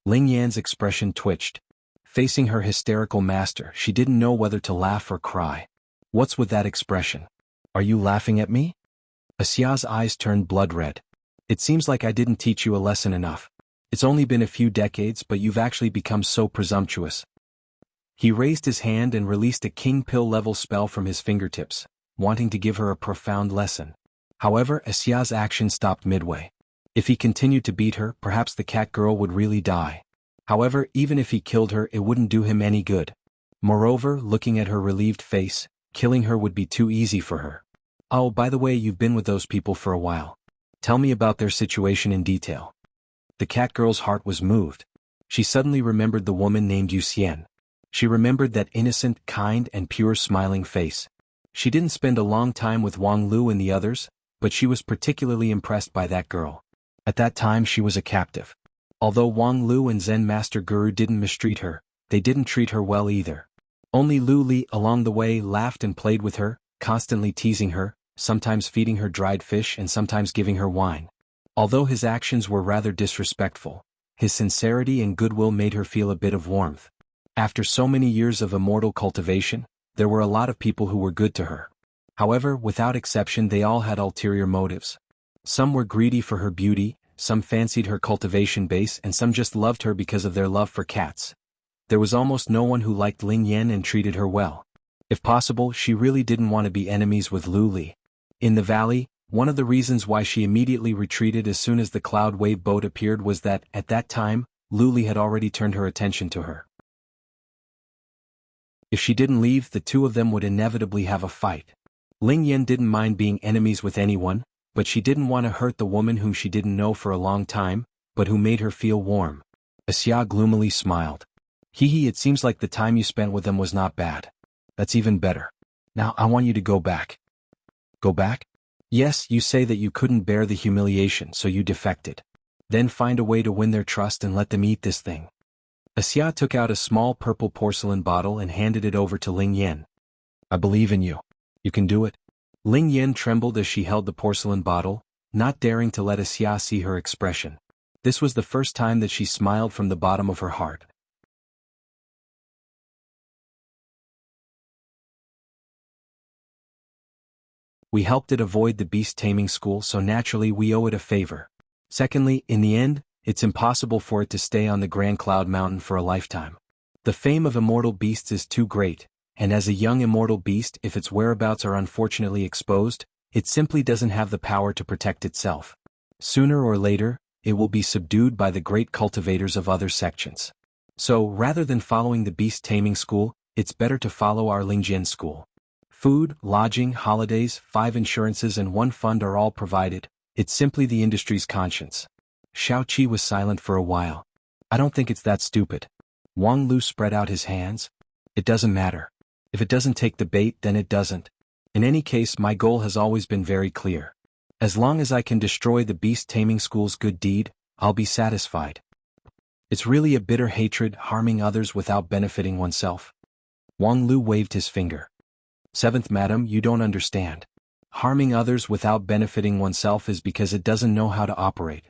Ling Yan's expression twitched. Facing her hysterical master, she didn't know whether to laugh or cry. What's with that expression? Are you laughing at me? Xia's eyes turned blood red. It seems like I didn't teach you a lesson enough. It's only been a few decades, but you've actually become so presumptuous. He raised his hand and released a King Pill level spell from his fingertips, wanting to give her a profound lesson. However, Xia's action stopped midway. If he continued to beat her, perhaps the cat girl would really die. However, even if he killed her, it wouldn't do him any good. Moreover, looking at her relieved face, killing her would be too easy for her. Oh, by the way, you've been with those people for a while. Tell me about their situation in detail. The cat girl's heart was moved. She suddenly remembered the woman named Wuxia. She remembered that innocent, kind and pure smiling face. She didn't spend a long time with Wang Lu and the others, but she was particularly impressed by that girl. At that time she was a captive. Although Wang Lu and Zen Master Guru didn't mistreat her, they didn't treat her well either. Only Lu Li along the way laughed and played with her, constantly teasing her, sometimes feeding her dried fish and sometimes giving her wine. Although his actions were rather disrespectful, his sincerity and goodwill made her feel a bit of warmth. After so many years of immortal cultivation, there were a lot of people who were good to her. However, without exception they all had ulterior motives. Some were greedy for her beauty, some fancied her cultivation base, and some just loved her because of their love for cats. There was almost no one who liked Ling Yan and treated her well. If possible, she really didn't want to be enemies with Lu Li. In the valley, one of the reasons why she immediately retreated as soon as the cloud wave boat appeared was that, at that time, Lu Li had already turned her attention to her. If she didn't leave, the two of them would inevitably have a fight. Ling Yan didn't mind being enemies with anyone, but she didn't want to hurt the woman whom she didn't know for a long time, but who made her feel warm. Xia gloomily smiled. Hee, it seems like the time you spent with them was not bad. That's even better. Now I want you to go back. Go back? Yes, you say that you couldn't bear the humiliation, so you defected. Then find a way to win their trust and let them eat this thing. Xia took out a small purple porcelain bottle and handed it over to Ling Yan. I believe in you. You can do it. Ling Yan trembled as she held the porcelain bottle, not daring to let Xia see her expression. This was the first time that she smiled from the bottom of her heart. We helped it avoid the beast taming school, so naturally we owe it a favor. Secondly, in the end, it's impossible for it to stay on the Grand Cloud Mountain for a lifetime. The fame of immortal beasts is too great, and as a young immortal beast, if its whereabouts are unfortunately exposed, it simply doesn't have the power to protect itself. Sooner or later, it will be subdued by the great cultivators of other sections. So, rather than following the beast taming school, it's better to follow our Lingjian school. Food, lodging, holidays, 5 insurances and 1 fund are all provided. It's simply the industry's conscience. Xiao Qi was silent for a while. I don't think it's that stupid. Wang Lu spread out his hands. It doesn't matter. If it doesn't take the bait, then it doesn't. In any case, my goal has always been very clear. As long as I can destroy the beast taming school's good deed, I'll be satisfied. It's really a bitter hatred, harming others without benefiting oneself. Wang Lu waved his finger. 7th Madam, you don't understand. Harming others without benefiting oneself is because it doesn't know how to operate.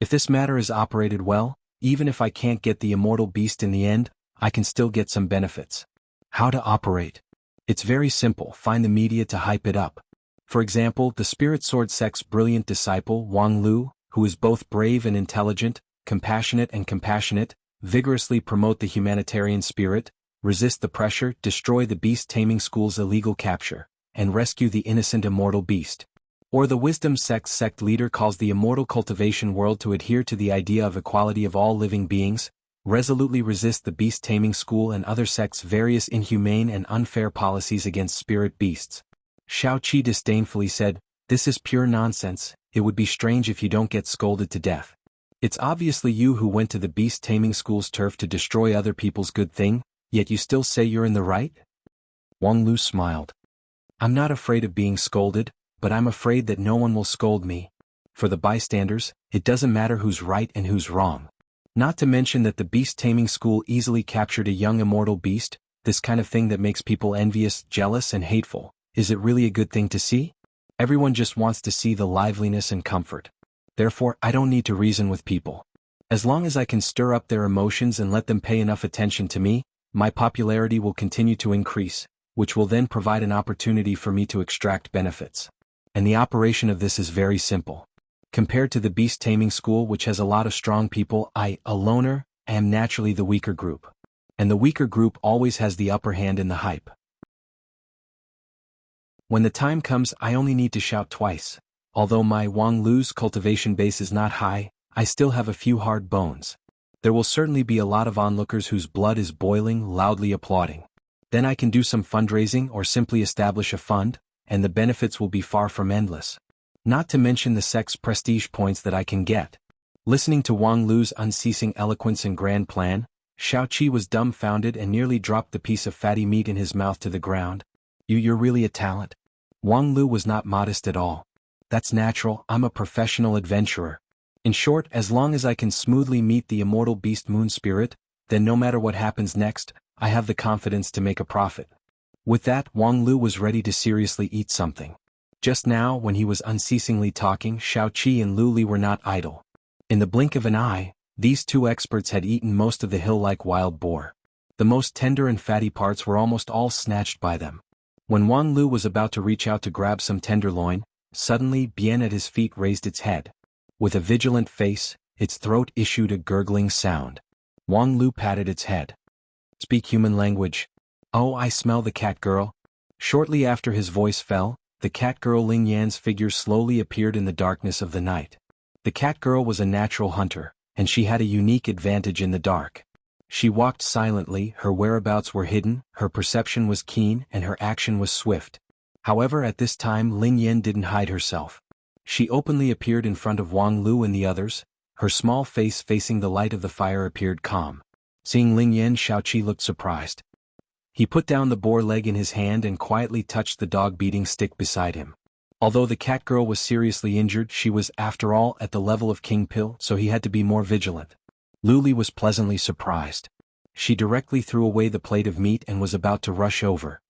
If this matter is operated well, even if I can't get the immortal beast in the end, I can still get some benefits. How to operate? It's very simple, find the media to hype it up. For example, the Spirit Sword sect's brilliant disciple, Wang Lu, who is both brave and intelligent, compassionate, vigorously promote the humanitarian spirit, resist the pressure, destroy the beast taming school's illegal capture, and rescue the innocent immortal beast. Or the Wisdom sect's sect leader calls the immortal cultivation world to adhere to the idea of equality of all living beings, resolutely resist the beast taming school and other sects' various inhumane and unfair policies against spirit beasts. Xiao Qi disdainfully said, "This is pure nonsense. It would be strange if you don't get scolded to death. It's obviously you who went to the beast taming school's turf to destroy other people's good thing, yet you still say you're in the right?" Wang Lu smiled. I'm not afraid of being scolded, but I'm afraid that no one will scold me. For the bystanders, it doesn't matter who's right and who's wrong. Not to mention that the beast taming school easily captured a young immortal beast, this kind of thing that makes people envious, jealous and hateful. Is it really a good thing to see? Everyone just wants to see the liveliness and comfort. Therefore, I don't need to reason with people. As long as I can stir up their emotions and let them pay enough attention to me, my popularity will continue to increase, which will then provide an opportunity for me to extract benefits. And the operation of this is very simple. Compared to the beast taming school, which has a lot of strong people, I, a loner, am naturally the weaker group. And the weaker group always has the upper hand in the hype. When the time comes, I only need to shout twice. Although my Wang Lu's cultivation base is not high, I still have a few hard bones. There will certainly be a lot of onlookers whose blood is boiling, loudly applauding. Then I can do some fundraising or simply establish a fund, and the benefits will be far from endless. Not to mention the sect's prestige points that I can get. Listening to Wang Lu's unceasing eloquence and grand plan, Xiao Qi was dumbfounded and nearly dropped the piece of fatty meat in his mouth to the ground. You're really a talent. Wang Lu was not modest at all. That's natural, I'm a professional adventurer. In short, as long as I can smoothly meet the immortal beast moon spirit, then no matter what happens next, I have the confidence to make a profit. With that, Wang Lu was ready to seriously eat something. Just now, when he was unceasingly talking, Xiao Qi and Lu Li were not idle. In the blink of an eye, these two experts had eaten most of the hill-like wild boar. The most tender and fatty parts were almost all snatched by them. When Wang Lu was about to reach out to grab some tenderloin, Suddenly, Bien at his feet raised its head. With a vigilant face, its throat issued a gurgling sound. Wang Lu patted its head. Speak human language. Oh, I smell the cat girl. Shortly after his voice fell, the cat girl Ling Yan's figure slowly appeared in the darkness of the night. The cat girl was a natural hunter, and she had a unique advantage in the dark. She walked silently, her whereabouts were hidden, her perception was keen, and her action was swift. However, at this time Ling Yan didn't hide herself. She openly appeared in front of Wang Lu and the others. Her small face facing the light of the fire appeared calm. Seeing Ling Yan, Xiaoqi looked surprised. He put down the boar leg in his hand and quietly touched the dog-beating stick beside him. Although the cat girl was seriously injured, she was, after all, at the level of King Pil, so he had to be more vigilant. Lu Li was pleasantly surprised. She directly threw away the plate of meat and was about to rush over.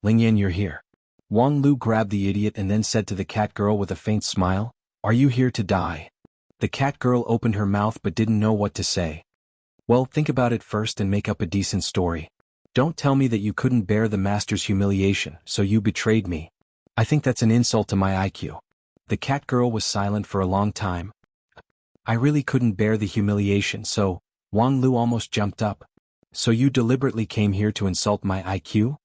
Ling Yan, you're here. Wang Lu grabbed the idiot and then said to the cat girl with a faint smile, Are you here to die? The cat girl opened her mouth but didn't know what to say. Well, think about it first and make up a decent story. Don't tell me that you couldn't bear the master's humiliation, so you betrayed me. I think that's an insult to my IQ. The cat girl was silent for a long time. I really couldn't bear the humiliation, so, Wang Lu almost jumped up. So you deliberately came here to insult my IQ?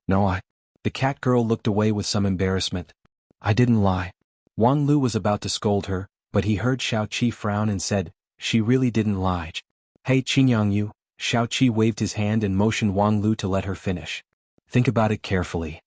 No, The cat girl looked away with some embarrassment. I didn't lie. Wang Lu was about to scold her, but he heard Xiaoqi frown and said, She really didn't lie. Hey Qingyang Yu, Xiaoqi waved his hand and motioned Wang Lu to let her finish. Think about it carefully.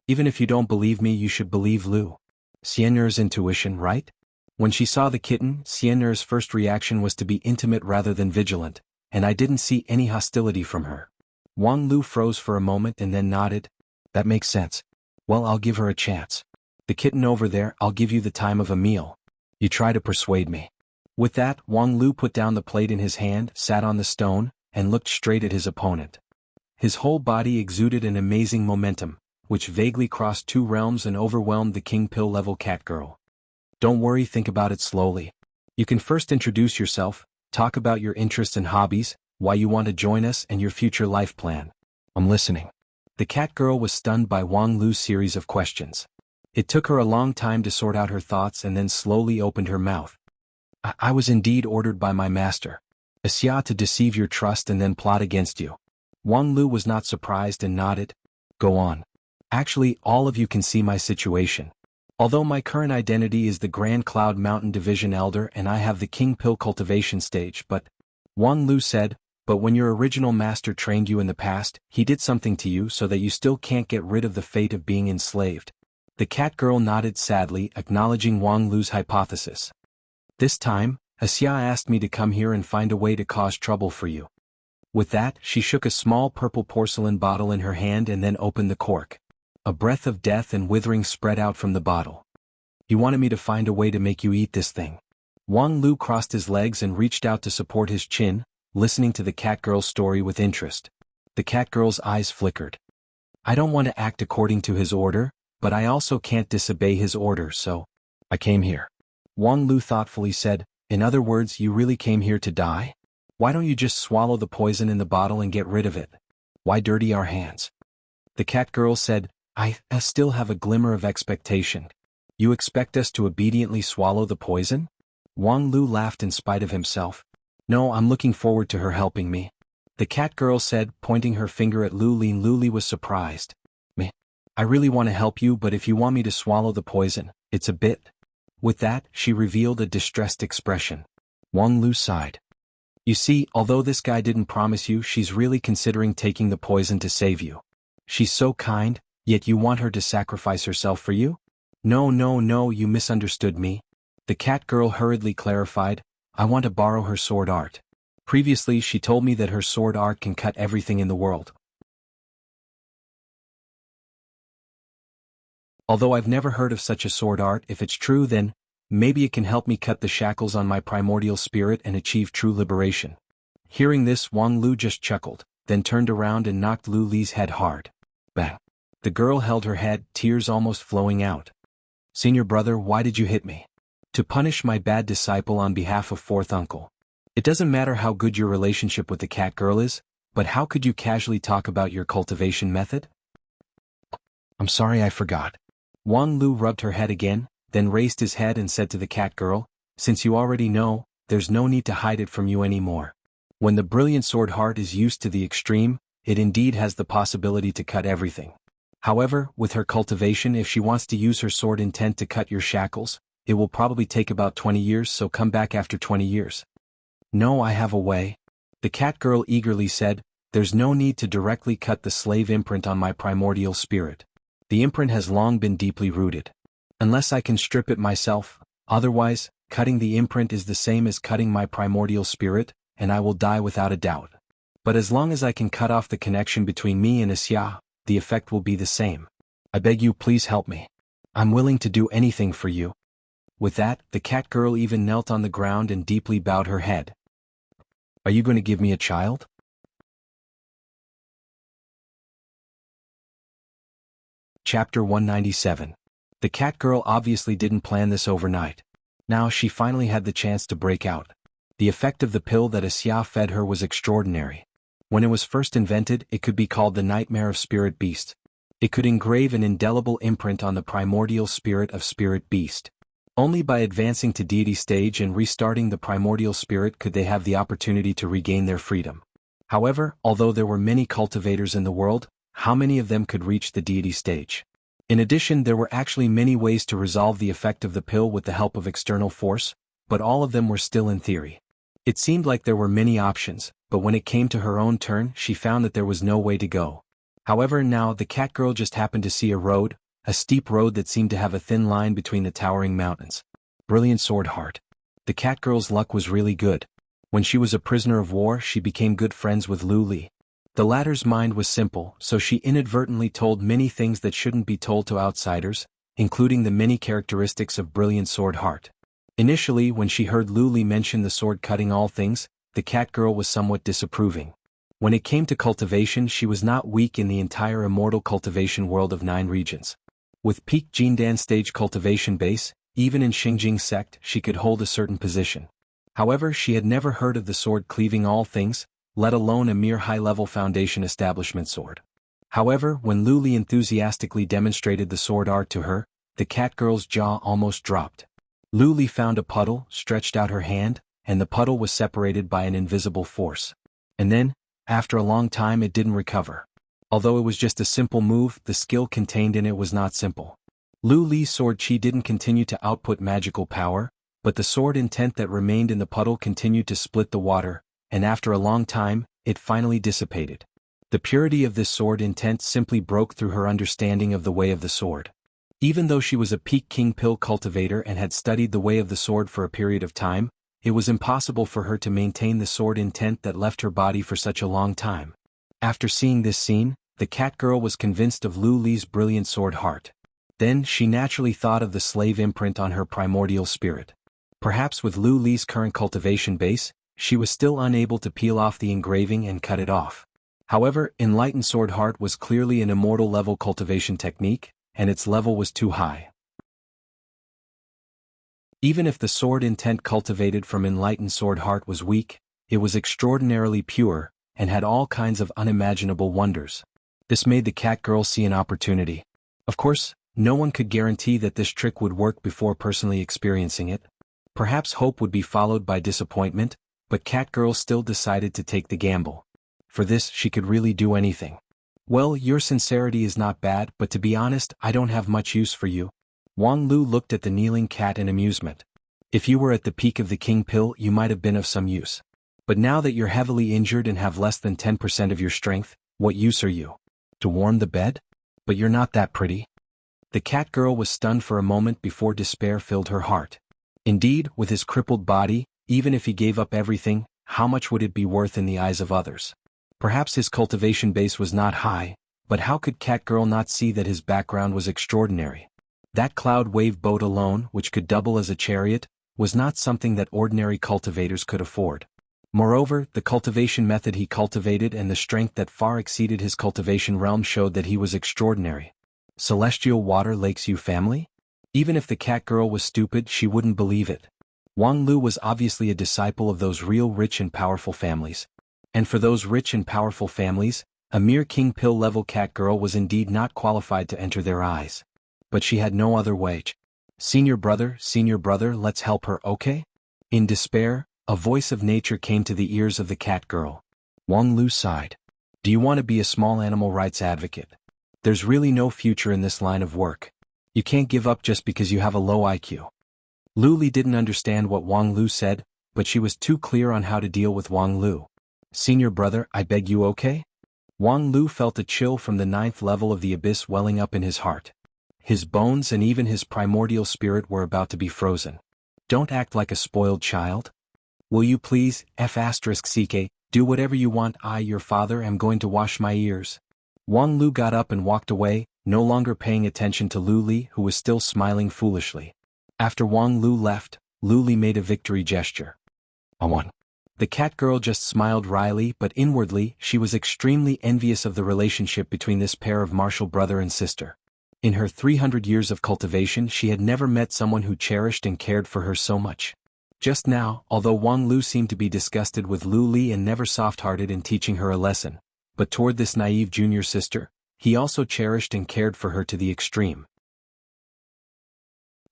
Even if you don't believe me, you should believe Lu. Xian'er's intuition, right? When she saw the kitten, Xian'er's first reaction was to be intimate rather than vigilant, and I didn't see any hostility from her. Wang Lu froze for a moment and then nodded. That makes sense. Well, I'll give her a chance. The kitten over there, I'll give you the time of a meal. You try to persuade me. With that, Wang Lu put down the plate in his hand, sat on the stone, and looked straight at his opponent. His whole body exuded an amazing momentum, which vaguely crossed two realms and overwhelmed the King Pill level cat girl. Don't worry, think about it slowly. You can first introduce yourself, talk about your interests and hobbies, why you want to join us and your future life plan. I'm listening. The cat girl was stunned by Wang Lu's series of questions. It took her a long time to sort out her thoughts and then slowly opened her mouth. I was indeed ordered by my master, Wuxia, to deceive your trust and then plot against you. Wang Lu was not surprised and nodded. Go on. Actually, all of you can see my situation. Although my current identity is the Grand Cloud Mountain Division Elder and I have the King Pill cultivation stage, but, Wang Lu said, but when your original master trained you in the past, he did something to you so that you still can't get rid of the fate of being enslaved. The cat girl nodded sadly, acknowledging Wang Lu's hypothesis. This time, Wuxia asked me to come here and find a way to cause trouble for you. With that, she shook a small purple porcelain bottle in her hand and then opened the cork. A breath of death and withering spread out from the bottle. You wanted me to find a way to make you eat this thing. Wang Lu crossed his legs and reached out to support his chin, listening to the cat girl's story with interest. The cat girl's eyes flickered. I don't want to act according to his order, but I also can't disobey his order, so I came here. Wang Lu thoughtfully said, in other words, you really came here to die? Why don't you just swallow the poison in the bottle and get rid of it? Why dirty our hands? The cat girl said, I still have a glimmer of expectation. You expect us to obediently swallow the poison? Wang Lu laughed in spite of himself. No, I'm looking forward to her helping me. The cat girl said, pointing her finger at Lu Li. Lu Li was surprised. I really want to help you, but if you want me to swallow the poison, it's a bit. With that, she revealed a distressed expression. Wang Lu sighed. You see, although this guy didn't promise you, she's really considering taking the poison to save you. She's so kind, yet you want her to sacrifice herself for you? No, you misunderstood me. The cat girl hurriedly clarified, I want to borrow her sword art. Previously she told me that her sword art can cut everything in the world. Although I've never heard of such a sword art, if it's true then, maybe it can help me cut the shackles on my primordial spirit and achieve true liberation. Hearing this, Wang Lu just chuckled, then turned around and knocked Lu Li's head hard. Bang. The girl held her head, tears almost flowing out. Senior brother, why did you hit me? To punish my bad disciple on behalf of fourth uncle. It doesn't matter how good your relationship with the cat girl is, but how could you casually talk about your cultivation method? I'm sorry, I forgot. Wang Lu rubbed her head again, then raised his head and said to the cat girl, "Since you already know, there's no need to hide it from you anymore. When the brilliant sword heart is used to the extreme, it indeed has the possibility to cut everything. However, with her cultivation, if she wants to use her sword intent to cut your shackles, it will probably take about 20 years, so come back after 20 years. No, I have a way." The cat girl eagerly said, "There's no need to directly cut the slave imprint on my primordial spirit. The imprint has long been deeply rooted. Unless I can strip it myself, otherwise, cutting the imprint is the same as cutting my primordial spirit, and I will die without a doubt. But as long as I can cut off the connection between me and Wuxia, the effect will be the same. I beg you, please help me. I'm willing to do anything for you." With that, the cat girl even knelt on the ground and deeply bowed her head. "Are you going to give me a child?" Chapter 197. The cat girl obviously didn't plan this overnight. Now she finally had the chance to break out. The effect of the pill that Wuxia fed her was extraordinary. When it was first invented, it could be called the Nightmare of Spirit Beast. It could engrave an indelible imprint on the primordial spirit of Spirit Beast. Only by advancing to deity stage and restarting the primordial spirit could they have the opportunity to regain their freedom. However, although there were many cultivators in the world, how many of them could reach the deity stage? In addition, there were actually many ways to resolve the effect of the pill with the help of external force, but all of them were still in theory. It seemed like there were many options, but when it came to her own turn, she found that there was no way to go. However, now the cat girl just happened to see a steep road that seemed to have a thin line between the towering mountains. Brilliant sword heart. The cat girl's luck was really good. When she was a prisoner of war, she became good friends with Lu Li. The latter's mind was simple, so she inadvertently told many things that shouldn't be told to outsiders, including the many characteristics of brilliant sword heart. Initially, when she heard Lu Li mention the sword cutting all things, the cat girl was somewhat disapproving. When it came to cultivation, she was not weak in the entire immortal cultivation world of 9 regions. With peak Jindan stage cultivation base, even in Xingjing sect, she could hold a certain position. However, she had never heard of the sword cleaving all things, let alone a mere high-level foundation establishment sword. However, when Lu Li enthusiastically demonstrated the sword art to her, the cat girl's jaw almost dropped. Lu Li found a puddle, stretched out her hand, and the puddle was separated by an invisible force. And then, after a long time, it didn't recover. Although it was just a simple move, the skill contained in it was not simple. Lu Li's sword chi didn't continue to output magical power, but the sword intent that remained in the puddle continued to split the water, and after a long time, it finally dissipated. The purity of this sword intent simply broke through her understanding of the way of the sword. Even though she was a peak king pill cultivator and had studied the way of the sword for a period of time, it was impossible for her to maintain the sword intent that left her body for such a long time. After seeing this scene, the cat girl was convinced of Lu Li's brilliant sword heart. Then she naturally thought of the slave imprint on her primordial spirit. Perhaps with Lu Li's current cultivation base, she was still unable to peel off the engraving and cut it off. However, enlightened sword heart was clearly an immortal level cultivation technique, and its level was too high. Even if the sword intent cultivated from enlightened sword heart was weak, it was extraordinarily pure, and had all kinds of unimaginable wonders. This made the cat girl see an opportunity. Of course, no one could guarantee that this trick would work before personally experiencing it. Perhaps hope would be followed by disappointment, but cat girl still decided to take the gamble. For this, she could really do anything. "Well, your sincerity is not bad, but to be honest, I don't have much use for you." Wang Lu looked at the kneeling cat in amusement. "If you were at the peak of the king pill, you might have been of some use. But now that you're heavily injured and have less than 10% of your strength, what use are you? To warm the bed? But you're not that pretty." The cat girl was stunned for a moment before despair filled her heart. Indeed, with his crippled body, even if he gave up everything, how much would it be worth in the eyes of others? Perhaps his cultivation base was not high, but how could cat girl not see that his background was extraordinary? That cloud wave boat alone, which could double as a chariot, was not something that ordinary cultivators could afford. Moreover, the cultivation method he cultivated and the strength that far exceeded his cultivation realm showed that he was extraordinary. Celestial Water Lakes U family? Even if the cat girl was stupid, she wouldn't believe it. Wang Lu was obviously a disciple of those real rich and powerful families. And for those rich and powerful families, a mere king pill level cat girl was indeed not qualified to enter their eyes. but she had no other way. Senior brother, let's help her, okay? In despair, a voice of nature came to the ears of the cat girl. Wang Lu sighed. Do you want to be a small animal rights advocate? There's really no future in this line of work. You can't give up just because you have a low IQ. Lu Li didn't understand what Wang Lu said, but she was too clear on how to deal with Wang Lu. Senior brother, I beg you, okay? Wang Lu felt a chill from the 9th level of the abyss welling up in his heart. His bones and even his primordial spirit were about to be frozen. Don't act like a spoiled child. Will you please, F***CK, do whatever you want. I, your father, am going to wash my ears. Wang Lu got up and walked away, no longer paying attention to Lu Li, who was still smiling foolishly. After Wang Lu left, Lu Li made a victory gesture. I won. The cat girl just smiled wryly, but inwardly she was extremely envious of the relationship between this pair of martial brother and sister. In her 300 years of cultivation she had never met someone who cherished and cared for her so much. Just now, although Wang Lu seemed to be disgusted with Lu Li and never soft-hearted in teaching her a lesson, but toward this naive junior sister, he also cherished and cared for her to the extreme.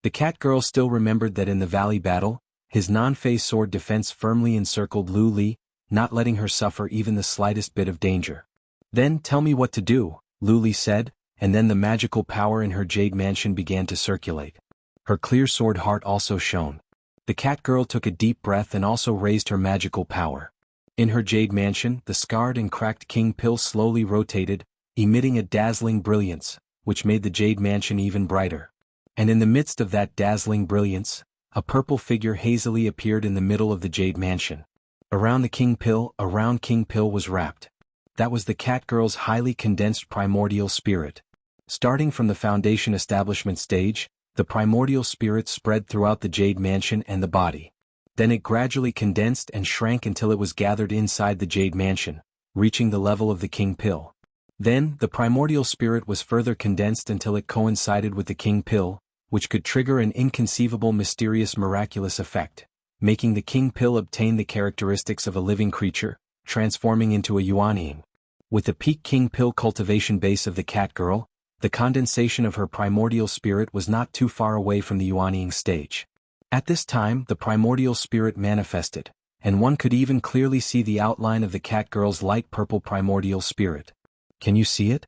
The cat girl still remembered that in the valley battle, his non-phase sword defense firmly encircled Lu Li, not letting her suffer even the slightest bit of danger. Then tell me what to do, Lu Li said, and then the magical power in her jade mansion began to circulate. Her clear sword heart also shone. The cat girl took a deep breath and also raised her magical power. In her jade mansion, the scarred and cracked king pill slowly rotated, emitting a dazzling brilliance, which made the jade mansion even brighter. And in the midst of that dazzling brilliance, a purple figure hazily appeared in the middle of the jade mansion. Around King Pill was wrapped. That was the cat girl's highly condensed primordial spirit. Starting from the foundation establishment stage, the primordial spirit spread throughout the jade mansion and the body. Then it gradually condensed and shrank until it was gathered inside the jade mansion, reaching the level of the king pill. Then, the primordial spirit was further condensed until it coincided with the king pill, which could trigger an inconceivable mysterious miraculous effect, making the king pill obtain the characteristics of a living creature, transforming into a yuanyin. With the peak king pill cultivation base of the cat girl, the condensation of her primordial spirit was not too far away from the yuanyin stage. At this time the primordial spirit manifested, and one could even clearly see the outline of the cat girl's light purple primordial spirit. Can you see it?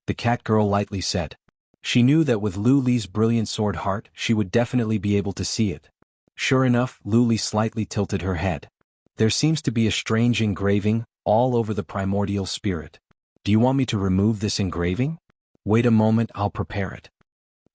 The cat girl lightly said. She knew that with Lu Li's brilliant sword heart she would definitely be able to see it. Sure enough, Lu Li slightly tilted her head. There seems to be a strange engraving all over the primordial spirit. Do you want me to remove this engraving? Wait a moment, I'll prepare it.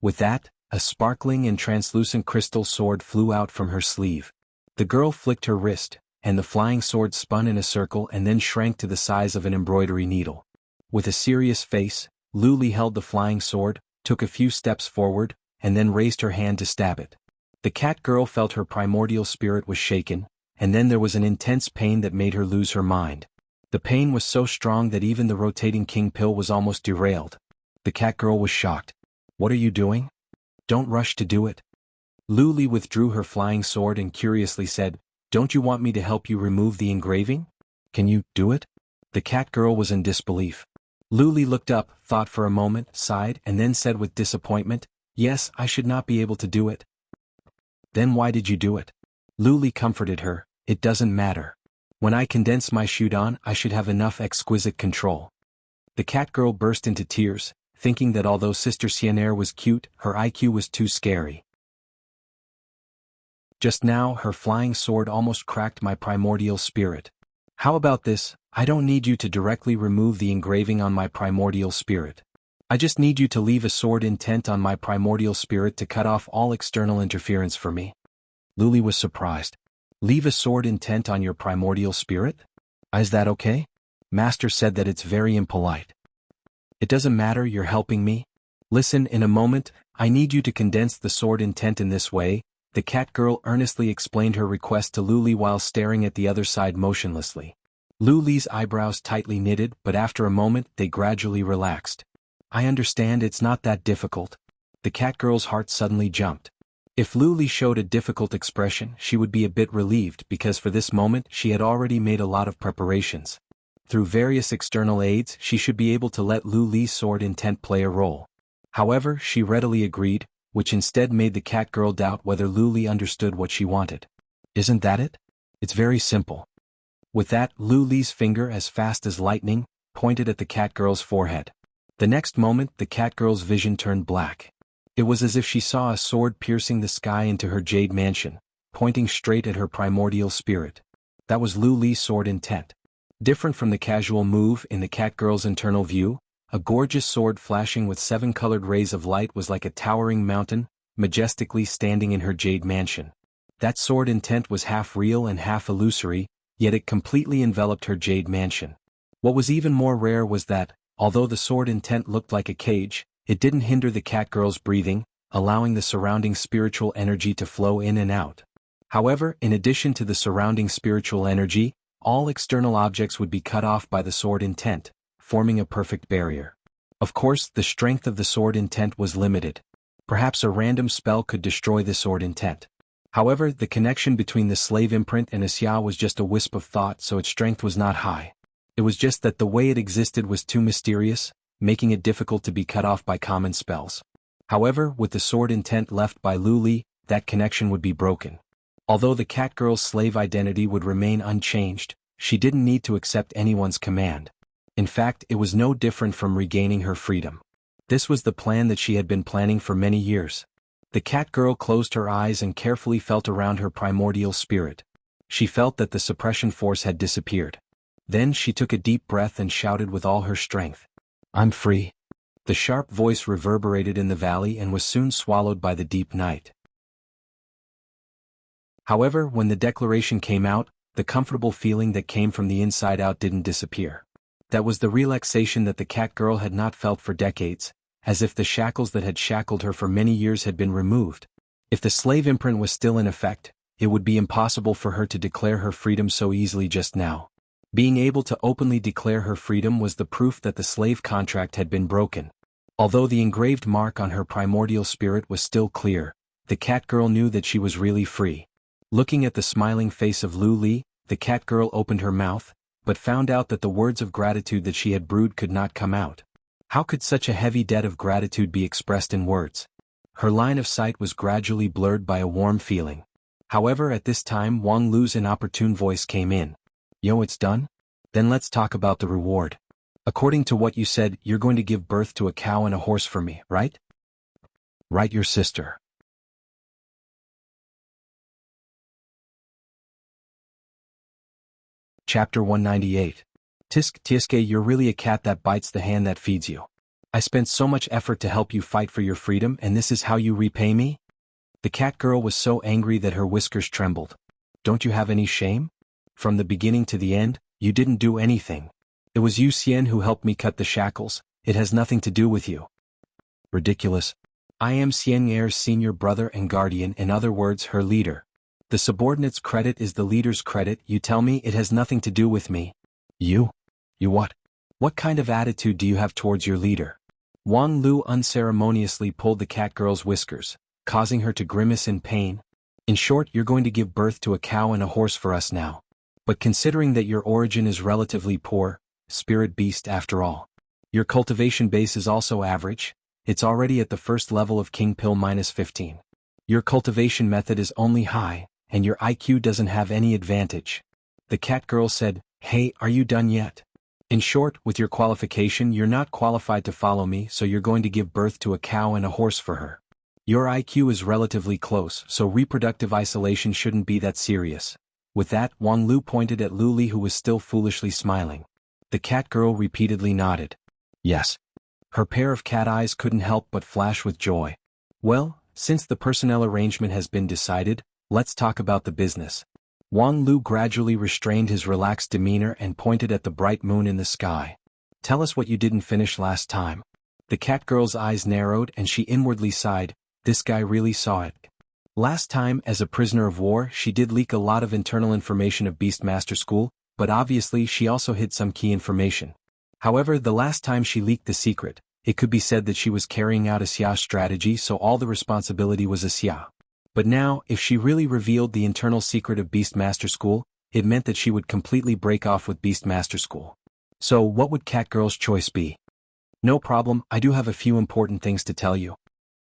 With that, a sparkling and translucent crystal sword flew out from her sleeve. The girl flicked her wrist, and the flying sword spun in a circle and then shrank to the size of an embroidery needle. With a serious face, Lu Li held the flying sword, took a few steps forward, and then raised her hand to stab it. The cat girl felt her primordial spirit was shaken, and then there was an intense pain that made her lose her mind. The pain was so strong that even the rotating king pill was almost derailed. The cat girl was shocked. What are you doing? Don't rush to do it. Lu Li withdrew her flying sword and curiously said, Don't you want me to help you remove the engraving? Can you do it? The cat girl was in disbelief. Lu Li looked up, thought for a moment, sighed, and then said with disappointment, Yes, I should not be able to do it. Then why did you do it? Lu Li comforted her, It doesn't matter. When I condense my Shudan, I should have enough exquisite control. The cat girl burst into tears, thinking that although Sister Xianer was cute, her IQ was too scary. Just now her flying sword almost cracked my primordial spirit. How about this? I don't need you to directly remove the engraving on my primordial spirit. I just need you to leave a sword intent on my primordial spirit to cut off all external interference for me. Lu Li was surprised. Leave a sword intent on your primordial spirit? Is that okay? Master said that it's very impolite. It doesn't matter, you're helping me. Listen, in a moment, I need you to condense the sword intent in this way. The cat girl earnestly explained her request to Lu Li while staring at the other side motionlessly. Lu Li's eyebrows tightly knitted, but after a moment they gradually relaxed. I understand, it's not that difficult. The cat girl's heart suddenly jumped. If Lu Li showed a difficult expression she would be a bit relieved because for this moment she had already made a lot of preparations. Through various external aids she should be able to let Lu Li's sword intent play a role. However, she readily agreed, which instead made the cat girl doubt whether Lu Li understood what she wanted. Isn't that it? It's very simple. With that, Lu Li's finger, as fast as lightning, pointed at the cat girl's forehead. The next moment, the cat girl's vision turned black. It was as if she saw a sword piercing the sky into her jade mansion, pointing straight at her primordial spirit. That was Lu Li's sword intent. Different from the casual move in the cat girl's internal view, a gorgeous sword flashing with 7 colored rays of light was like a towering mountain, majestically standing in her jade mansion. That sword intent was half real and half illusory, yet it completely enveloped her jade mansion. What was even more rare was that, although the sword intent looked like a cage, it didn't hinder the cat girl's breathing, allowing the surrounding spiritual energy to flow in and out. However, in addition to the surrounding spiritual energy, all external objects would be cut off by the sword intent, forming a perfect barrier. Of course, the strength of the sword intent was limited. Perhaps a random spell could destroy the sword intent. However, the connection between the slave imprint and Xia was just a wisp of thought, so its strength was not high. It was just that the way it existed was too mysterious, making it difficult to be cut off by common spells. However, with the sword intent left by Lu Li, that connection would be broken. Although the cat girl's slave identity would remain unchanged, she didn't need to accept anyone's command. In fact, it was no different from regaining her freedom. This was the plan that she had been planning for many years. The cat girl closed her eyes and carefully felt around her primordial spirit. She felt that the suppression force had disappeared. Then she took a deep breath and shouted with all her strength. "I'm free." The sharp voice reverberated in the valley and was soon swallowed by the deep night. However, when the declaration came out, the comfortable feeling that came from the inside out didn't disappear. That was the relaxation that the cat girl had not felt for decades, as if the shackles that had shackled her for many years had been removed. If the slave imprint was still in effect, it would be impossible for her to declare her freedom so easily just now. Being able to openly declare her freedom was the proof that the slave contract had been broken. Although the engraved mark on her primordial spirit was still clear, the cat girl knew that she was really free. Looking at the smiling face of Lu Li, the cat girl opened her mouth, but found out that the words of gratitude that she had brewed could not come out. How could such a heavy debt of gratitude be expressed in words? Her line of sight was gradually blurred by a warm feeling. However, at this time Wang Lu's inopportune voice came in. "Yo, it's done? Then let's talk about the reward. According to what you said, you're going to give birth to a cow and a horse for me, right?" "Right, your sister." Chapter 198. Tiske, you're really a cat that bites the hand that feeds you. I spent so much effort to help you fight for your freedom, and this is how you repay me? The cat girl was so angry that her whiskers trembled. Don't you have any shame? From the beginning to the end, you didn't do anything. It was you, Xian, who helped me cut the shackles. It has nothing to do with you. Ridiculous. I am Xian Er's senior brother and guardian, in other words, her leader. The subordinate's credit is the leader's credit. You tell me it has nothing to do with me. You what? What kind of attitude do you have towards your leader? Wang Lu unceremoniously pulled the cat girl's whiskers, causing her to grimace in pain. In short, you're going to give birth to a cow and a horse for us now. But considering that your origin is relatively poor, spirit beast after all. Your cultivation base is also average. It's already at the first level of King Pill -15. Your cultivation method is only high, and your IQ doesn't have any advantage. The cat girl said, "Hey, are you done yet? In short, with your qualification, you're not qualified to follow me, so you're going to give birth to a cow and a horse for her. Your IQ is relatively close, so reproductive isolation shouldn't be that serious." With that, Wang Lu pointed at Lu Li, who was still foolishly smiling. The cat girl repeatedly nodded. Yes. Her pair of cat eyes couldn't help but flash with joy. Well, since the personnel arrangement has been decided, let's talk about the business. Wang Lu gradually restrained his relaxed demeanor and pointed at the bright moon in the sky. Tell us what you didn't finish last time. The cat girl's eyes narrowed and she inwardly sighed. This guy really saw it. Last time, as a prisoner of war, she did leak a lot of internal information of Beastmaster School, but obviously she also hid some key information. However, the last time she leaked the secret, it could be said that she was carrying out a Xia strategy, so all the responsibility was a Xia. But now, if she really revealed the internal secret of Beastmaster School, it meant that she would completely break off with Beastmaster School. So what would Catgirl's choice be? No problem, I do have a few important things to tell you.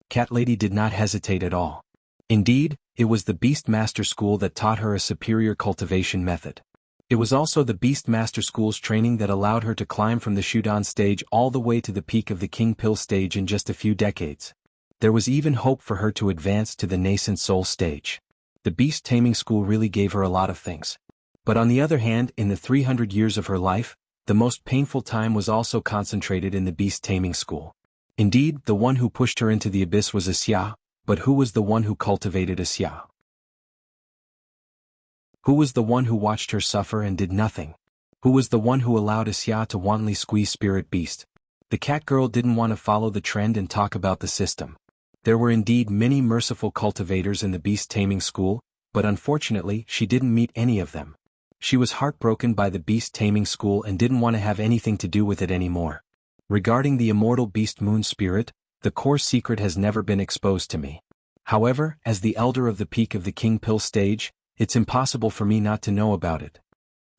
Cat Lady did not hesitate at all. Indeed, it was the Beastmaster School that taught her a superior cultivation method. It was also the Beastmaster School's training that allowed her to climb from the Shudan stage all the way to the peak of the King Pill stage in just a few decades. There was even hope for her to advance to the nascent soul stage. The Beast Taming School really gave her a lot of things. But on the other hand, in the 300 years of her life, the most painful time was also concentrated in the Beast Taming School. Indeed, the one who pushed her into the abyss was Wuxia, but who was the one who cultivated Wuxia? Who was the one who watched her suffer and did nothing? Who was the one who allowed Wuxia to wantonly squeeze Spirit Beast? The cat girl didn't want to follow the trend and talk about the system. There were indeed many merciful cultivators in the Beast Taming School, but unfortunately she didn't meet any of them. She was heartbroken by the Beast Taming School and didn't want to have anything to do with it anymore. Regarding the immortal Beast Moon Spirit, the core secret has never been exposed to me. However, as the elder of the peak of the King Pill stage, it's impossible for me not to know about it.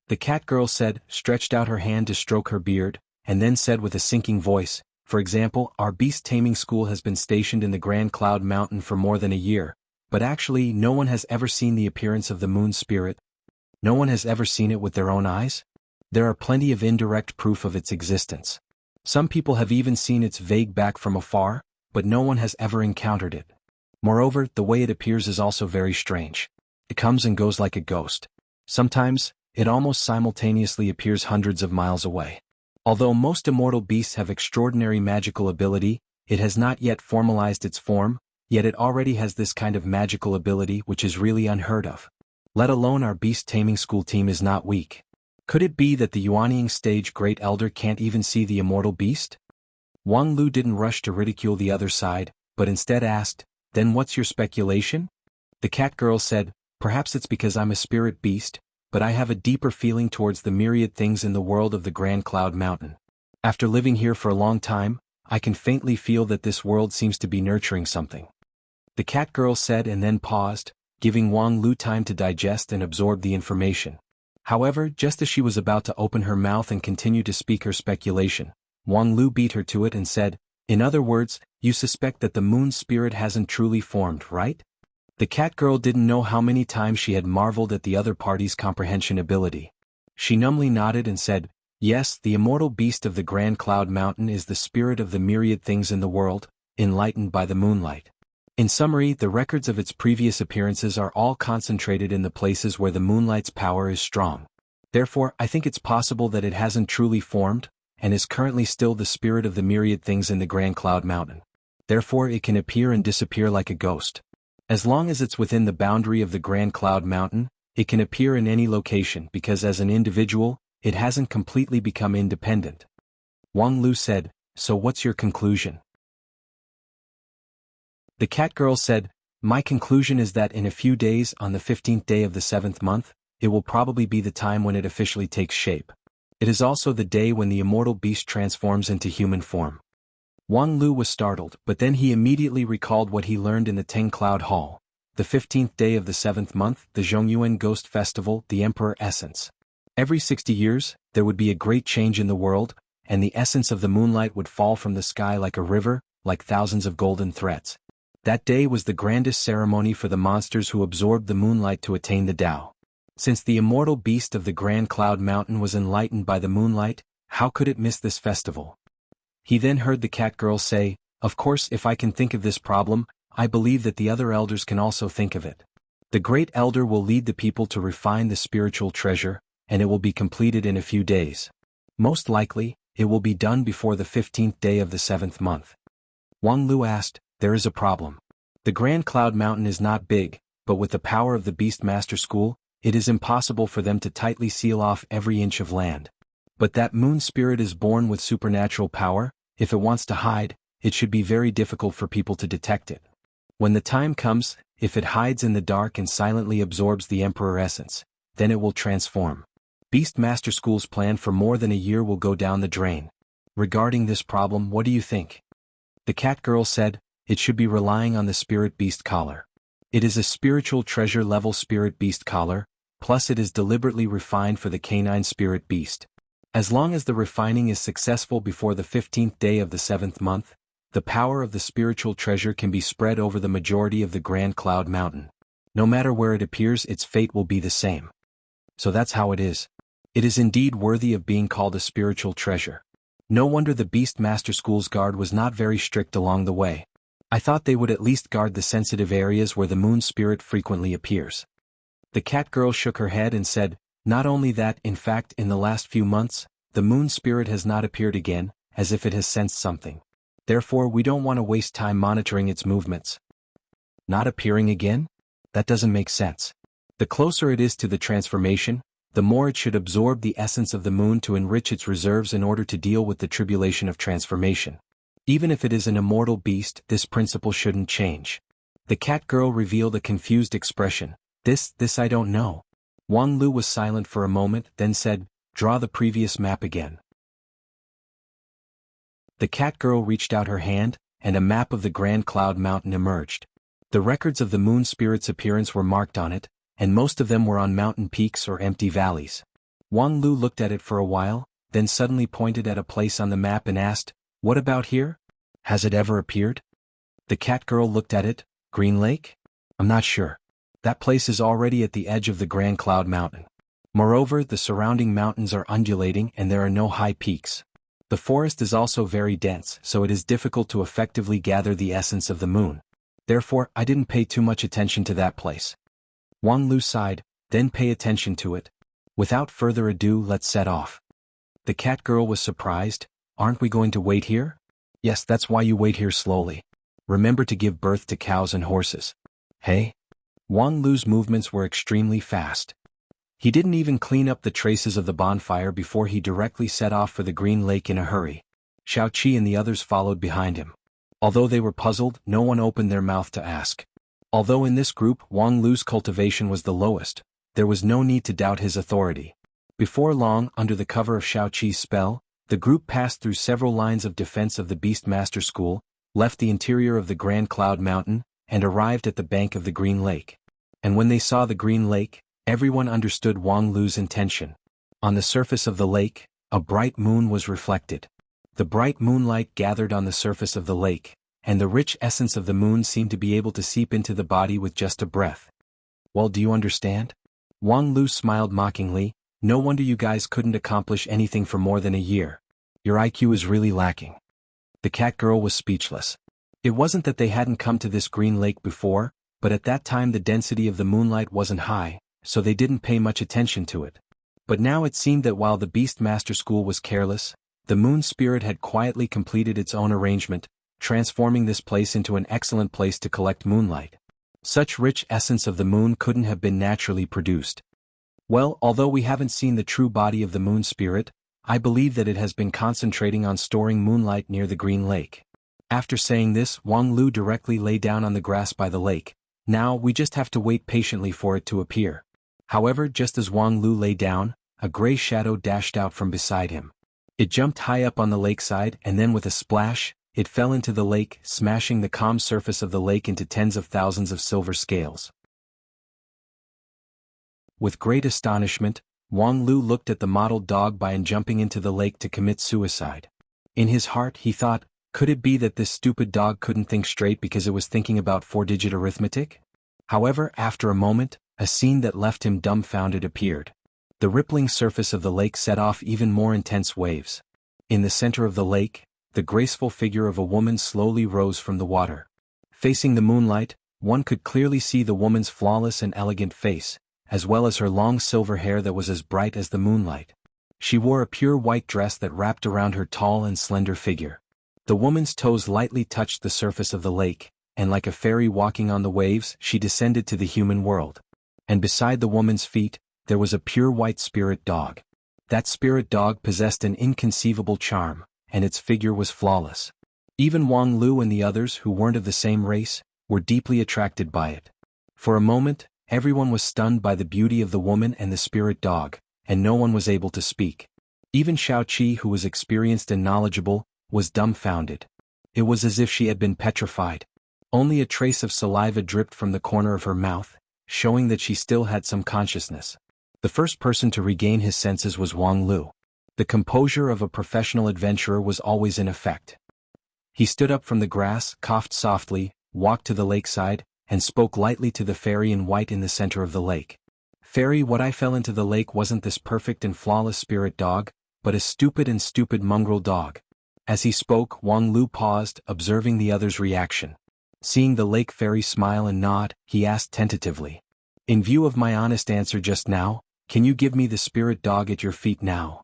The cat girl said, stretched out her hand to stroke her beard, and then said with a sinking voice, for example, our Beast Taming School has been stationed in the Grand Cloud Mountain for more than a year, but actually no one has ever seen the appearance of the Moon Spirit. No one has ever seen it with their own eyes? There are plenty of indirect proof of its existence. Some people have even seen its vague back from afar, but no one has ever encountered it. Moreover, the way it appears is also very strange. It comes and goes like a ghost. Sometimes, it almost simultaneously appears hundreds of miles away. Although most immortal beasts have extraordinary magical ability, it has not yet formalized its form, yet it already has this kind of magical ability which is really unheard of. Let alone our Beast Taming School team is not weak. Could it be that the Yuanying stage Great Elder can't even see the immortal beast? Wang Lu didn't rush to ridicule the other side, but instead asked, then what's your speculation? The cat girl said, perhaps it's because I'm a spirit beast, but I have a deeper feeling towards the myriad things in the world of the Grand Cloud Mountain. After living here for a long time, I can faintly feel that this world seems to be nurturing something. The cat girl said and then paused, giving Wang Lu time to digest and absorb the information. However, just as she was about to open her mouth and continue to speak her speculation, Wang Lu beat her to it and said, in other words, you suspect that the moon spirit hasn't truly formed, right? The cat girl didn't know how many times she had marveled at the other party's comprehension ability. She numbly nodded and said, yes, the immortal beast of the Grand Cloud Mountain is the spirit of the myriad things in the world, enlightened by the moonlight. In summary, the records of its previous appearances are all concentrated in the places where the moonlight's power is strong. Therefore, I think it's possible that it hasn't truly formed, and is currently still the spirit of the myriad things in the Grand Cloud Mountain. Therefore it can appear and disappear like a ghost. As long as it's within the boundary of the Grand Cloud Mountain, it can appear in any location because as an individual, it hasn't completely become independent. Wang Lu said, so what's your conclusion? The cat girl said, my conclusion is that in a few days on the 15th day of the 7th month, it will probably be the time when it officially takes shape. It is also the day when the immortal beast transforms into human form. Wang Lu was startled, but then he immediately recalled what he learned in the Teng Cloud Hall. The 15th day of the 7th month, the Zhongyuan Ghost Festival, the Emperor Essence. Every 60 years, there would be a great change in the world, and the essence of the moonlight would fall from the sky like a river, like thousands of golden threads. That day was the grandest ceremony for the monsters who absorbed the moonlight to attain the Tao. Since the immortal beast of the Grand Cloud Mountain was enlightened by the moonlight, how could it miss this festival? He then heard the cat girl say, of course if I can think of this problem, I believe that the other elders can also think of it. The great elder will lead the people to refine the spiritual treasure, and it will be completed in a few days. Most likely, it will be done before the 15th day of the 7th month. Wang Lu asked, there is a problem. The Grand Cloud Mountain is not big, but with the power of the Beastmaster School, it is impossible for them to tightly seal off every inch of land. But that moon spirit is born with supernatural power. If it wants to hide, it should be very difficult for people to detect it. When the time comes, if it hides in the dark and silently absorbs the Emperor Essence, then it will transform. Beastmaster School's plan for more than a year will go down the drain. Regarding this problem, what do you think? The cat girl said, it should be relying on the Spirit Beast Collar. It is a spiritual treasure level Spirit Beast Collar, plus it is deliberately refined for the canine Spirit Beast. As long as the refining is successful before the 15th day of the 7th month, the power of the spiritual treasure can be spread over the majority of the Grand Cloud Mountain. No matter where it appears, its fate will be the same. So that's how it is. It is indeed worthy of being called a spiritual treasure. No wonder the Beast Master School's guard was not very strict along the way. I thought they would at least guard the sensitive areas where the moon spirit frequently appears. The cat girl shook her head and said, not only that, in fact, in the last few months, the moon spirit has not appeared again, as if it has sensed something. Therefore, we don't want to waste time monitoring its movements. Not appearing again? That doesn't make sense. The closer it is to the transformation, the more it should absorb the essence of the moon to enrich its reserves in order to deal with the tribulation of transformation. Even if it is an immortal beast, this principle shouldn't change. The cat girl revealed a confused expression. This I don't know. Wang Lu was silent for a moment, then said, draw the previous map again. The cat girl reached out her hand, and a map of the Grand Cloud Mountain emerged. The records of the moon spirit's appearance were marked on it, and most of them were on mountain peaks or empty valleys. Wang Lu looked at it for a while, then suddenly pointed at a place on the map and asked, what about here? Has it ever appeared? The cat girl looked at it. Green Lake? I'm not sure. That place is already at the edge of the Grand Cloud Mountain. Moreover, the surrounding mountains are undulating and there are no high peaks. The forest is also very dense, so it is difficult to effectively gather the essence of the moon. Therefore, I didn't pay too much attention to that place. Wang Lu sighed, then pay attention to it. Without further ado, let's set off. The cat girl was surprised. Aren't we going to wait here? Yes, that's why you wait here slowly. Remember to give birth to cows and horses. Hey? Wang Lu's movements were extremely fast. He didn't even clean up the traces of the bonfire before he directly set off for the Green Lake in a hurry. Xiaoqi and the others followed behind him. Although they were puzzled, no one opened their mouth to ask. Although in this group Wang Lu's cultivation was the lowest, there was no need to doubt his authority. Before long, under the cover of Xiaoqi's spell, the group passed through several lines of defense of the Beastmaster School, left the interior of the Grand Cloud Mountain, and arrived at the bank of the Green Lake. And when they saw the Green Lake, everyone understood Wang Lu's intention. On the surface of the lake, a bright moon was reflected. The bright moonlight gathered on the surface of the lake, and the rich essence of the moon seemed to be able to seep into the body with just a breath. Well, do you understand? Wang Lu smiled mockingly. No wonder you guys couldn't accomplish anything for more than a year. Your IQ is really lacking. The cat girl was speechless. It wasn't that they hadn't come to this Green Lake before, but at that time the density of the moonlight wasn't high, so they didn't pay much attention to it. But now it seemed that while the Beastmaster School was careless, the moon spirit had quietly completed its own arrangement, transforming this place into an excellent place to collect moonlight. Such rich essence of the moon couldn't have been naturally produced. Well, although we haven't seen the true body of the moon spirit, I believe that it has been concentrating on storing moonlight near the Green Lake. After saying this, Wang Lu directly lay down on the grass by the lake. Now, we just have to wait patiently for it to appear. However, just as Wang Lu lay down, a gray shadow dashed out from beside him. It jumped high up on the lakeside and then with a splash, it fell into the lake, smashing the calm surface of the lake into tens of thousands of silver scales. With great astonishment, Wang Lu looked at the mottled dog by and jumping into the lake to commit suicide. In his heart he thought, could it be that this stupid dog couldn't think straight because it was thinking about 4-digit arithmetic? However, after a moment, a scene that left him dumbfounded appeared. The rippling surface of the lake set off even more intense waves. In the center of the lake, the graceful figure of a woman slowly rose from the water. Facing the moonlight, one could clearly see the woman's flawless and elegant face, as well as her long silver hair that was as bright as the moonlight. She wore a pure white dress that wrapped around her tall and slender figure. The woman's toes lightly touched the surface of the lake, and like a fairy walking on the waves, she descended to the human world. And beside the woman's feet, there was a pure white spirit dog. That spirit dog possessed an inconceivable charm, and its figure was flawless. Even Wang Lu and the others who weren't of the same race, were deeply attracted by it. For a moment, everyone was stunned by the beauty of the woman and the spirit dog, and no one was able to speak. Even Xiaoqi, who was experienced and knowledgeable, was dumbfounded. It was as if she had been petrified. Only a trace of saliva dripped from the corner of her mouth, showing that she still had some consciousness. The first person to regain his senses was Wang Lu. The composure of a professional adventurer was always in effect. He stood up from the grass, coughed softly, walked to the lakeside, and spoke lightly to the fairy in white in the center of the lake. Fairy, what I fell into the lake wasn't this perfect and flawless spirit dog, but a stupid mongrel dog. As he spoke, Wang Lu paused, observing the other's reaction. Seeing the lake fairy smile and nod, he asked tentatively, "In view of my honest answer just now, can you give me the spirit dog at your feet now?"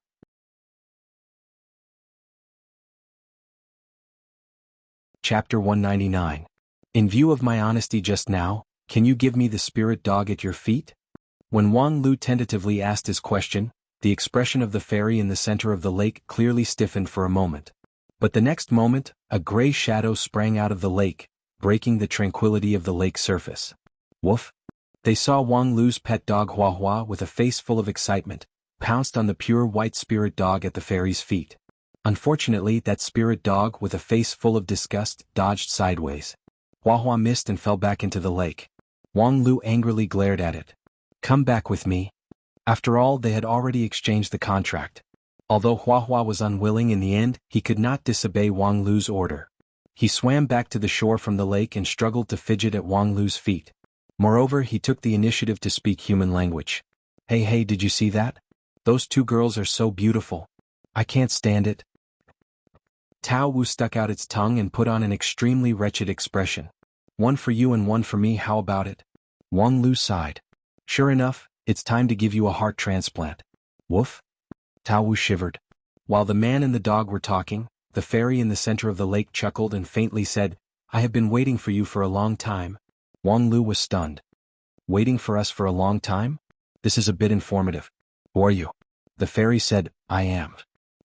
Chapter 199. In view of my honesty just now, can you give me the spirit dog at your feet? When Wang Lu tentatively asked his question, the expression of the fairy in the center of the lake clearly stiffened for a moment. But the next moment, a gray shadow sprang out of the lake, breaking the tranquility of the lake surface. Woof! They saw Wang Lu's pet dog Hua Hua with a face full of excitement, pounced on the pure white spirit dog at the fairy's feet. Unfortunately, that spirit dog with a face full of disgust dodged sideways. Hua Hua missed and fell back into the lake. Wang Lu angrily glared at it. "Come back with me." After all, they had already exchanged the contract. Although Hua Hua was unwilling in the end, he could not disobey Wang Lu's order. He swam back to the shore from the lake and struggled to fidget at Wang Lu's feet. Moreover, he took the initiative to speak human language. Hey, did you see that? Those two girls are so beautiful. I can't stand it." Tao Wu stuck out its tongue and put on an extremely wretched expression. "One for you and one for me, how about it?" Wang Lu sighed. "Sure enough, it's time to give you a heart transplant." Woof! Tao Wu shivered. While the man and the dog were talking, the fairy in the center of the lake chuckled and faintly said, "I have been waiting for you for a long time." Wang Lu was stunned. "Waiting for us for a long time? This is a bit informative. Who are you?" The fairy said, "I am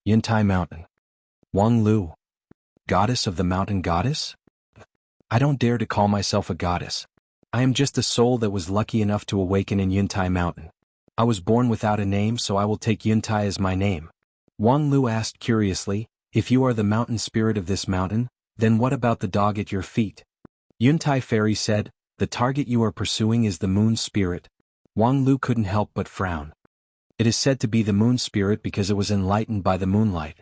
Yuntai Mountain." Wang Lu. Goddess of the mountain goddess? I don't dare to call myself a goddess. I am just a soul that was lucky enough to awaken in Yuntai Mountain. I was born without a name, so I will take Yuntai as my name. Wang Lu asked curiously, "If you are the mountain spirit of this mountain, then what about the dog at your feet?" Yuntai fairy said, "The target you are pursuing is the moon spirit." Wang Lu couldn't help but frown. It is said to be the moon spirit because it was enlightened by the moonlight.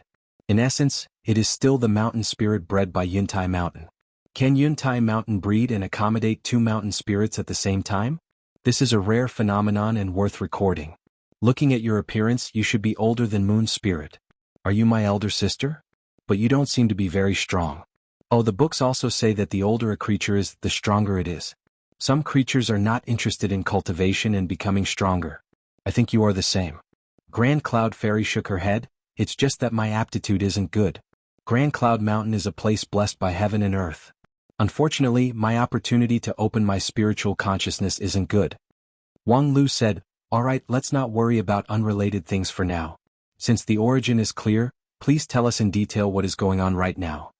In essence, it is still the mountain spirit bred by Yuntai Mountain. Can Yuntai Mountain breed and accommodate two mountain spirits at the same time? This is a rare phenomenon and worth recording. Looking at your appearance, you should be older than Moon Spirit. Are you my elder sister? But you don't seem to be very strong. Oh, the books also say that the older a creature is, the stronger it is. Some creatures are not interested in cultivation and becoming stronger. I think you are the same. Grand Cloud Fairy shook her head. It's just that my aptitude isn't good. Grand Cloud Mountain is a place blessed by heaven and earth. Unfortunately, my opportunity to open my spiritual consciousness isn't good. Wang Lu said, "All right, let's not worry about unrelated things for now. Since the origin is clear, please tell us in detail what is going on right now."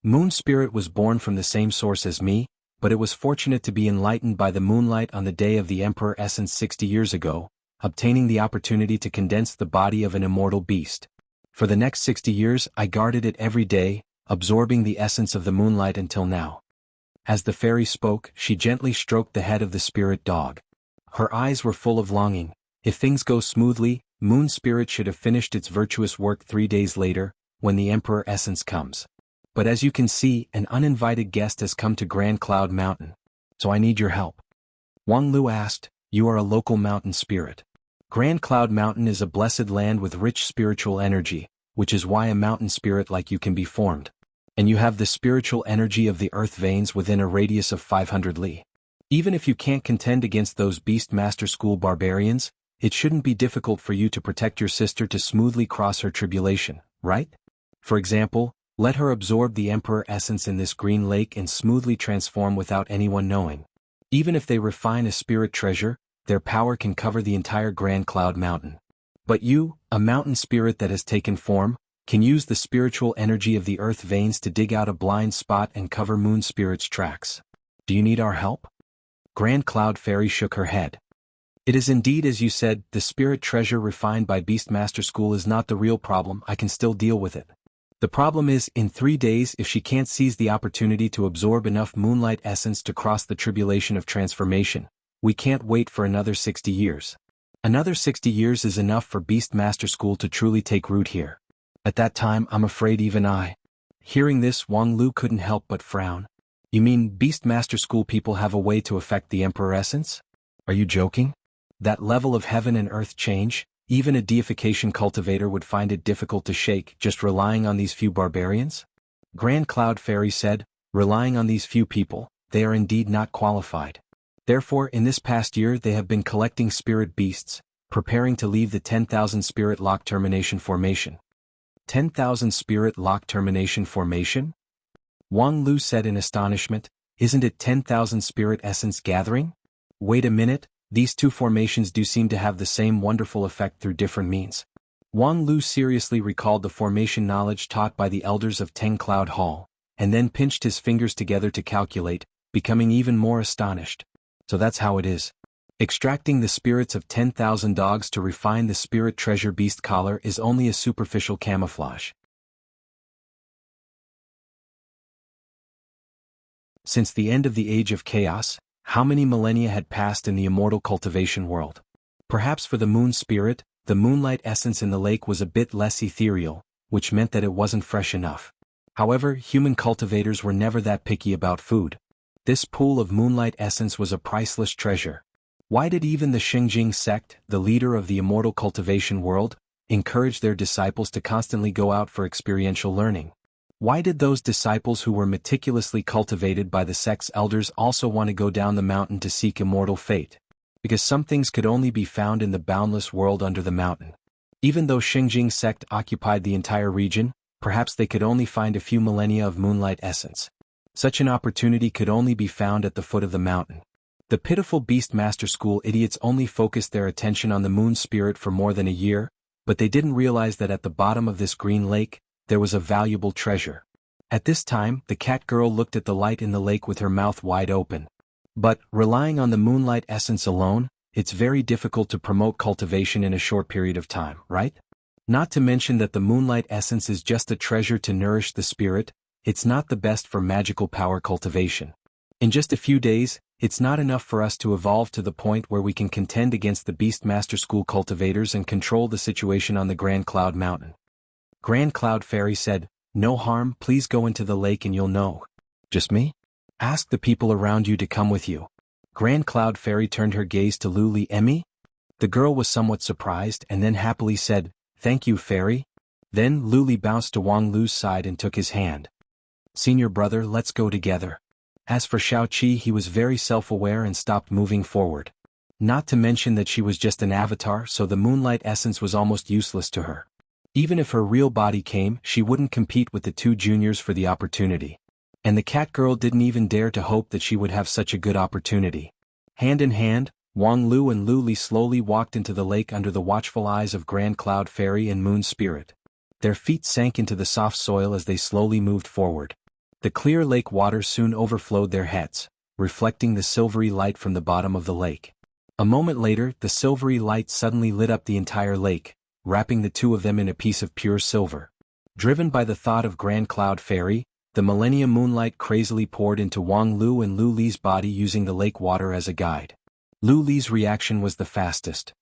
Moon Spirit was born from the same source as me, but it was fortunate to be enlightened by the moonlight on the day of the Emperor Essence 60 years ago, obtaining the opportunity to condense the body of an immortal beast. For the next 60 years, I guarded it every day, absorbing the essence of the moonlight until now. As the fairy spoke, she gently stroked the head of the spirit dog. Her eyes were full of longing. If things go smoothly, Moon Spirit should have finished its virtuous work 3 days later, when the Emperor Essence comes. But as you can see, an uninvited guest has come to Grand Cloud Mountain. So I need your help. Wang Lu asked, "You are a local mountain spirit. Grand Cloud Mountain is a blessed land with rich spiritual energy, which is why a mountain spirit like you can be formed. And you have the spiritual energy of the earth veins within a radius of 500 li. Even if you can't contend against those Beast Master School barbarians, it shouldn't be difficult for you to protect your sister to smoothly cross her tribulation, right? For example, let her absorb the Emperor Essence in this green lake and smoothly transform without anyone knowing. Even if they refine a spirit treasure, their power can cover the entire Grand Cloud Mountain. But you, a mountain spirit that has taken form, can use the spiritual energy of the earth veins to dig out a blind spot and cover Moon Spirit's tracks. Do you need our help?" Grand Cloud Fairy shook her head. "It is indeed as you said, the spirit treasure refined by Beastmaster School is not the real problem. I can still deal with it. The problem is, in 3 days, if she can't seize the opportunity to absorb enough moonlight essence to cross the tribulation of transformation, we can't wait for another 60 years. Another 60 years is enough for Beastmaster School to truly take root here. At that time, I'm afraid even I. Hearing this, Wang Lu couldn't help but frown. You mean Beastmaster School people have a way to affect the Emperor Essence? Are you joking? That level of heaven and earth change, even a deification cultivator would find it difficult to shake just relying on these few barbarians? Grand Cloud Fairy said, relying on these few people, they are indeed not qualified. Therefore, in this past year they have been collecting spirit beasts, preparing to leave the 10,000 spirit lock termination formation. 10,000 spirit lock termination formation? Wang Lu said in astonishment, isn't it 10,000 spirit essence gathering? Wait a minute, these two formations do seem to have the same wonderful effect through different means. Wang Lu seriously recalled the formation knowledge taught by the elders of Ten Cloud Hall, and then pinched his fingers together to calculate, becoming even more astonished. So that's how it is. Extracting the spirits of 10,000 dogs to refine the spirit treasure beast collar is only a superficial camouflage. Since the end of the Age of Chaos, how many millennia had passed in the immortal cultivation world? Perhaps for the moon spirit, the moonlight essence in the lake was a bit less ethereal, which meant that it wasn't fresh enough. However, human cultivators were never that picky about food. This pool of moonlight essence was a priceless treasure. Why did even the Xingjing sect, the leader of the immortal cultivation world, encourage their disciples to constantly go out for experiential learning? Why did those disciples who were meticulously cultivated by the sect's elders also want to go down the mountain to seek immortal fate? Because some things could only be found in the boundless world under the mountain. Even though Xingjing sect occupied the entire region, perhaps they could only find a few millennia of moonlight essence. Such an opportunity could only be found at the foot of the mountain. The pitiful Beastmaster School idiots only focused their attention on the moon spirit for more than a year, but they didn't realize that at the bottom of this green lake, there was a valuable treasure. At this time, the cat girl looked at the light in the lake with her mouth wide open. But, relying on the moonlight essence alone, it's very difficult to promote cultivation in a short period of time, right? Not to mention that the moonlight essence is just a treasure to nourish the spirit, it's not the best for magical power cultivation. In just a few days, it's not enough for us to evolve to the point where we can contend against the Beastmaster School cultivators and control the situation on the Grand Cloud Mountain. Grand Cloud Fairy said, no harm, please go into the lake and you'll know. Just me? Ask the people around you to come with you. Grand Cloud Fairy turned her gaze to Lu Li Emmy. The girl was somewhat surprised and then happily said, thank you, Fairy. Then Lu Li bounced to Wang Lu's side and took his hand. Senior brother, let's go together. As for Xiaoqi, he was very self-aware and stopped moving forward. Not to mention that she was just an avatar, so the moonlight essence was almost useless to her. Even if her real body came, she wouldn't compete with the two juniors for the opportunity. And the cat girl didn't even dare to hope that she would have such a good opportunity. Hand in hand, Wang Lu and Lu Li slowly walked into the lake under the watchful eyes of Grand Cloud Fairy and Moon Spirit. Their feet sank into the soft soil as they slowly moved forward. The clear lake water soon overflowed their heads, reflecting the silvery light from the bottom of the lake. A moment later, the silvery light suddenly lit up the entire lake, wrapping the two of them in a piece of pure silver. Driven by the thought of Grand Cloud Fairy, the millennium moonlight crazily poured into Wang Lu and Lu Li's body using the lake water as a guide. Lu Li's reaction was the fastest.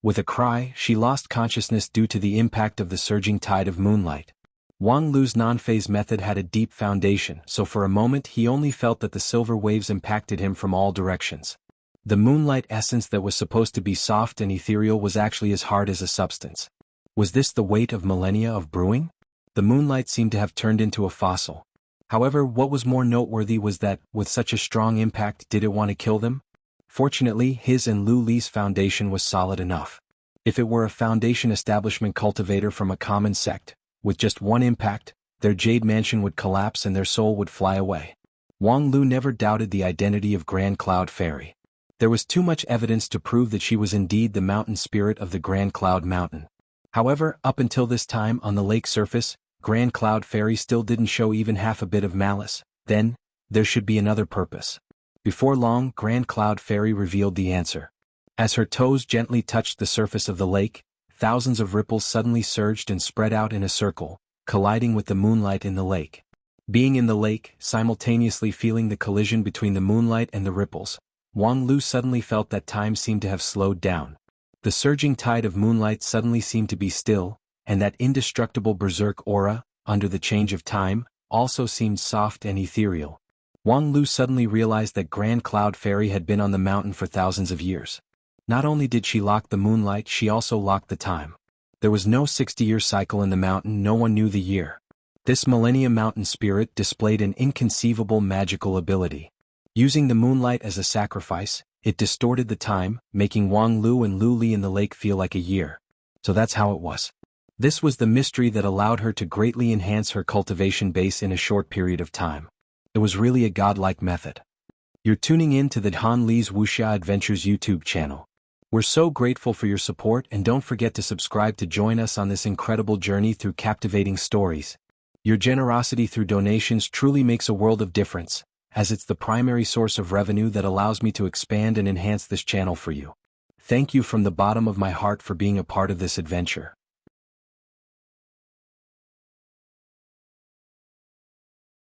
With a cry, she lost consciousness due to the impact of the surging tide of moonlight. Wang Lu's non-phase method had a deep foundation, so for a moment he only felt that the silver waves impacted him from all directions. The moonlight essence that was supposed to be soft and ethereal was actually as hard as a substance. Was this the weight of millennia of brewing? The moonlight seemed to have turned into a fossil. However, what was more noteworthy was that, with such a strong impact, did it want to kill them? Fortunately, his and Lu Li's foundation was solid enough. If it were a foundation establishment cultivator from a common sect, with just one impact, their jade mansion would collapse and their soul would fly away. Wang Lu never doubted the identity of Grand Cloud Fairy. There was too much evidence to prove that she was indeed the mountain spirit of the Grand Cloud Mountain. However, up until this time on the lake surface, Grand Cloud Fairy still didn't show even half a bit of malice. Then, there should be another purpose. Before long, Grand Cloud Fairy revealed the answer. As her toes gently touched the surface of the lake, thousands of ripples suddenly surged and spread out in a circle, colliding with the moonlight in the lake. Being in the lake, simultaneously feeling the collision between the moonlight and the ripples, Wang Lu suddenly felt that time seemed to have slowed down. The surging tide of moonlight suddenly seemed to be still, and that indestructible berserk aura, under the change of time, also seemed soft and ethereal. Wang Lu suddenly realized that Grand Cloud Fairy had been on the mountain for thousands of years. Not only did she lock the moonlight, she also locked the time. There was no 60-year cycle in the mountain, no one knew the year. This Millennium Mountain Spirit displayed an inconceivable magical ability. Using the moonlight as a sacrifice, it distorted the time, making Wang Lu and Lu Li in the lake feel like a year. So that's how it was. This was the mystery that allowed her to greatly enhance her cultivation base in a short period of time. It was really a godlike method. You're tuning in to the Han Li's Wuxia Adventures YouTube channel. We're so grateful for your support, and don't forget to subscribe to join us on this incredible journey through captivating stories. Your generosity through donations truly makes a world of difference, as it's the primary source of revenue that allows me to expand and enhance this channel for you. Thank you from the bottom of my heart for being a part of this adventure.